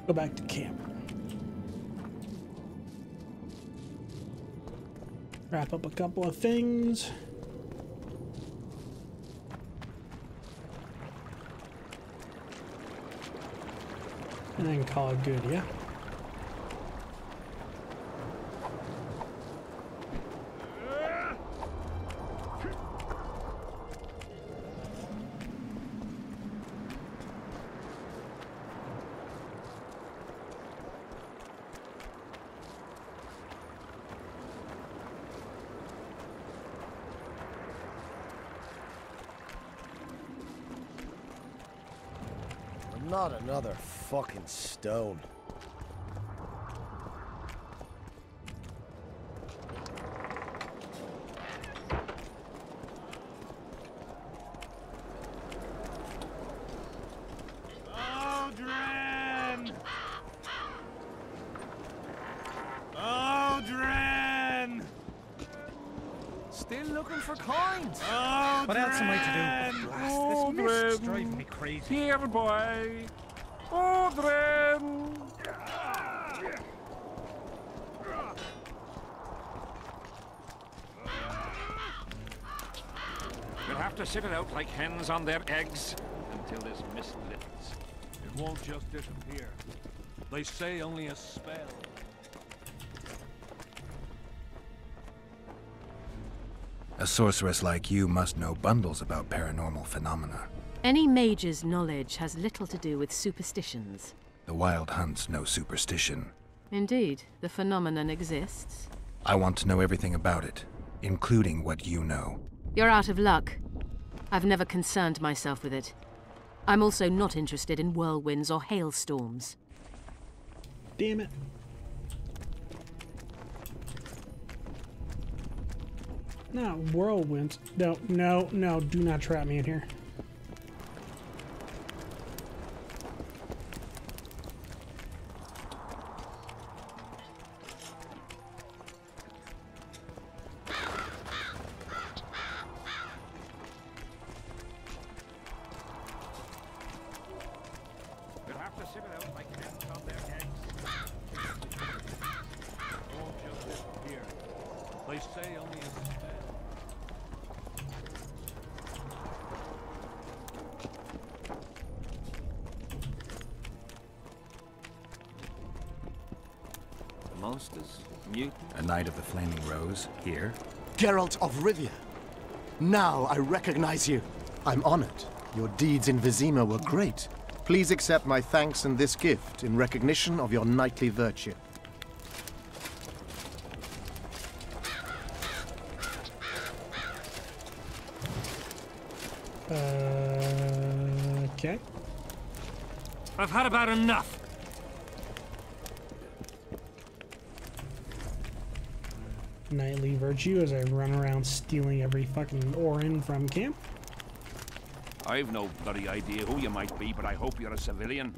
Go back to camp. Wrap up a couple of things. And then call it good, yeah? Not another fucking stone. Odrin! Odrin! Still looking for coins. Odrin! What else am I to do? Blast, this mist's driving me crazy. Here, boy. Odrin! We'll have to sit it out like hens on their eggs until this mist lifts. It won't just disappear. They say only a spell. A sorceress like you must know bundles about paranormal phenomena. Any mage's knowledge has little to do with superstitions. The Wild Hunt's no superstition. Indeed, the phenomenon exists. I want to know everything about it, including what you know. You're out of luck. I've never concerned myself with it. I'm also not interested in whirlwinds or hailstorms. Damn it. Not whirlwinds. No, no, no, do not trap me in here. We'll have to sit it out like hens on their eggs. It won't just disappear. They say only a spell. Monsters, mutant. A Knight of the Flaming Rose, here. Geralt of Rivia. Now I recognize you. I'm honored. Your deeds in Vizima were great. Please accept my thanks and this gift in recognition of your knightly virtue. Okay. I've had about enough. Knightly virtue as I run around stealing every fucking Orin from camp. I've no bloody idea who you might be, but I hope you're a civilian.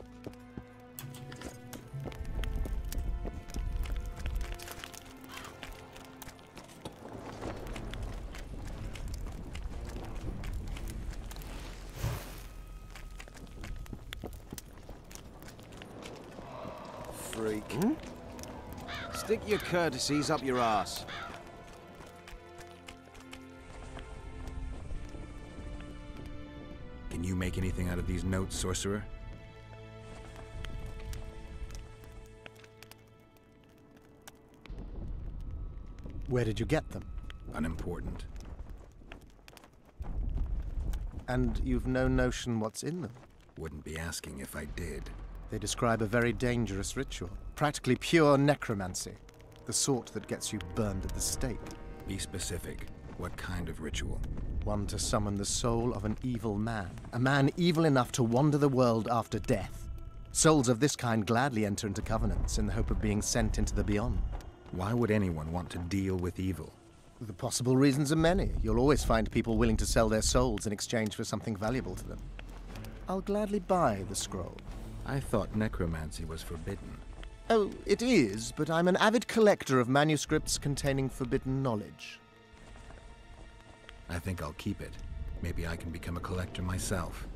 Freak. Stick your courtesies up your ass. Can you make anything out of these notes, sorcerer? Where did you get them? Unimportant. And you've no notion what's in them? Wouldn't be asking if I did. They describe a very dangerous ritual. Practically pure necromancy. The sort that gets you burned at the stake. Be specific. What kind of ritual? One to summon the soul of an evil man. A man evil enough to wander the world after death. Souls of this kind gladly enter into covenants in the hope of being sent into the beyond. Why would anyone want to deal with evil? The possible reasons are many. You'll always find people willing to sell their souls in exchange for something valuable to them. I'll gladly buy the scroll. I thought necromancy was forbidden. Oh, it is, but I'm an avid collector of manuscripts containing forbidden knowledge. I think I'll keep it. Maybe I can become a collector myself.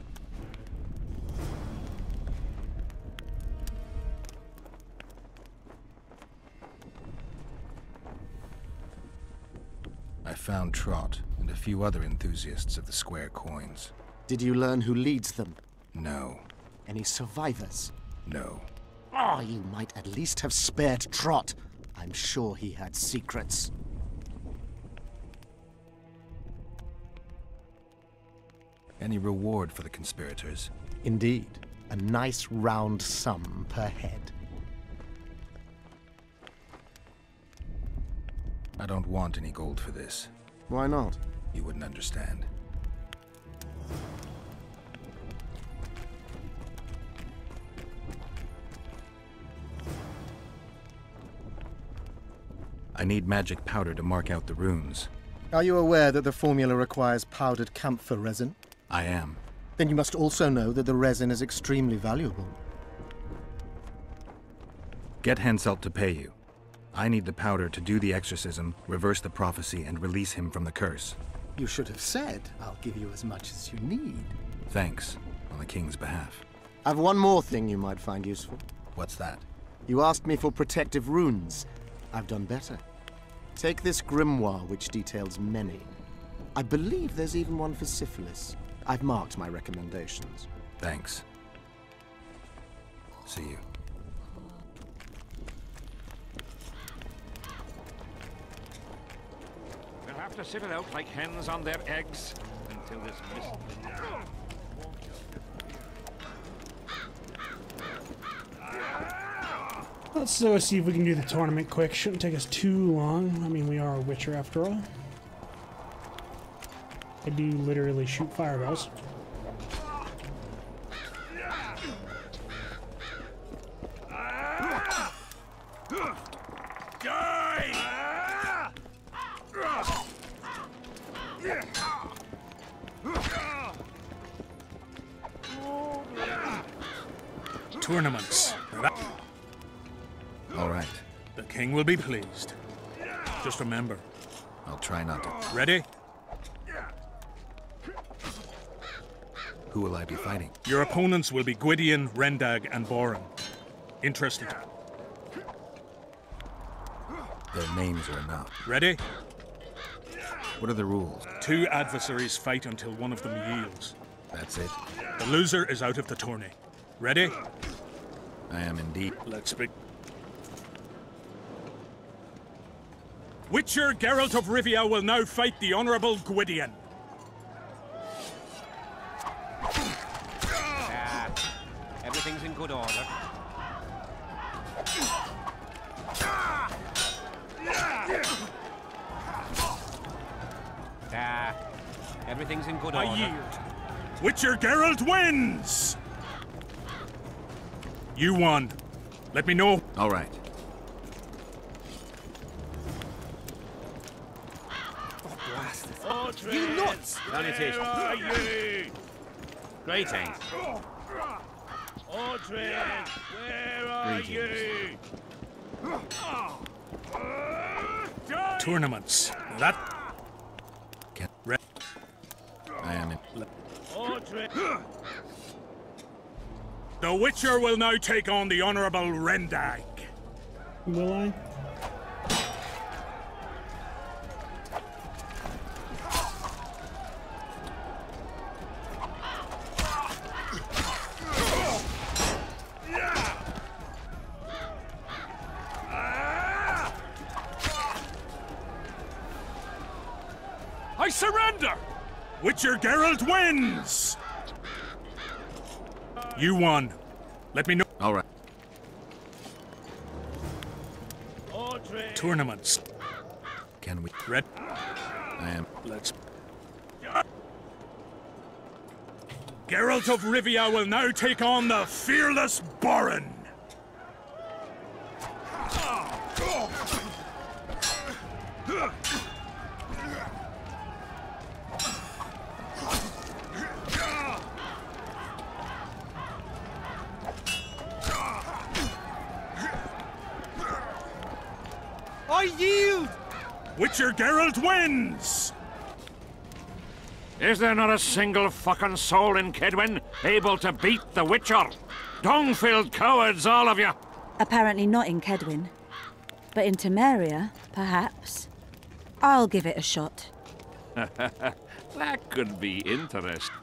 I found Trott and a few other enthusiasts of the square coins. Did you learn who leads them? No. Any survivors? No. Oh, you might at least have spared Trott. I'm sure he had secrets. Any reward for the conspirators? Indeed. A nice round sum per head. I don't want any gold for this. Why not? You wouldn't understand. I need magic powder to mark out the runes. Are you aware that the formula requires powdered camphor resin? I am. Then you must also know that the resin is extremely valuable. Get Henselt to pay you. I need the powder to do the exorcism, reverse the prophecy, and release him from the curse. You should have said, I'll give you as much as you need. Thanks, on the king's behalf. I've one more thing you might find useful. What's that? You asked me for protective runes. I've done better. Take this grimoire, which details many. I believe there's even one for syphilis. I've marked my recommendations. Thanks. See you. We'll have to sit it out like hens on their eggs until this mist... Let's see if we can do the tournament quick. Shouldn't take us too long. I mean, we are a Witcher after all. I do literally shoot fireballs. Tournaments. All right. The king will be pleased. Just remember. I'll try not to. Ready? Who will I be fighting? Your opponents will be Gwydion, Rendag, and Boran. Interested? Their names are enough. Ready? What are the rules? 2 adversaries fight until one of them yields. That's it? The loser is out of the tourney. Ready? I am indeed. Let's begin. Witcher Geralt of Rivia will now fight the Honourable Gwydion. Everything's in good order. Everything's in good order. I yield. Witcher Geralt wins! You won. Let me know. All right. You nuts! Salutations. Greetings. Audrey, where are you? Tournaments. That... I am in. Audrey. The Witcher will now take on the Honourable Rendag. Will I? I surrender! Witcher Geralt wins! You won. Let me know. All right. Tournaments. Can we? Red. I am. Let's. Geralt of Rivia will now take on the fearless Borin. I yield! Witcher Geralt wins! Is there not a single fucking soul in Kedwen able to beat the Witcher? Dung-filled cowards, all of you! Apparently not in Kedwen. But in Temeria, perhaps. I'll give it a shot. That could be interesting.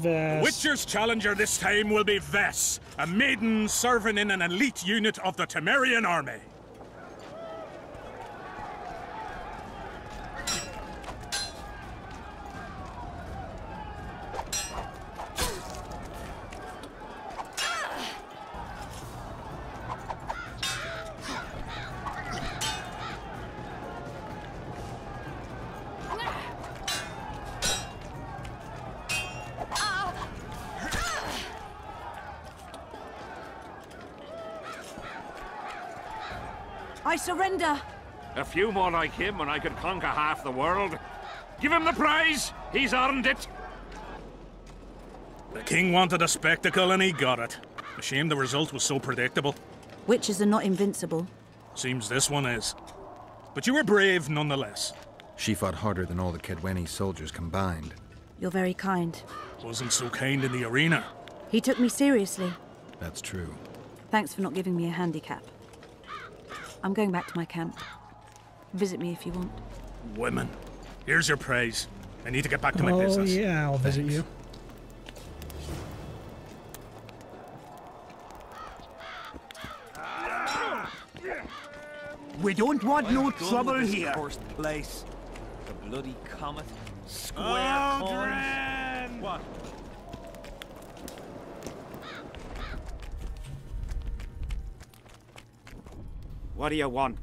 The Witcher's challenger this time will be Vess, a maiden serving in an elite unit of the Temerian army. I surrender! A few more like him and I could conquer half the world. Give him the prize! He's earned it! The king wanted a spectacle and he got it. A shame the result was so predictable. Witches are not invincible. Seems this one is. But you were brave nonetheless. She fought harder than all the Kedweni soldiers combined. You're very kind. Wasn't so kind in the arena. He took me seriously. That's true. Thanks for not giving me a handicap. I'm going back to my camp. Visit me if you want. Women. Here's your praise. I need to get back to my Oh, business. yeah, I'll visit you. We don't want no trouble here. First place. The bloody comet. Square coins. What? What do you want?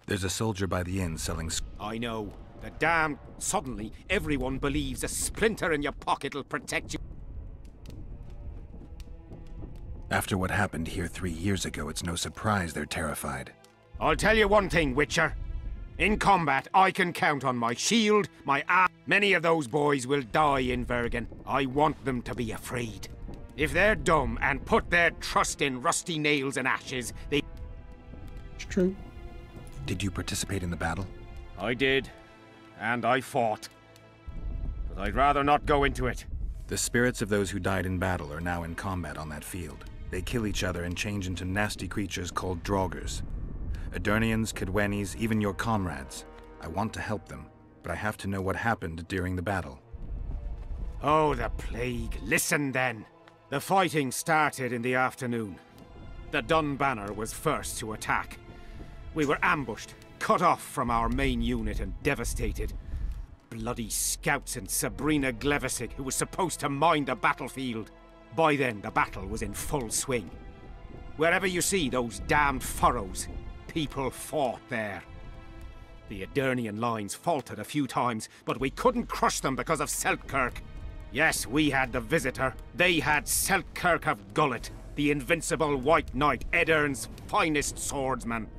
There's a soldier by the inn selling... I know. The damn... Suddenly, everyone believes a splinter in your pocket'll protect you. After what happened here 3 years ago, it's no surprise they're terrified. I'll tell you one thing, Witcher. In combat, I can count on my shield, my axe. Many of those boys will die in Vergen. I want them to be afraid. If they're dumb and put their trust in rusty nails and ashes, they... It's true. Did you participate in the battle? I did. And I fought. But I'd rather not go into it. The spirits of those who died in battle are now in combat on that field. They kill each other and change into nasty creatures called Draugrs. Aedirnians, Kedwenis, even your comrades. I want to help them, but I have to know what happened during the battle. Oh, the plague. Listen then. The fighting started in the afternoon. The Dun Banner was first to attack. We were ambushed, cut off from our main unit and devastated. Bloody scouts and Sabrina Glevissig, who was supposed to mind the battlefield. By then, the battle was in full swing. Wherever you see those damned furrows, people fought there. The Aedirnian lines faltered a few times, but we couldn't crush them because of Seltkirk. Yes, we had the Visitor. They had Seltkirk of Gullet, the invincible White Knight, Edirn's finest swordsman.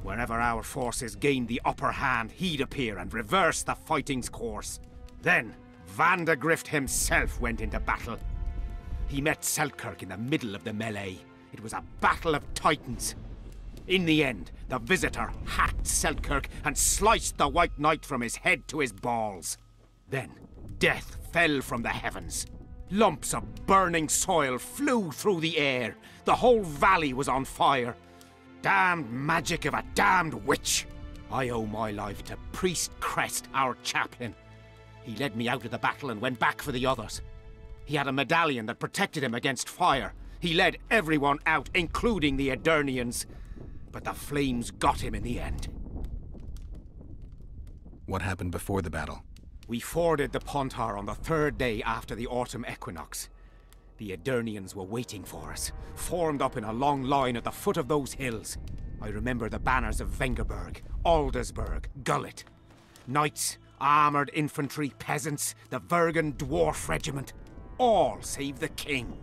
Wherever our forces gained the upper hand, he'd appear and reverse the fighting's course. Then, Vandegrift himself went into battle. He met Seltkirk in the middle of the melee. It was a battle of titans. In the end, the Visitor hacked Seltkirk and sliced the White Knight from his head to his balls. Then, death fell from the heavens. Lumps of burning soil flew through the air. The whole valley was on fire. Damned magic of a damned witch. I owe my life to Priest Crest, our chaplain. He led me out of the battle and went back for the others. He had a medallion that protected him against fire, He led everyone out, including the Aedirnians. But the flames got him in the end. What happened before the battle? We forded the Pontar on the 3rd day after the autumn equinox. The Aedirnians were waiting for us, formed up in a long line at the foot of those hills. I remember the banners of Vengerberg, Aldersburg, Gullet. Knights, armoured infantry, peasants, the Vergen Dwarf Regiment. All save the king.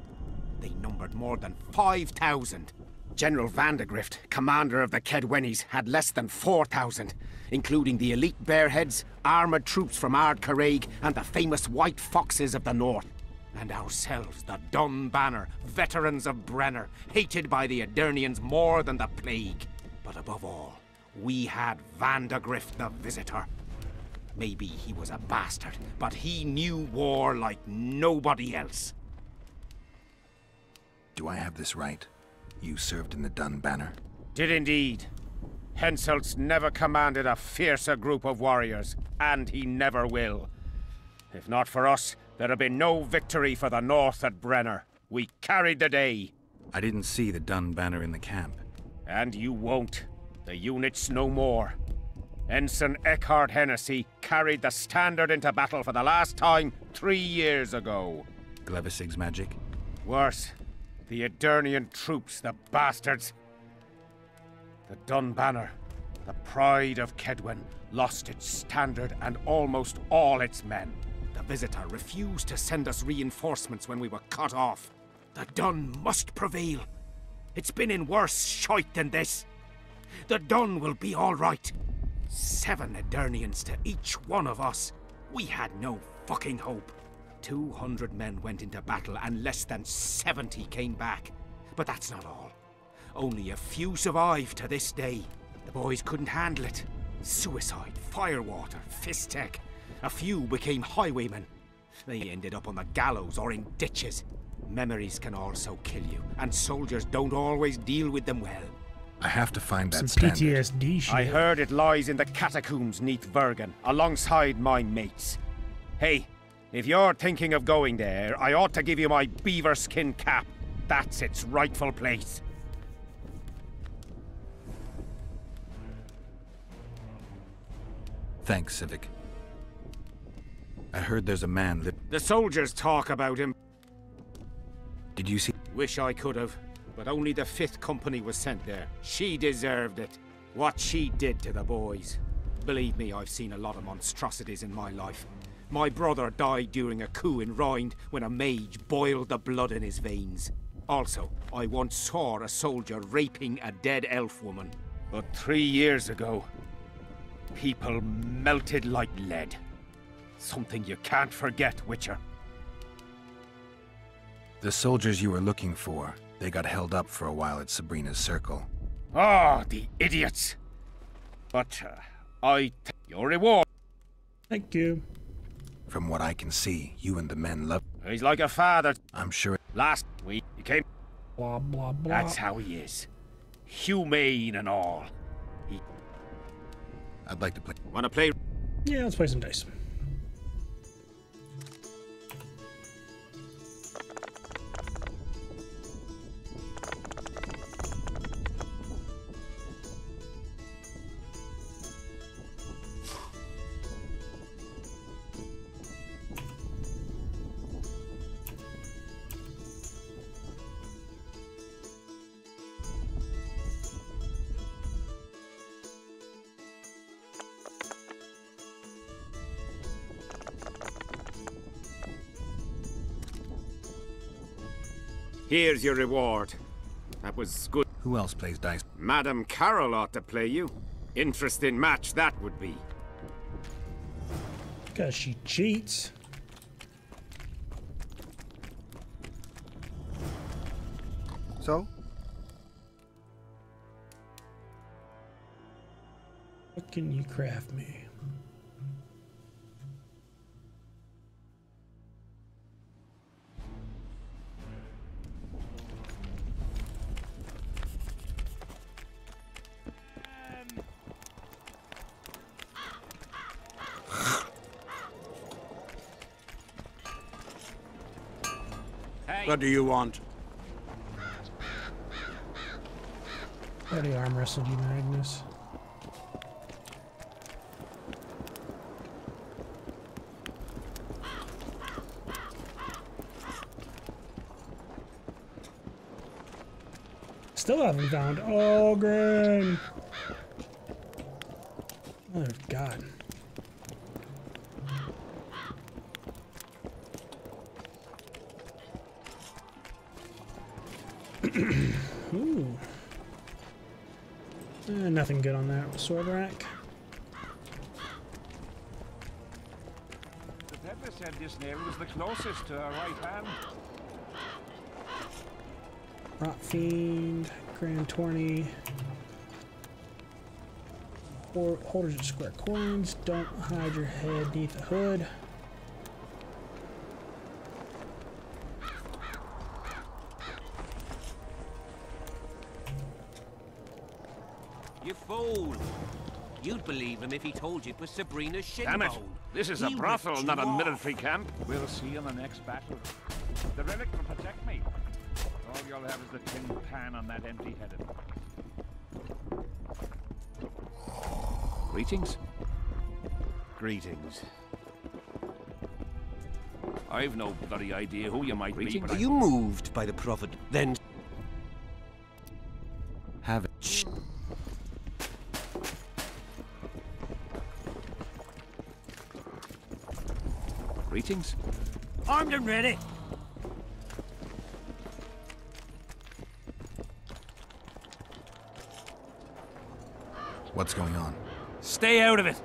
They numbered more than 5,000. General Vandegrift, commander of the Kedwennies, had less than 4,000, including the elite Bearheads, armoured troops from Ard Caraig, and the famous White Foxes of the North. And ourselves, the Dun Banner, veterans of Brenner, hated by the Aedirnians more than the plague. But above all, we had Vandegrift the Visitor. Maybe he was a bastard, but he knew war like nobody else. Do I have this right? You served in the Dun Banner? Did indeed. Henselt's never commanded a fiercer group of warriors, and he never will. If not for us, there'd have been no victory for the North at Brenner. We carried the day. I didn't see the Dun Banner in the camp. And you won't. The unit's no more. Ensign Eckhard Hennessy carried the standard into battle for the last time 3 years ago. Glevisig's magic? Worse. The Aedirnian troops, the bastards. The Dun Banner, the pride of Kedwen, lost its standard and almost all its men. The Visitor refused to send us reinforcements when we were cut off. The Dun must prevail. It's been in worse shite than this. The Dun will be all right. 7 Aedirnians to each one of us. We had no fucking hope. 200 men went into battle and less than 70 came back. But that's not all. Only a few survived to this day. The boys couldn't handle it. Suicide, firewater, fistek. A few became highwaymen. They ended up on the gallows or in ditches. Memories can also kill you, and soldiers don't always deal with them well. I have to find that Some standard. PTSD shit. I heard it lies in the catacombs neath Vergen, alongside my mates. Hey, if you're thinking of going there, I ought to give you my beaver skin cap. That's its rightful place. Thanks, Civic. I heard there's a man that... The soldiers talk about him. Did you see... Wish I could have, but only the 5th Company was sent there. She deserved it. What she did to the boys. Believe me, I've seen a lot of monstrosities in my life. My brother died during a coup in Rind when a mage boiled the blood in his veins. Also, I once saw a soldier raping a dead elf woman. But 3 years ago, people melted like lead. Something you can't forget, Witcher. The soldiers you were looking for, they got held up for a while at Sabrina's Circle. Ah, the idiots! But, your reward. Thank you. From what I can see, you and the men love... He's like a father. I'm sure... Last week, he came... Blah, blah, blah. That's how he is. Humane and all. I'd like to play... Wanna play? Yeah, let's play some dice. Here's your reward. That was good. Who else plays dice? Madam Carol ought to play you. Interesting match that would be. 'Cause she cheats. So? What can you craft me? What do you want? I already arm wrestled you, Magnus. Still haven't found Ogren. Mother of God. Ooh. Nothing good on that sword rack. The peddler said this nail was the closest to her right hand. Rot Fiend, Grand Tourney. Holders of square coins. Don't hide your head beneath the hood. You fool! You'd believe him if he told you it was Sabrina's shinbone. Damn it! This is a brothel, not a military camp. We'll see in the next battle. The relic will protect me. All you'll have is the tin pan on that empty-headed. Greetings. Greetings. I've no bloody idea who you might be, but Are you moved by the prophet? Then Have it. Greetings. armed and ready. What's going on? Stay out of it.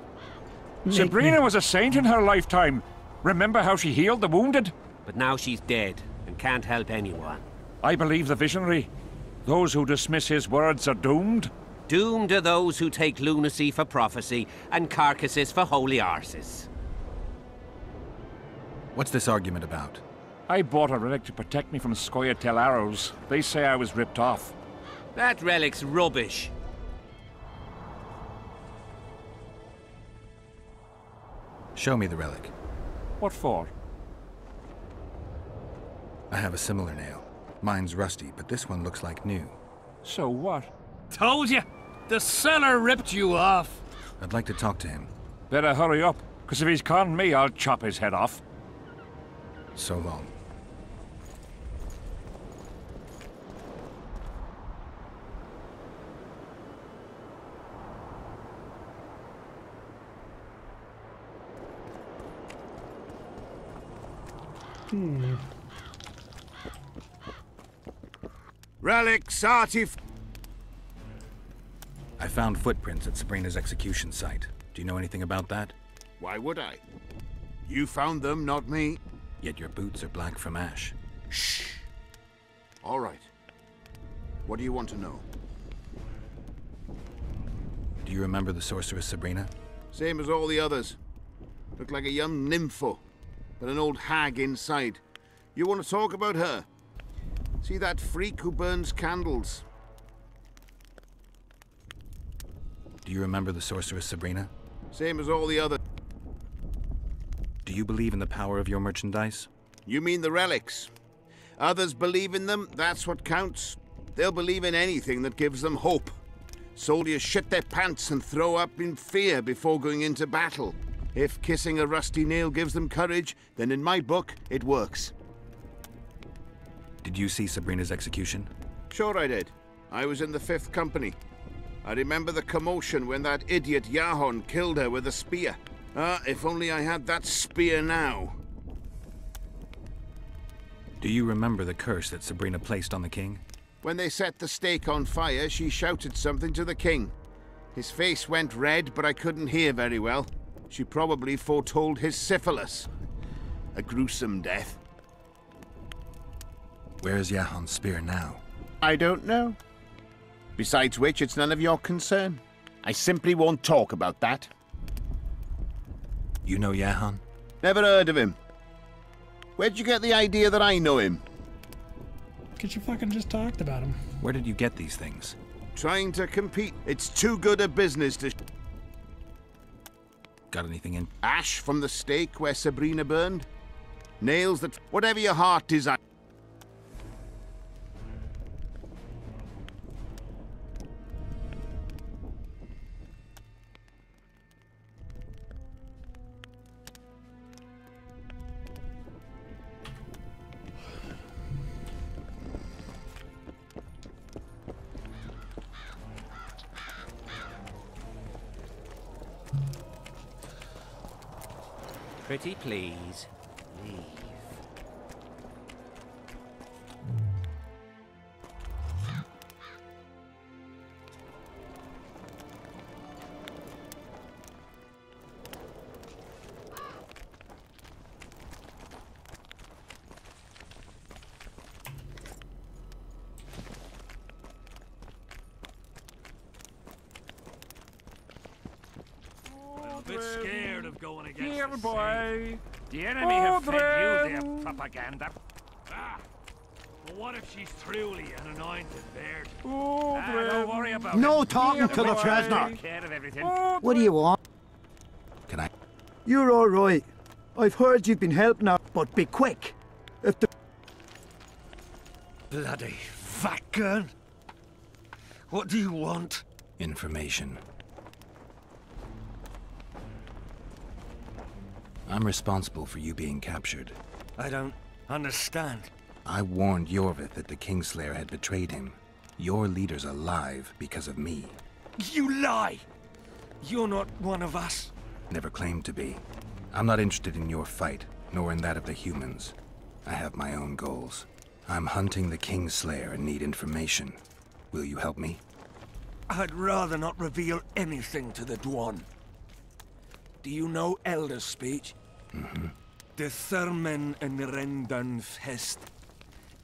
Sabrina was a saint in her lifetime. Remember how she healed the wounded? But now she's dead and can't help anyone. I believe the visionary. Those who dismiss his words are doomed. Doomed are those who take lunacy for prophecy and carcasses for holy arses. What's this argument about? I bought a relic to protect me from Scoia'tael arrows. They say I was ripped off. That relic's rubbish. Show me the relic. What for? I have a similar nail. Mine's rusty, but this one looks like new. So what? Told you! The seller ripped you off! I'd like to talk to him. Better hurry up, because if he's conned me, I'll chop his head off. So long. Relics, artif... I found footprints at Sabrina's execution site. Do you know anything about that? Why would I? You found them, not me. Yet your boots are black from ash. Shh. All right. What do you want to know? Do you remember the sorceress Sabrina? Same as all the others. Looked like a young nympho, but an old hag inside. You want to talk about her? See that freak who burns candles? Do you remember the sorceress Sabrina? Same as all the others. Do you believe in the power of your merchandise? You mean the relics? Others believe in them, that's what counts. They'll believe in anything that gives them hope. Soldiers shit their pants and throw up in fear before going into battle. If kissing a rusty nail gives them courage, then in my book, it works. Did you see Sabrina's execution? Sure I did. I was in the 5th Company. I remember the commotion when that idiot Yahon killed her with a spear. If only I had that spear now. Do you remember the curse that Sabrina placed on the king? When they set the stake on fire, she shouted something to the king. His face went red, but I couldn't hear very well. She probably foretold his syphilis. A gruesome death. Where's Yahon's spear now? I don't know. Besides which, it's none of your concern. I simply won't talk about that. You know Yahon? Never heard of him. Where'd you get the idea that I know him? Because you fucking just talked about him. Where did you get these things? Trying to compete. It's too good a business to... Got anything in? Ash from the stake where Sabrina burned? Nails that... Whatever your heart desires. Pretty please. Leave. A bit scared of going against Here, the boy. The enemy have fed you their propaganda. Ah, but what if she's truly an anointed bird? Don't worry about it. No talking to the We'll Fresno. take care of everything. What do you want? Can I? You're all right. I've heard you've been helping out, but be quick. If the Bloody vacuum! What do you want? Information. I'm responsible for you being captured. I don't understand. I warned Yorvith that the Kingslayer had betrayed him. Your leader's alive because of me. You lie! You're not one of us. Never claimed to be. I'm not interested in your fight, nor in that of the humans. I have my own goals. I'm hunting the Kingslayer and need information. Will you help me? I'd rather not reveal anything to the Dwan. Do you know Elder's speech? Mm-hmm. De thermen en rendans hest.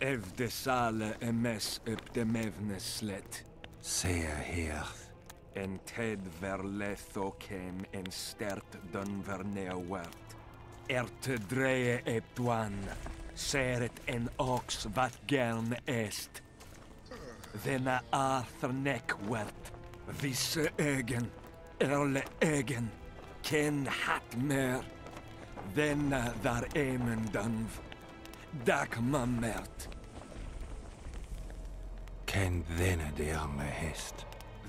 Ev de sale emes up de mevneslet. Sea heath. En ted verletho ken en stert dun vernea wert. Erte dreie ep Dwan. Seret en ox wat gern est. Denna Arthur nek wert. Visse egen. Erle egen. Ken hat mer. Denna dar emen dunv. Dak mammert. Ken denne de arme hest.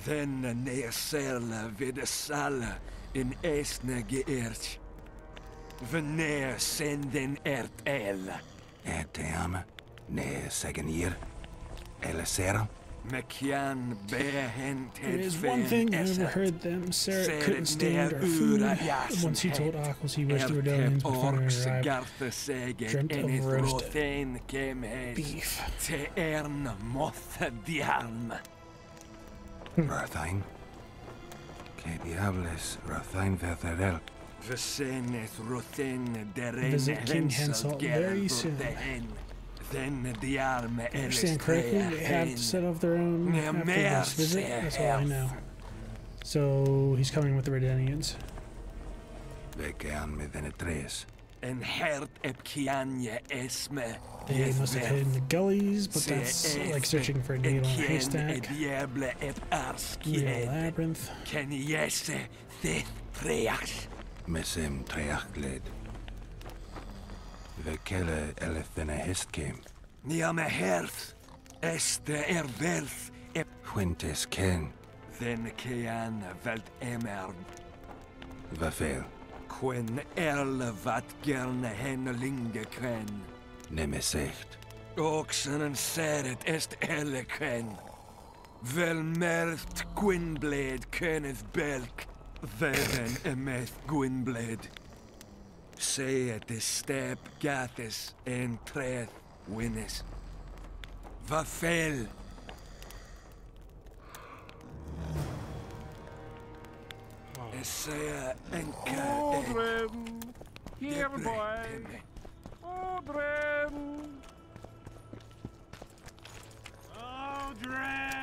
Denna neerselle vid sale in esne geert. Veneer senden ert el. Te arme. Ne segen hier. Elisera. Mekian behent It is one thing I never heard them. Sarah couldn't stand our food. Once he told Aquas he wished the Redelians would finally arrive. Dreamt of roast beef. Rathain. Que diables Rathain verterel. Visit King Henselt very soon. If I understand correctly, they have set off their own after this visit. That's all I know. So he's coming with the Redenians. En hert ep kianje esme. They must have hid in the gullies, but that's like searching for a needle in a haystack. Real labyrinth. Ken jesse thith treach. Mesem treachled. Vekele elethene hest came. Niame herth. Este verth ep. Fuentes ken. Then kean velt emer. Vafel. Quen erle wat gerne hennelinge ken. Nemesecht. Oxen en seret est elle ken. Vel merth Gwynblade kenneth belk. Veren emeth Gwynblade. Say at the step gathis en treth winnes. Vafel. Essaya enka Aldrin! Here, boy! Aldrin! Aldrin!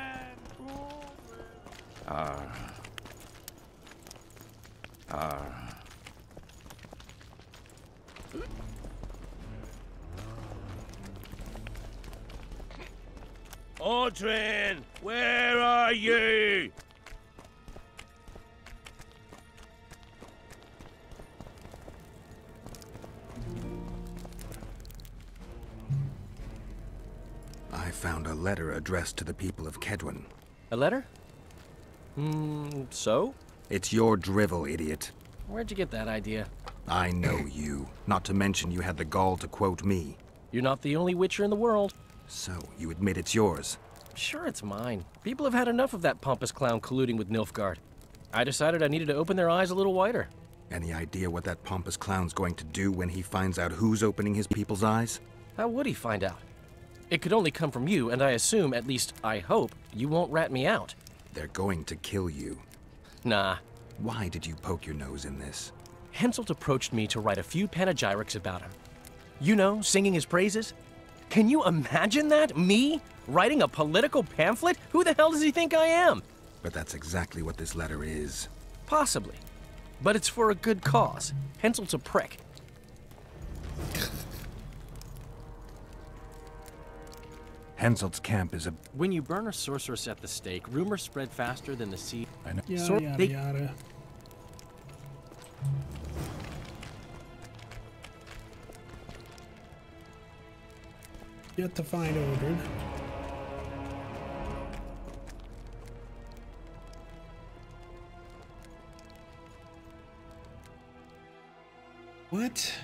Aldrin, where are you? I found a letter addressed to the people of Kedwen. A letter? So? It's your drivel, idiot. Where'd you get that idea? I know you. Not to mention you had the gall to quote me. You're not the only Witcher in the world. So, you admit it's yours? Sure, it's mine. People have had enough of that pompous clown colluding with Nilfgaard. I decided I needed to open their eyes a little wider. Any idea what that pompous clown's going to do when he finds out who's opening his people's eyes? How would he find out? It could only come from you, and I assume, at least I hope, you won't rat me out. They're going to kill you. Nah. Why did you poke your nose in this? Henselt approached me to write a few panegyrics about him. You know, singing his praises. Can you imagine that? Me? Writing a political pamphlet? Who the hell does he think I am? But that's exactly what this letter is. Possibly. But it's for a good cause. Henselt's a prick. Henselt's camp is a... When you burn a sorceress at the stake, rumors spread faster than the sea. I know. Yada, yada. Yet to find Odin. What?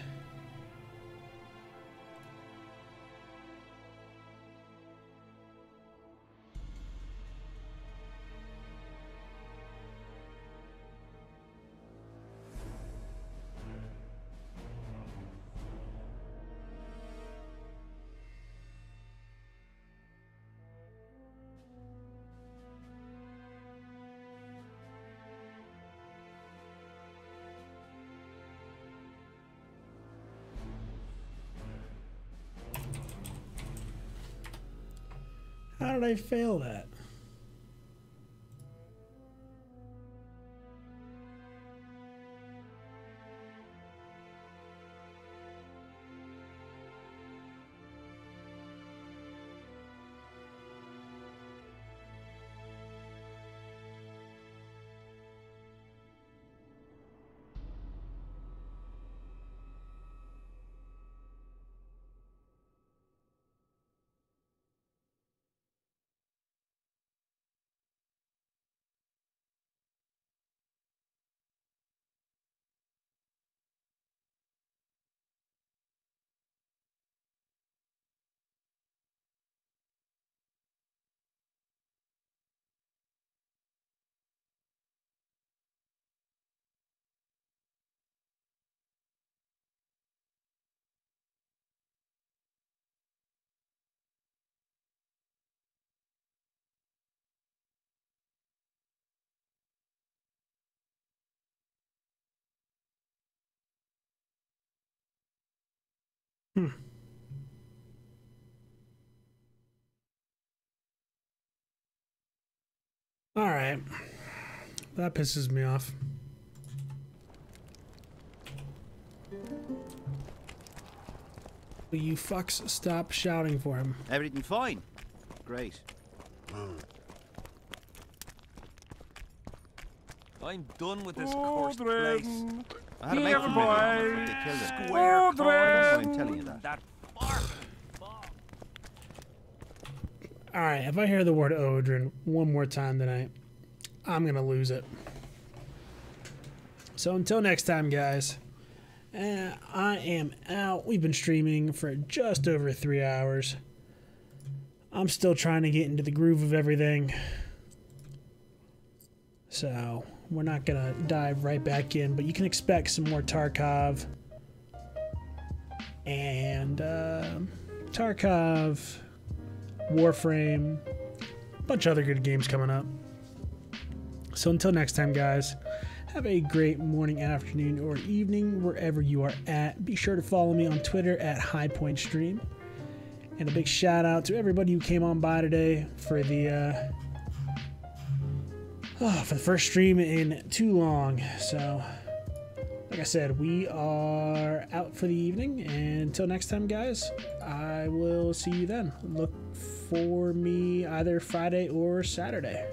How did I fail that? All right. That pisses me off. Will you fucks stop shouting for him? Everything fine? Great. I'm done with this cursed place. I had a mate from Riviera. They killed him. Square coin. I'm telling you that. Alright, if I hear the word Odrin one more time tonight, I'm gonna lose it. So until next time, guys, I am out. We've been streaming for just over 3 hours. I'm still trying to get into the groove of everything. So we're not gonna dive right back in, but you can expect some more Tarkov. And Tarkov, Warframe, a bunch of other good games coming up. So until next time, guys, have a great morning, afternoon, or evening wherever you are at. Be sure to follow me on Twitter at HighPointStream. And a big shout out to everybody who came on by today for the first stream in too long. So like I said, we are out for the evening, and until next time, guys, I will see you then. Look for me either Friday or Saturday.